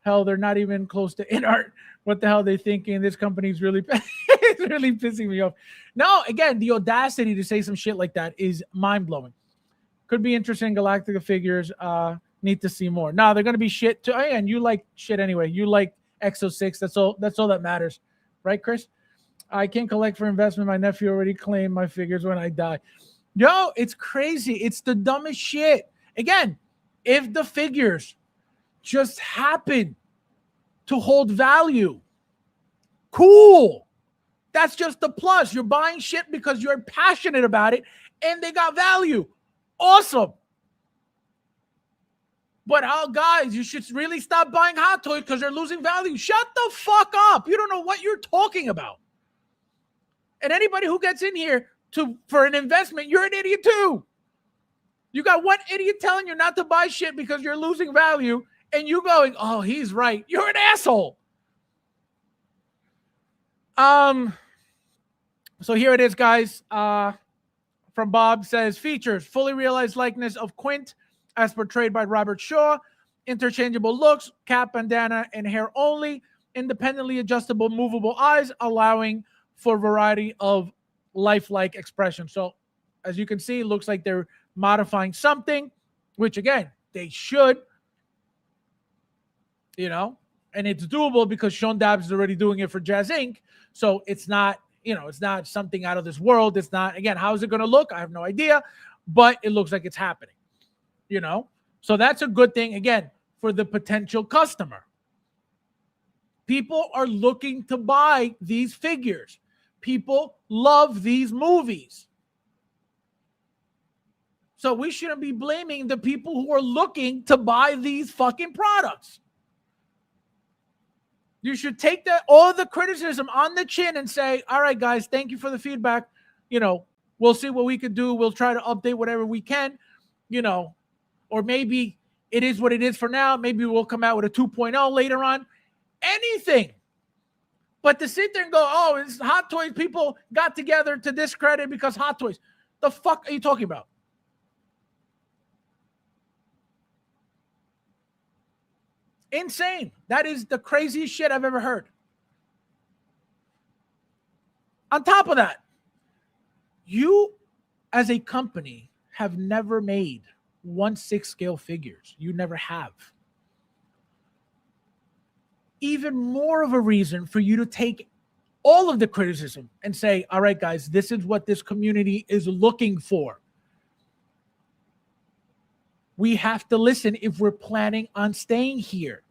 Hell, they're not even close to InArt. What the hell are they thinking? This company's really, it's really pissing me off. No, again, the audacity to say some shit like that is mind-blowing. Could be interesting. Galactica figures. Need to see more. No, they're going to be shit too. And you like shit anyway. You like Exo 6. That's all that matters. Right, Chris? I can't collect for investment. My nephew already claimed my figures when I die. Yo, it's crazy. It's the dumbest shit. Again, if the figures just happen to hold value, cool. That's just the plus. You're buying shit because you're passionate about it and they got value. Awesome. But guys, you should really stop buying Hot Toys because they're losing value. Shut the fuck up. You don't know what you're talking about. And anybody who gets in here for an investment, you're an idiot too. You got one idiot telling you not to buy shit because you're losing value, and you going, oh, he's right. You're an asshole. So here it is, guys. From Bob says, features, fully realized likeness of Quint as portrayed by Robert Shaw, interchangeable looks, cap, bandana, and hair only, independently adjustable, movable eyes, allowing for variety of lifelike expression. So as you can see, it looks like they're modifying something, which again, they should, and it's doable because Sean Dabbs is already doing it for Jazz Inc. So it's not, it's not something out of this world. It's not, again, how is it going to look? I have no idea, but it looks like it's happening, So that's a good thing, again, for the potential customer. People are looking to buy these figures. People love these movies. So we shouldn't be blaming the people who are looking to buy these fucking products. You should take all the criticism on the chin and say, all right, guys, thank you for the feedback. We'll see what we could do. We'll try to update whatever we can, or maybe it is what it is for now. Maybe we'll come out with a 2.0 later on. Anything. But to sit there and go, oh, it's Hot Toys. People got together to discredit because Hot Toys. The fuck are you talking about? Insane. That is the craziest shit I've ever heard. On top of that, you as a company have never made 1/6 scale figures. You never have. Even more of a reason for you to take all of the criticism and say, all right, guys, this is what this community is looking for. We have to listen if we're planning on staying here.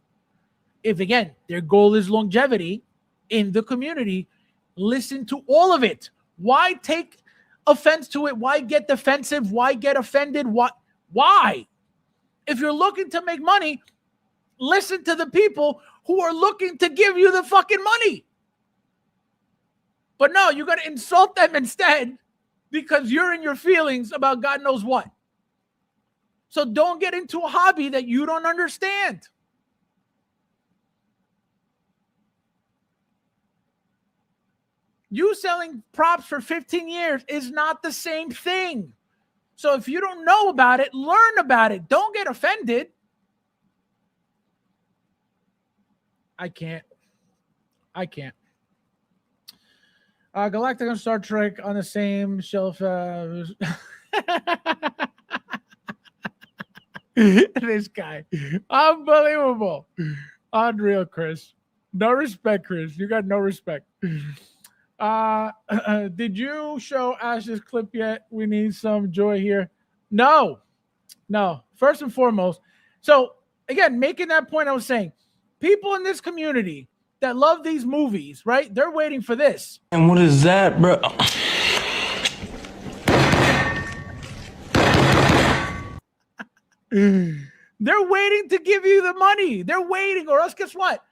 If, again, their goal is longevity in the community, listen to all of it. Why take offense to it? Why get defensive? Why get offended? Why? If you're looking to make money, listen to the people who are looking to give you the fucking money. But no, you're going to insult them instead because you're in your feelings about God knows what. So don't get into a hobby that you don't understand. You selling props for 15 years is not the same thing. So if you don't know about it, learn about it. Don't get offended. I can't. Galactic and Star Trek on the same shelf. This guy. Unbelievable. Unreal, Chris. No respect, Chris. You got no respect. Did you show Ash's clip yet? We need some joy here. No. First and foremost. So again, making that point, I was saying, people in this community that love these movies, right? They're waiting for this. And what is that, bro? They're waiting to give you the money. They're waiting, or else guess what?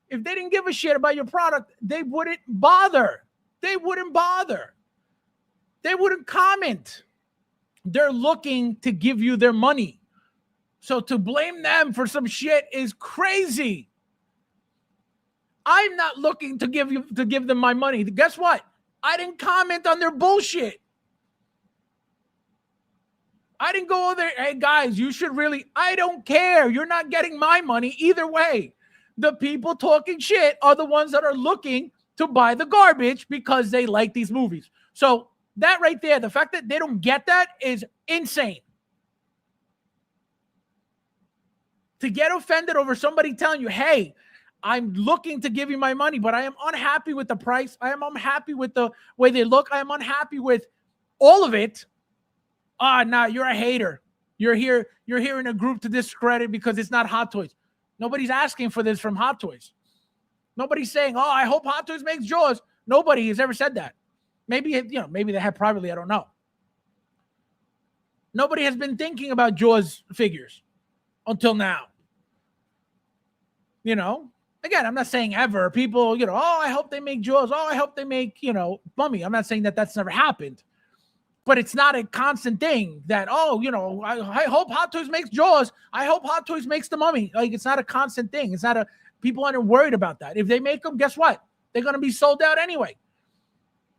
If they didn't give a shit about your product, they wouldn't bother. They wouldn't comment. They're looking to give you their money. So to blame them for some shit is crazy. I'm not looking to give them my money. Guess what? I didn't comment on their bullshit. I didn't go over there, hey guys, you should really, I don't care. You're not getting my money either way. The people talking shit are the ones that are looking to buy the garbage because they like these movies. So that right there, the fact that they don't get that is insane. To get offended over somebody telling you, hey, I'm looking to give you my money, but I am unhappy with the price. I am unhappy with the way they look. I am unhappy with all of it. Nah, you're a hater. You're here in a group to discredit because it's not Hot Toys. Nobody's asking for this from Hot Toys. Nobody's saying, "Oh, I hope Hot Toys makes Jaws." Nobody has ever said that. Maybe maybe they have privately. I don't know. Nobody has been thinking about Jaws figures until now. Again, I'm not saying ever. People, oh, I hope they make Jaws. Oh, I hope they make, Mummy. I'm not saying that that's never happened. But it's not a constant thing that, I hope Hot Toys makes Jaws. I hope Hot Toys makes the Mummy. Like, it's not a constant thing. It's not people aren't worried about that. If they make them, guess what? They're going to be sold out anyway.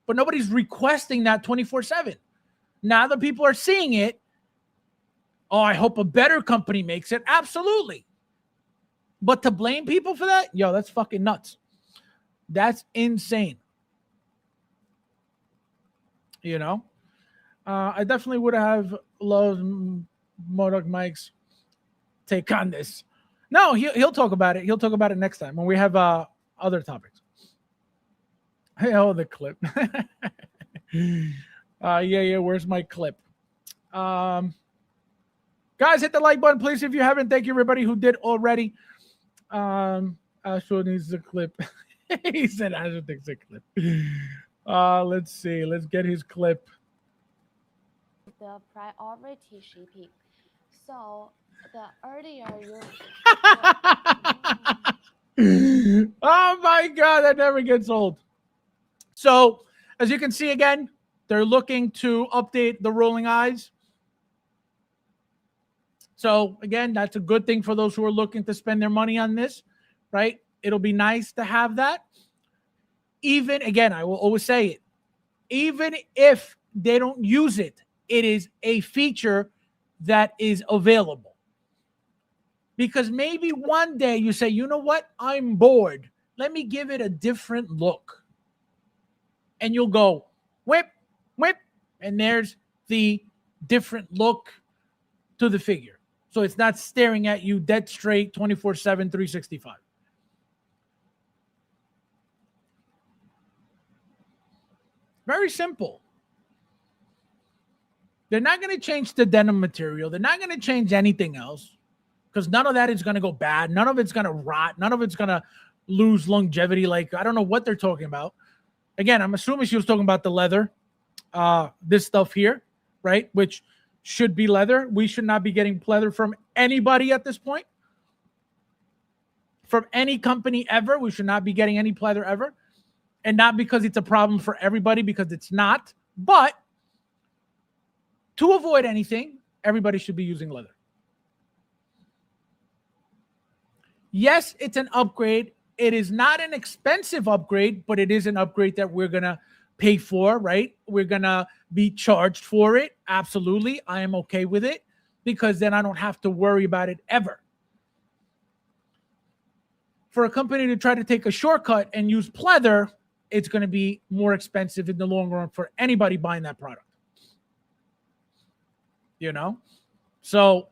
But nobody's requesting that 24/7. Now that people are seeing it, oh, I hope a better company makes it. Absolutely. But to blame people for that, that's fucking nuts. That's insane. I definitely would have loved Modoc Mike's take on this. No, he'll talk about it. He'll talk about it next time when we have other topics. Hey, the clip. Yeah. Where's my clip? Guys, hit the like button, please, if you haven't. Thank you, everybody who did already. Astro needs a clip. He said Astro thinks a clip. Let's see. Let's get his clip. The priority shipping. So the earlier you Oh my God, that never gets old. So as you can see again, they're looking to update the rolling eyes. So again, that's a good thing for those who are looking to spend their money on this, right? It'll be nice to have that. Even, again, I will always say it, even if they don't use it, it is a feature that is available. Because maybe one day you say, you know what? I'm bored. Let me give it a different look. And you'll go, whip, whip, and there's the different look to the figure. So it's not staring at you dead straight 24/7, 365. Very simple. They're not going to change the denim material. They're not going to change anything else because none of that is going to go bad. None of it's going to rot. None of it's going to lose longevity. Like, I don't know what they're talking about. Again, I'm assuming she was talking about the leather, this stuff here, right? Which should be leather. We should not be getting leather from anybody at this point. From any company ever. We should not be getting any leather ever. And not because it's a problem for everybody, because it's not. But to avoid anything, everybody should be using leather. Yes, it's an upgrade. It is not an expensive upgrade, but it is an upgrade that we're going to pay for, right? We're going to be charged for it. Absolutely. I am okay with it because then I don't have to worry about it ever. For a company to try to take a shortcut and use pleather, it's going to be more expensive in the long run for anybody buying that product. So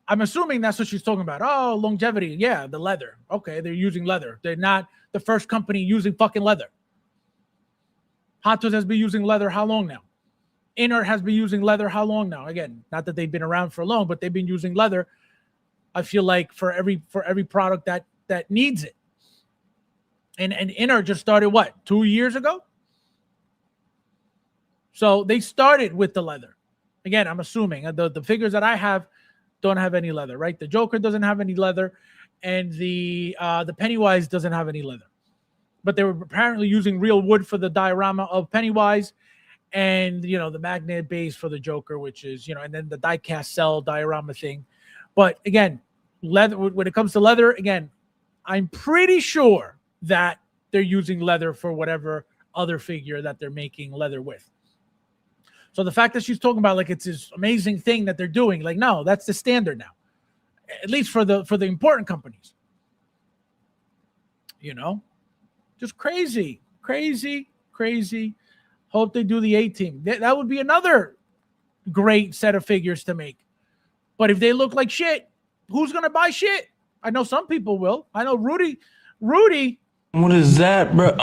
I'm assuming that's what she's talking about. Oh, longevity. Yeah, the leather. Okay, they're using leather. They're not the first company using fucking leather. Hot Toys has been using leather how long now? Inert has been using leather how long now? Again, not that they've been around for long, but they've been using leather, I feel like, for every product that needs it. And Inert just started, 2 years ago? So they started with the leather. Again, I'm assuming the figures that I have don't have any leather, right? The Joker doesn't have any leather, and the Pennywise doesn't have any leather. But they were apparently using real wood for the diorama of Pennywise, and the magnet base for the Joker, which is and then the die-cast cell diorama thing. But again, leather. When it comes to leather, again, I'm pretty sure that they're using leather for whatever other figure that they're making leather with. So the fact that she's talking about like it's this amazing thing that they're doing, like, no, that's the standard now, at least for the important companies. Just crazy. Hope they do the A-Team. That would be another great set of figures to make. But if they look like shit, who's gonna buy shit? I know some people will. I know Rudy. What is that, bro?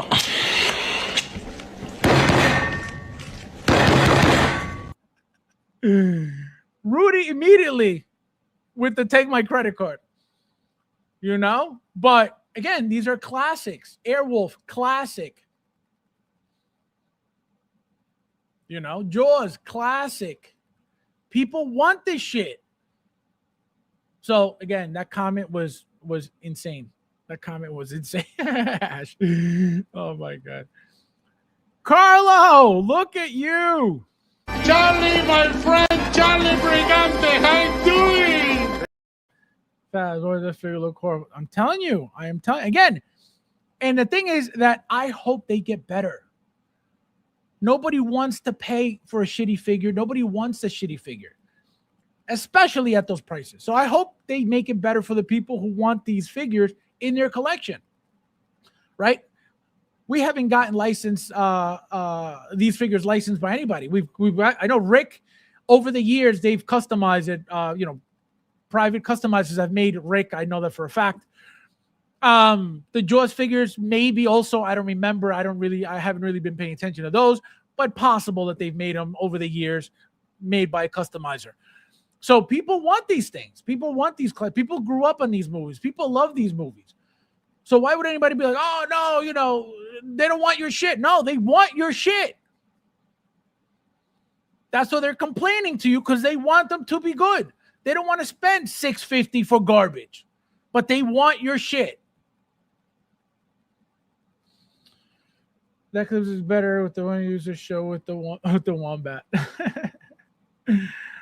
Rudy immediately with the take my credit card. You know? But again, these are classics. Airwolf, classic. You know, Jaws, classic. People want this shit. So again, that comment was insane. That comment was insane. Oh my God. Carlo, look at you. Charlie, my friend, Charlie Brigante, how you doing? This figure look horrible. I'm telling you. I am telling again. And the thing is that I hope they get better. Nobody wants to pay for a shitty figure. Nobody wants a shitty figure, especially at those prices. So I hope they make it better for the people who want these figures in their collection, right? We haven't gotten licensed, these figures licensed by anybody. I know Rick, over the years, they've customized it. Private customizers have made Rick. I know that for a fact. The Jaws figures, maybe also, I don't remember. I haven't really been paying attention to those, but possible that they've made them over the years, made by a customizer. So people want these things. People want these. People grew up on these movies. People love these movies. So why would anybody be like, oh no, they don't want your shit? No, they want your shit. That's why they're complaining to you, because they want them to be good. They don't want to spend $650 for garbage, but they want your shit. That clip is better with the one user show with the wombat.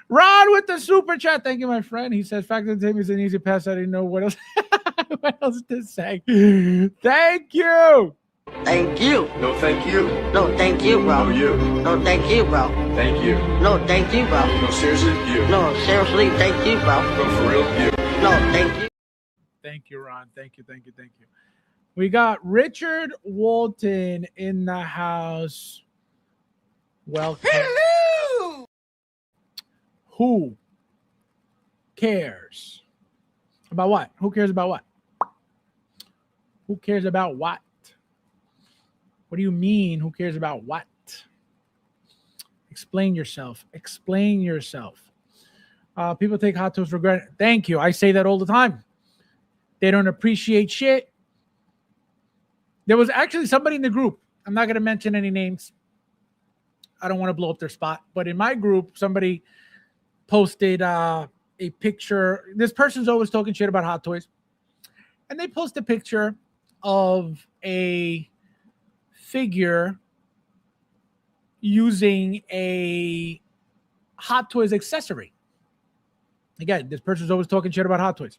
Ron with the super chat. Thank you, my friend. He says, "Fact of the table is an easy pass. I didn't know what else, what else to say." Thank you. Thank you. No, thank you. No, thank you, bro. No, you. No, thank you, bro. Thank you. No, thank you, bro. No, seriously, you. No, seriously, thank you, bro. No, for real, you. No, thank you. Thank you, Ron. Thank you. We got Richard Walton in the house. Welcome. Hello! Who cares about what? Who cares about what? Who cares about what? What do you mean, who cares about what? Explain yourself. Explain yourself. People take Hot Toys for granted. Thank you. I say that all the time. They don't appreciate shit. There was actually somebody in the group. I'm not going to mention any names. I don't want to blow up their spot. But in my group, somebody posted a picture. This person's always talking shit about Hot Toys. And they post a picture of a figure using a Hot Toys accessory. Again, this person's always talking shit about Hot Toys.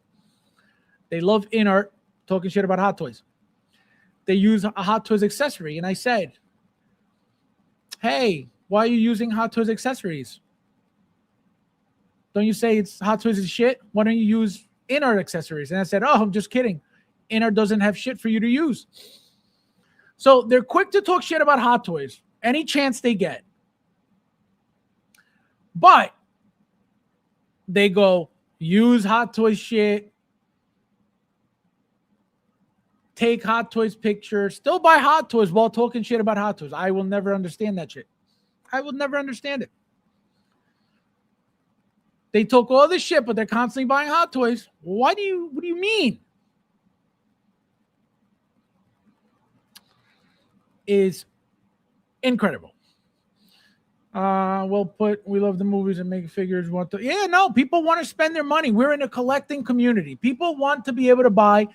They love Inart, talking shit about Hot Toys. They use a Hot Toys accessory. And I said, hey, why are you using Hot Toys accessories? Don't you say it's Hot Toys is shit? Why don't you use Inart accessories? And I said, oh, I'm just kidding. Inart doesn't have shit for you to use. So they're quick to talk shit about Hot Toys any chance they get. But they go, use Hot Toys shit, take Hot Toys pictures, still buy Hot Toys while talking shit about Hot Toys. I will never understand that shit. I will never understand it. They talk all this shit, but they're constantly buying Hot Toys. What do you mean? Is incredible. We love the movies and make figures. People want to spend their money. We're in a collecting community. People want to be able to buy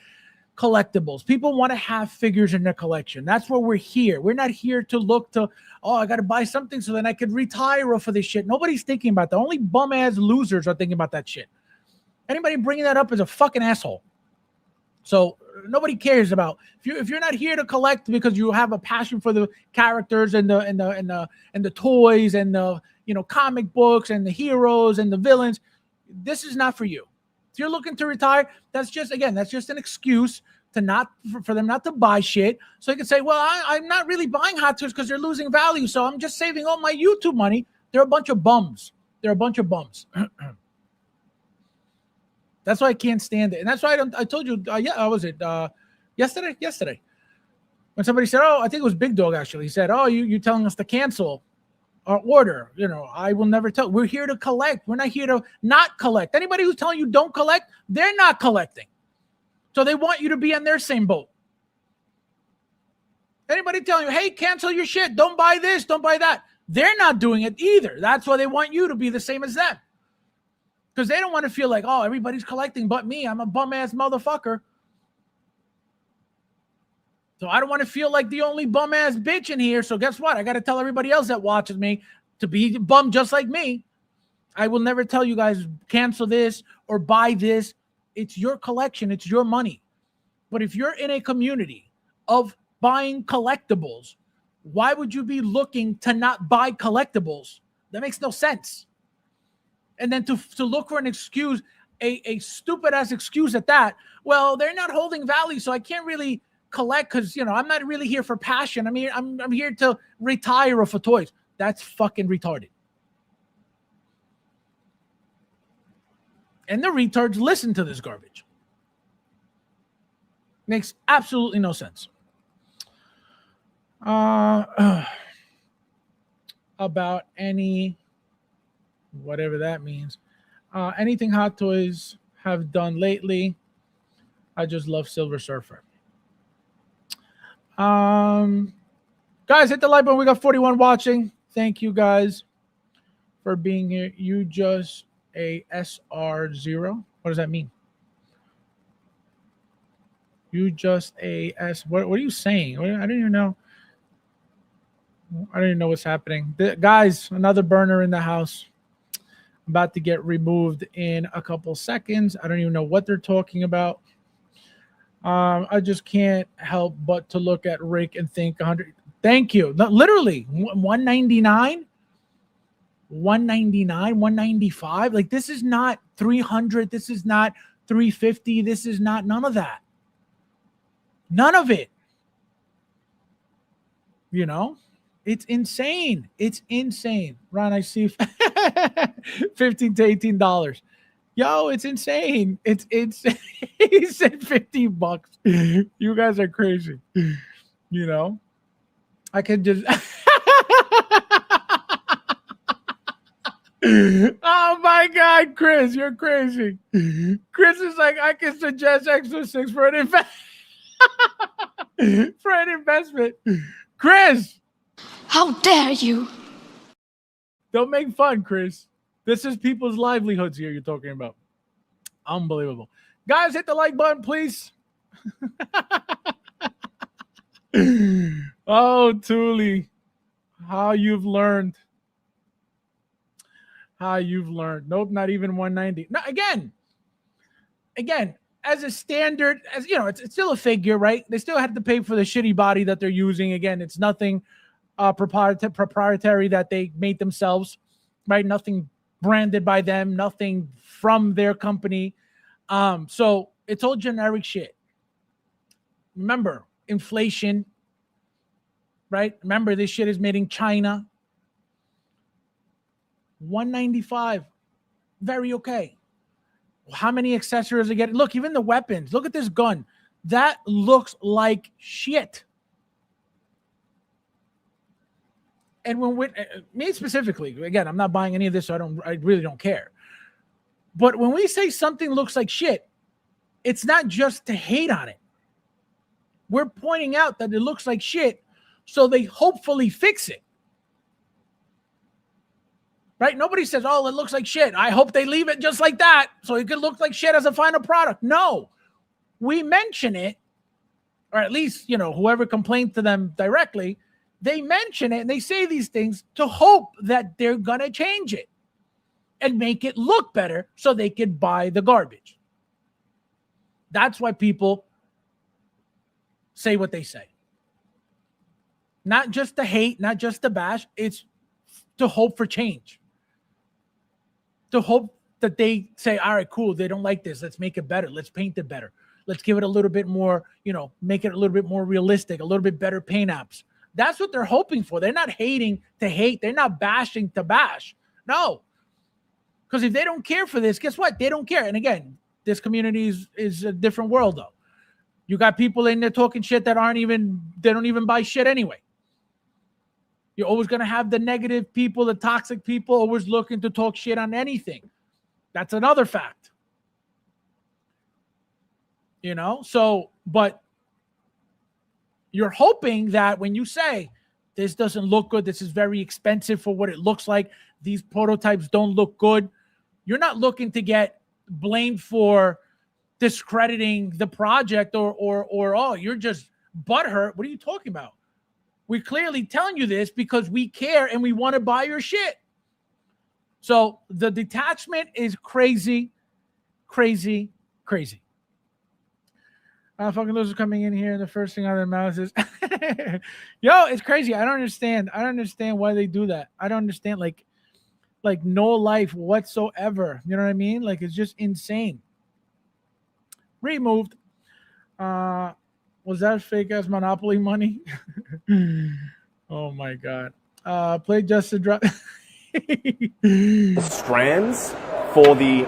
collectibles. People want to have figures in their collection. That's where we're here. We're not here to look to, I got to buy something so then I could retire off of this shit. Nobody's thinking about that. Only bum ass losers are thinking about that shit. Anybody bringing that up is a fucking asshole. So nobody cares about if you're not here to collect because you have a passion for the characters and the toys and the comic books and the heroes and the villains. This is not for you. If you're looking to retire, that's just an excuse to for them not to buy shit. So you can say, well, I'm not really buying Hot Toys because they're losing value, so I'm just saving all my YouTube money. They're a bunch of bums. That's why I can't stand it. And that's why I told you, yesterday. When somebody said, I think it was Big Dog actually. He said, you're telling us to cancel order. I will never tell. We're here to collect. We're not here to not collect. Anybody who's telling you don't collect, they're not collecting. So they want you to be on their same boat. Anybody telling you, hey, cancel your shit, don't buy this, don't buy that, they're not doing it either. That's why they want you to be the same as them. Because they don't want to feel like, oh, everybody's collecting but me. I'm a bum-ass motherfucker. So I don't want to feel like the only bum-ass bitch in here. So guess what? I got to tell everybody else that watches me to be bum just like me. I will never tell you guys, cancel this or buy this. It's your collection. It's your money. But if you're in a community of buying collectibles, why would you be looking to not buy collectibles? That makes no sense. And then to look for an excuse, a stupid-ass excuse at that, well, they're not holding value, so I can't really collect because, I'm not really here for passion. I mean, I'm here to retire for toys. That's fucking retarded. And the retards listen to this garbage. Makes absolutely no sense. About any, whatever that means, anything Hot Toys have done lately. I just love Silver Surfer. Guys, hit the like button. We got 41 watching. Thank you guys for being here. You just a SR0. What does that mean? You just a S. What are you saying? I don't even know. I don't even know what's happening. Guys, another burner in the house. About to get removed in a couple seconds. I don't even know what they're talking about. I just can't help but to look at Rick and think 100. Thank you. No, literally 199, 199, 195. Like, this is not 300. This is not 350. This is not none of that. None of it. It's insane. It's insane. Ron, I see $15 to $18. Yo, it's insane. It's he said $15. You guys are crazy. I can just oh my God, Chris, you're crazy. Chris is like, I can suggest Extra 6 for an for an investment. Chris, How dare you? don't make fun, Chris. This is people's livelihoods here you're talking about. Unbelievable. Guys, hit the like button, please. Oh, Thule. How you've learned. Nope, not even 190. No, again, as a standard, it's still a figure, right? They still have to pay for the shitty body that they're using. Again, it's nothing proprietary that they made themselves, right? Nothing branded by them, nothing from their company. So it's all generic shit. Remember, inflation, right? Remember, this shit is made in China. 195, very okay. How many accessories are getting? Look, even the weapons. Look at this gun. That looks like shit. And when me specifically, again, I'm not buying any of this, so I really don't care. But when we say something looks like shit, it's not just to hate on it. We're pointing out that it looks like shit, so they hopefully fix it. Right? Nobody says, oh, it looks like shit. I hope they leave it just like that so it could look like shit as a final product. No. We mention it, or at least, whoever complained to them directly, they mention it and they say these things to hope that they're going to change it and make it look better so they could buy the garbage. That's why people say what they say. Not just to hate, not just to bash. It's to hope for change. To hope that they say, all right, cool, they don't like this. Let's make it better. Let's paint it better. Let's give it a little bit more, make it a little bit more realistic, a little bit better paint apps. That's what they're hoping for. They're not hating to hate. They're not bashing to bash. No. Because if they don't care for this, guess what? They don't care. And again, this community is a different world, though. You got people in there talking shit that they don't even buy shit anyway. You're always going to have the negative people, the toxic people, always looking to talk shit on anything. That's another fact. So, but you're hoping that when you say, this doesn't look good, this is very expensive for what it looks like, these prototypes don't look good, you're not looking to get blamed for discrediting the project or oh, you're just butthurt. What are you talking about? We're clearly telling you this because we care and we want to buy your shit. So the detachment is crazy, crazy, crazy. Fucking losers coming in here and the first thing out of their mouths is, yo, it's crazy. I don't understand. I don't understand why they do that. I don't understand, like no life whatsoever. You know what I mean? Like, it's just insane. Removed. Was that fake ass Monopoly money? Oh my God. Play just to drop. Strands for the.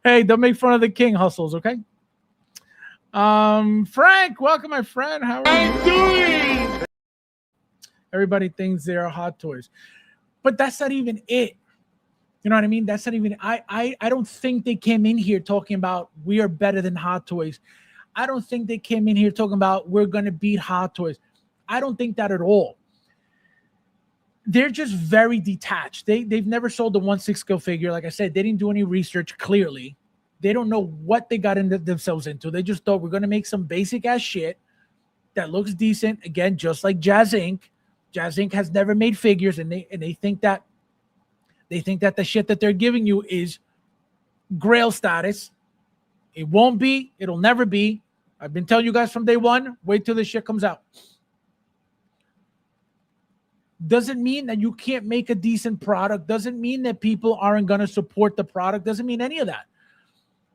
Hey, don't make fun of the king hustles, okay? Frank, welcome, my friend. How are you doing? Everybody thinks they are hot toys, but that's not even it. You know what I mean? That's not even. I don't think they came in here talking about we are better than Hot Toys. I don't think they came in here talking about we're gonna beat Hot Toys. I don't think that at all. They're just very detached. They've never sold a 1/6 scale figure. Like I said, they didn't do any research. Clearly, they don't know what they got themselves into. They just thought we're gonna make some basic ass shit that looks decent. Again, just like Jazz Inc. Jazz Inc. has never made figures, and they think that the shit that they're giving you is Grail status. It won't be. It'll never be. I've been telling you guys from day one. Wait till this shit comes out. Doesn't mean that you can't make a decent product. Doesn't mean that people aren't going to support the product. Doesn't mean any of that,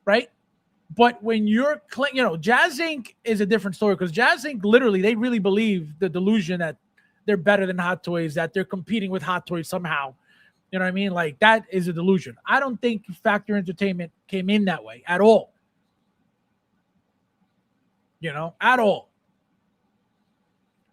right? But when you're, Jazz Inc. is a different story, because Jazz Inc. literally, they really believe the delusion that they're better than Hot Toys, that they're competing with Hot Toys somehow. You know what I mean? Like, that is a delusion. I don't think Factor Entertainment came in that way at all. At all.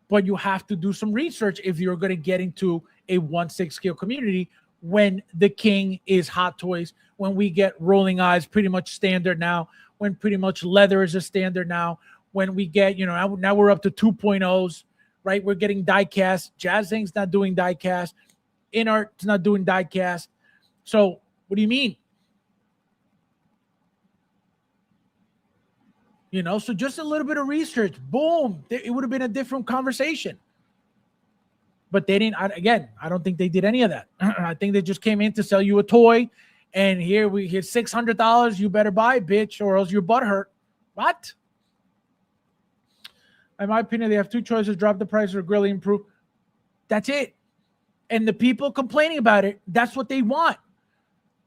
But you have to do some research if you're going to get into a 1/6 scale community when the king is Hot Toys, when we get Rolling Eyes pretty much standard now, when pretty much leather is a standard now, when we get, now we're up to 2.0s, right? We're getting die cast. Jazz Inc.'s not doing die cast. InArt's not doing die cast. So what do you mean? So just a little bit of research, boom, it would have been a different conversation. But they didn't. I don't think they did any of that. I think they just came in to sell you a toy, and here's $600. You better buy it, bitch, or else your butt hurt. What? In my opinion, they have two choices: drop the price or greatly improve. That's it. And the people complaining about it, that's what they want.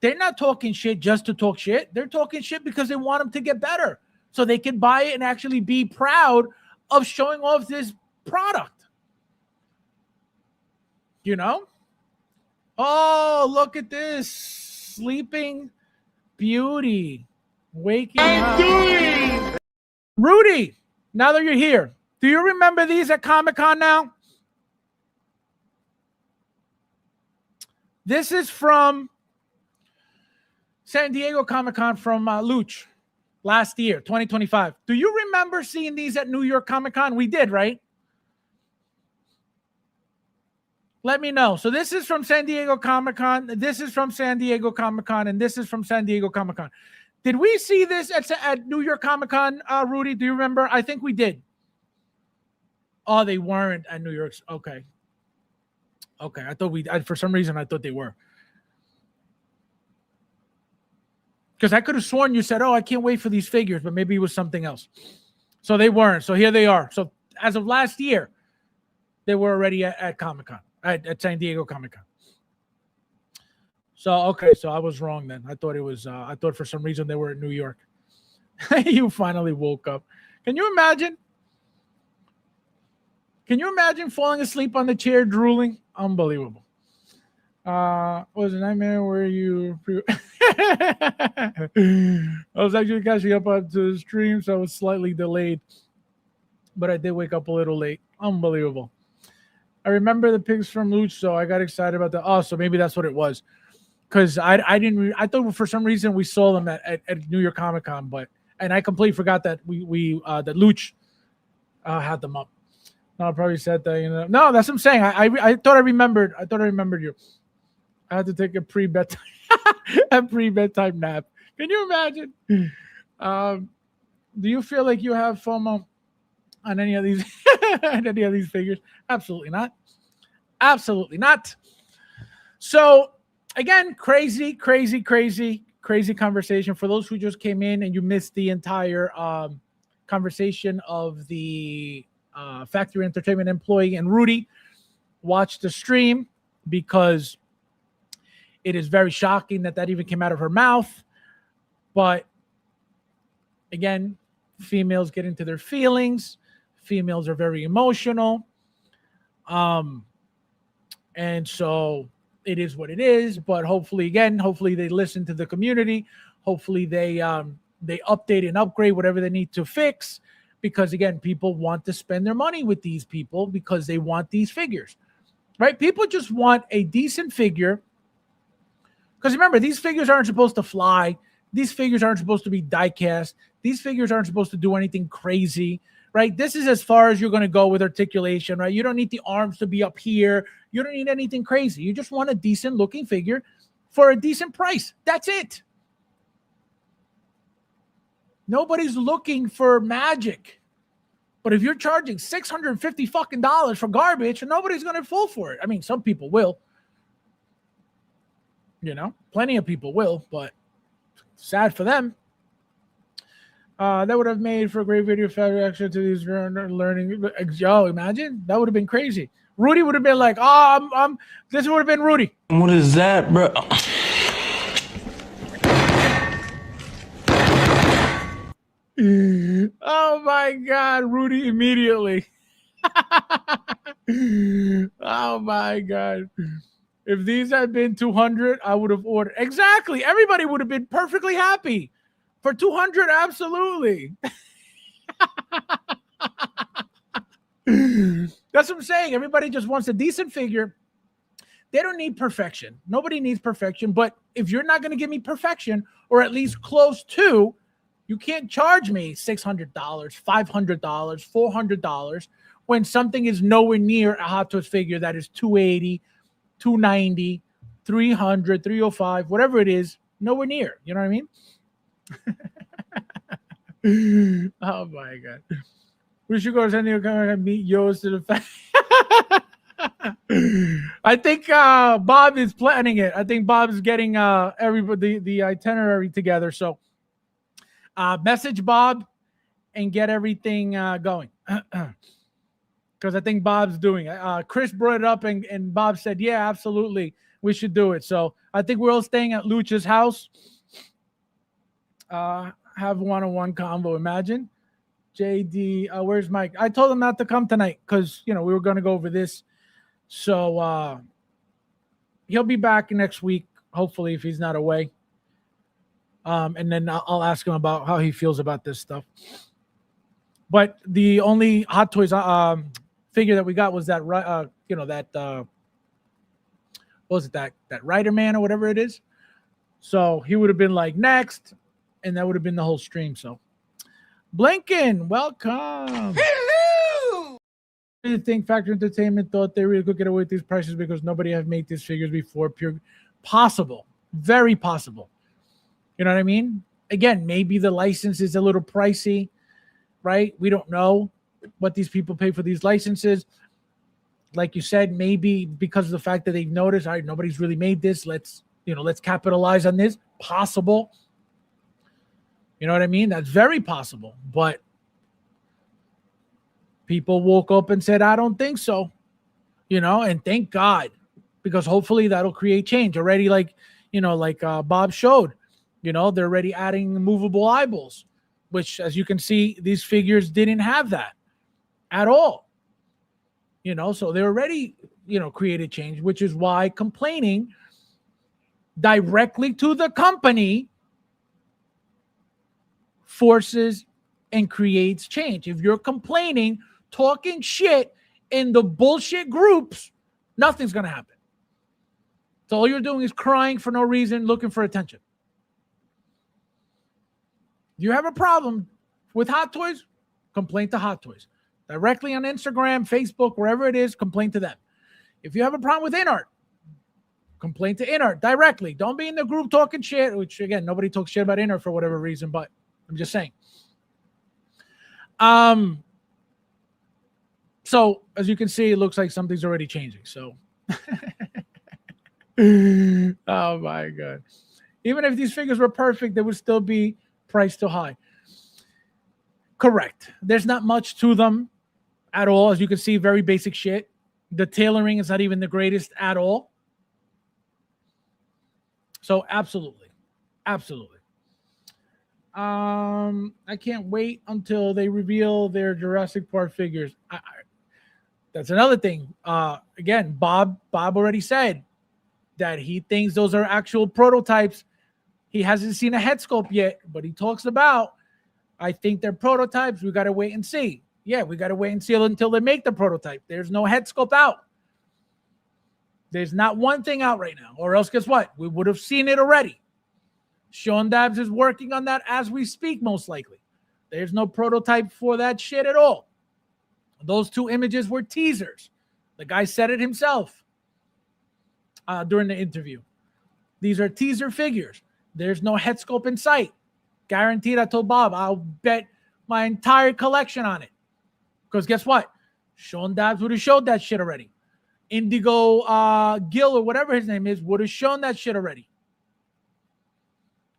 They're not talking shit just to talk shit. They're talking shit because they want them to get better, so they can buy it and actually be proud of showing off this product. Oh, look at this. Sleeping Beauty. Waking up. Rudy, now that you're here, do you remember these at Comic-Con now? This is from San Diego Comic-Con from Luch. Last year, 2025. Do you remember seeing these at New York Comic-Con? We did, right? Let me know. So this is from San Diego Comic-Con. This is from San Diego Comic-Con. And this is from San Diego Comic-Con. Did we see this at New York Comic-Con, Rudy? Do you remember? I think we did. Oh, they weren't at New York's. Okay. I thought for some reason, I thought they were. Because I could have sworn you said, oh, I can't wait for these figures, but maybe it was something else. So they weren't. So here they are. So as of last year, they were already at Comic-Con, at San Diego Comic-Con. So, okay, so I was wrong then. I thought for some reason they were in New York. You finally woke up. Can you imagine? Falling asleep on the chair drooling? Unbelievable. Was a nightmare where you I was actually catching up to the stream, so I was slightly delayed. but I did wake up a little late. Unbelievable. I remember the pigs from Luch, so I got excited about that. Oh, so maybe that's what it was. Because I didn't. I thought for some reason we saw them at New York Comic Con, and I completely forgot that that Luch had them up. No, I probably said that. No, that's what I'm saying. I thought I remembered. I thought I remembered you. I had to take a pre-bedtime nap. Can you imagine? Do you feel like you have FOMO on any of these figures? Absolutely not. Absolutely not. So again, crazy conversation. For those who just came in and you missed the entire conversation of the Factory Entertainment employee and Rudy, watch the stream because it is very shocking that even came out of her mouth. But again, females get into their feelings. Females are very emotional. And so it is what it is. But hopefully they listen to the community. Hopefully they update and upgrade whatever they need to fix. Because again, people want to spend their money with these people because they want these figures, right? People just want a decent figure. Because remember, these figures aren't supposed to fly. These figures aren't supposed to be die-cast. These figures aren't supposed to do anything crazy, right? This is as far as you're going to go with articulation, right? You don't need the arms to be up here. You don't need anything crazy. You just want a decent-looking figure for a decent price. That's it. Nobody's looking for magic. But if you're charging $650 fucking dollars for garbage, nobody's going to fall for it. I mean, some people will. Plenty of people will, but sad for them. That would have made for a great video reaction to these learning. Yo, imagine that would have been crazy. Rudy would have been like, "Oh, this would have been Rudy." What is that, bro? Oh my God, Rudy immediately. Oh my God. If these had been 200, I would have ordered. Exactly. Everybody would have been perfectly happy. For 200, absolutely. That's what I'm saying. Everybody just wants a decent figure. They don't need perfection. Nobody needs perfection. But if you're not going to give me perfection, or at least close to, you can't charge me $600, $500, $400 when something is nowhere near a Hot Toys figure that is $280, $290, $300, $305, whatever it is, nowhere near. You know what I mean? Oh my God. We should go to San Diego and meet Yo's to the fact. I think Bob is planning it. I think Bob is getting everybody the itinerary together. So message Bob and get everything going. Because I think Bob's doing it. Chris brought it up and Bob said, yeah, absolutely. We should do it. So I think we're all staying at Lucha's house. Have one-on-one convo. Imagine. JD, where's Mike? I told him not to come tonight because, we were going to go over this. So he'll be back next week, hopefully, if he's not away. And then I'll ask him about how he feels about this stuff. But the only Hot Toys figure that we got was that, what was it, that Rider Man or whatever it is. So he would have been like next, and that would have been the whole stream. So Blinken, welcome. Hello. Do you think Factory Entertainment thought they really could get away with these prices because nobody have made these figures before? Pure, possible, very possible. You know what I mean? Again, maybe the license is a little pricey, right? We don't know what these people pay for these licenses. Like you said, maybe because of the fact that they've noticed, all right, nobody's really made this. Let's capitalize on this. Possible. You know what I mean? That's very possible. But people woke up and said, I don't think so. And thank God, because hopefully that'll create change already. Like Bob showed, they're already adding movable eyeballs, which, as you can see, these figures didn't have that at all. So they already, created change, which is why complaining directly to the company forces and creates change. If you're complaining talking shit in the bullshit groups, nothing's going to happen. So all you're doing is crying for no reason, looking for attention. You have a problem with Hot Toys? Complain to Hot Toys. Directly on Instagram, Facebook, wherever it is, complain to them. If you have a problem with InArt, complain to InArt directly. Don't be in the group talking shit, which, again, nobody talks shit about InArt for whatever reason, but I'm just saying. So, as you can see, it looks like something's already changing. So, oh, my God. Even if these figures were perfect, they would still be priced too high. Correct. There's not much to them at all. As you can see, very basic shit. The tailoring is not even the greatest at all. So absolutely. Absolutely. I can't wait until they reveal their Jurassic Park figures. That's another thing. Again, Bob already said that he thinks those are actual prototypes. He hasn't seen a head sculpt yet, but he talks about, I think they're prototypes. We got to wait and see. Yeah, we got to wait and see until they make the prototype. There's no head sculpt out. There's not one thing out right now. Or else, guess what? We would have seen it already. Sean Dabbs is working on that as we speak, most likely. There's no prototype for that shit at all. Those two images were teasers. The guy said it himself during the interview. These are teaser figures. There's no head sculpt in sight. Guaranteed, I told Bob, I'll bet my entire collection on it. Because guess what? Sean Dabbs would have showed that shit already. Indigo Gill or whatever his name is would have shown that shit already.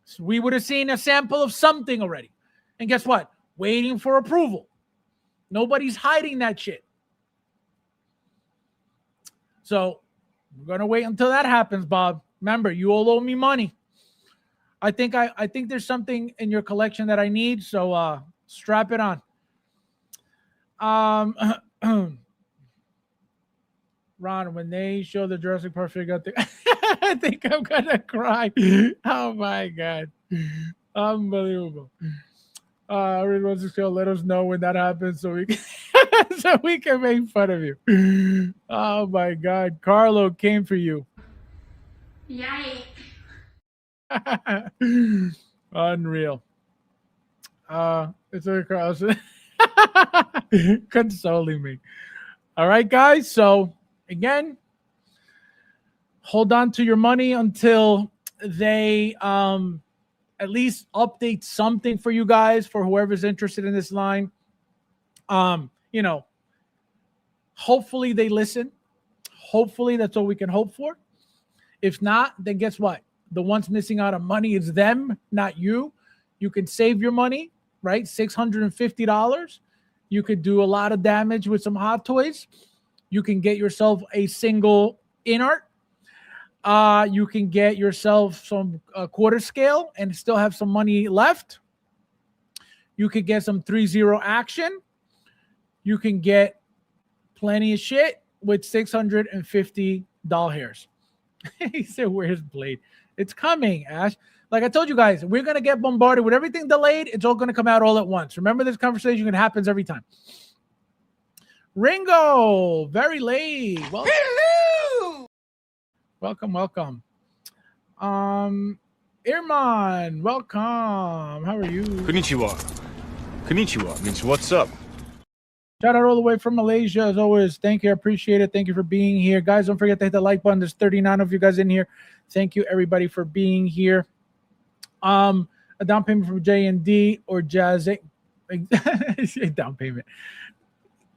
So we would have seen a sample of something already. And guess what? Waiting for approval. Nobody's hiding that shit. So we're going to wait until that happens, Bob. Remember, you all owe me money. I think there's something in your collection that I need, so strap it on. Ron, when they show the Jurassic Park figure, I think I'm gonna cry. Oh my God, unbelievable! Everyone wants to show. Let us know when that happens, so we can so we can make fun of you. Oh my God, Carlo came for you. Yikes. Unreal. It's a cross consoling me. All right, guys. So again, hold on to your money until they at least update something for you guys, for whoever's interested in this line. Hopefully they listen. Hopefully that's all we can hope for. If not, then guess what? The ones missing out on money is them, not you. You can save your money, right? $650. You could do a lot of damage with some Hot Toys. You can get yourself a single InArt. You can get yourself some quarter scale and still have some money left. You could get some 3-0 action. You can get plenty of shit with $650 hairs. He said, where's Blade? It's coming, Ash. Like I told you guys, we're going to get bombarded with everything delayed. It's all going to come out all at once. Remember, this conversation happens every time. Ringo, very late. Welcome. Hello. Welcome. Irman, welcome. How are you? Konnichiwa means what's up? Shout out all the way from Malaysia, as always. Thank you. I appreciate it. Thank you for being here. Guys, don't forget to hit the like button. There's 39 of you guys in here. Thank you, everybody, for being here. A down payment from J&D or Jazz. Down payment.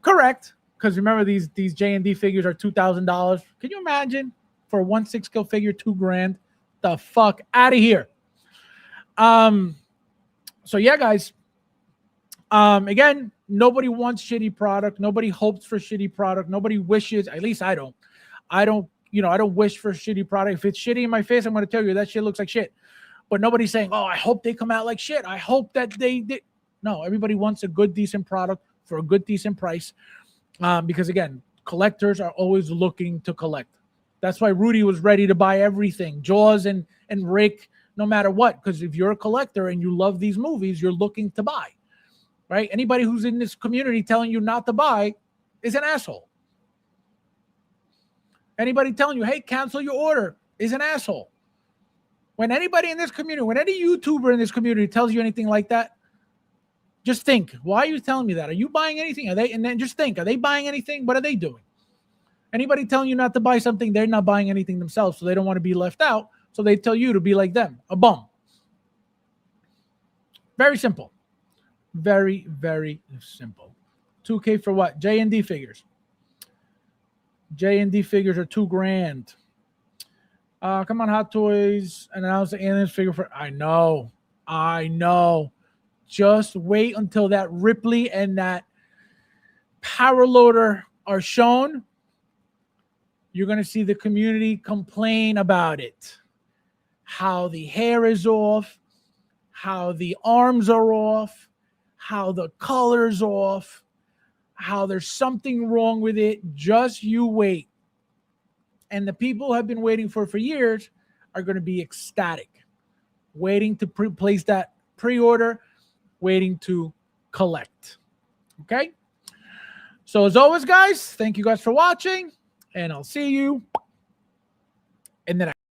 Correct. Because remember, these J&D figures are $2,000. Can you imagine? For a 1/6 scale figure, $2,000. The fuck out of here. So yeah, guys. Again, nobody wants shitty product. Nobody hopes for shitty product. Nobody wishes. At least I don't. I don't wish for shitty product. If it's shitty in my face, I'm going to tell you that shit looks like shit. But nobody's saying, oh, I hope they come out like shit. I hope that they did. No, everybody wants a good, decent product for a good, decent price. Because again, collectors are always looking to collect. That's why Rudy was ready to buy everything. Jaws and Rick, no matter what. Because if you're a collector and you love these movies, you're looking to buy. right? Anybody who's in this community telling you not to buy is an asshole. Anybody telling you, hey, cancel your order is an asshole. When anybody in this community, when any YouTuber in this community tells you anything like that, just think, why are you telling me that? Are you buying anything? Are they? And then just think, are they buying anything? What are they doing? Anybody telling you not to buy something, they're not buying anything themselves, so they don't want to be left out. So they tell you to be like them, a bum. Very simple. Very, very simple. 2K for what? J&D figures. J&D figures are $2,000. Come on, Hot Toys. And announce the aliens figure for. I know. Just wait until that Ripley and that Power Loader are shown. You're going to see the community complain about it. How the hair is off, how the arms are off, how the color's off, how there's something wrong with it. Just you wait. And the people who have been waiting for years are going to be ecstatic, waiting to place that pre-order, waiting to collect. Okay? So as always, guys, thank you guys for watching, and I'll see you in the next.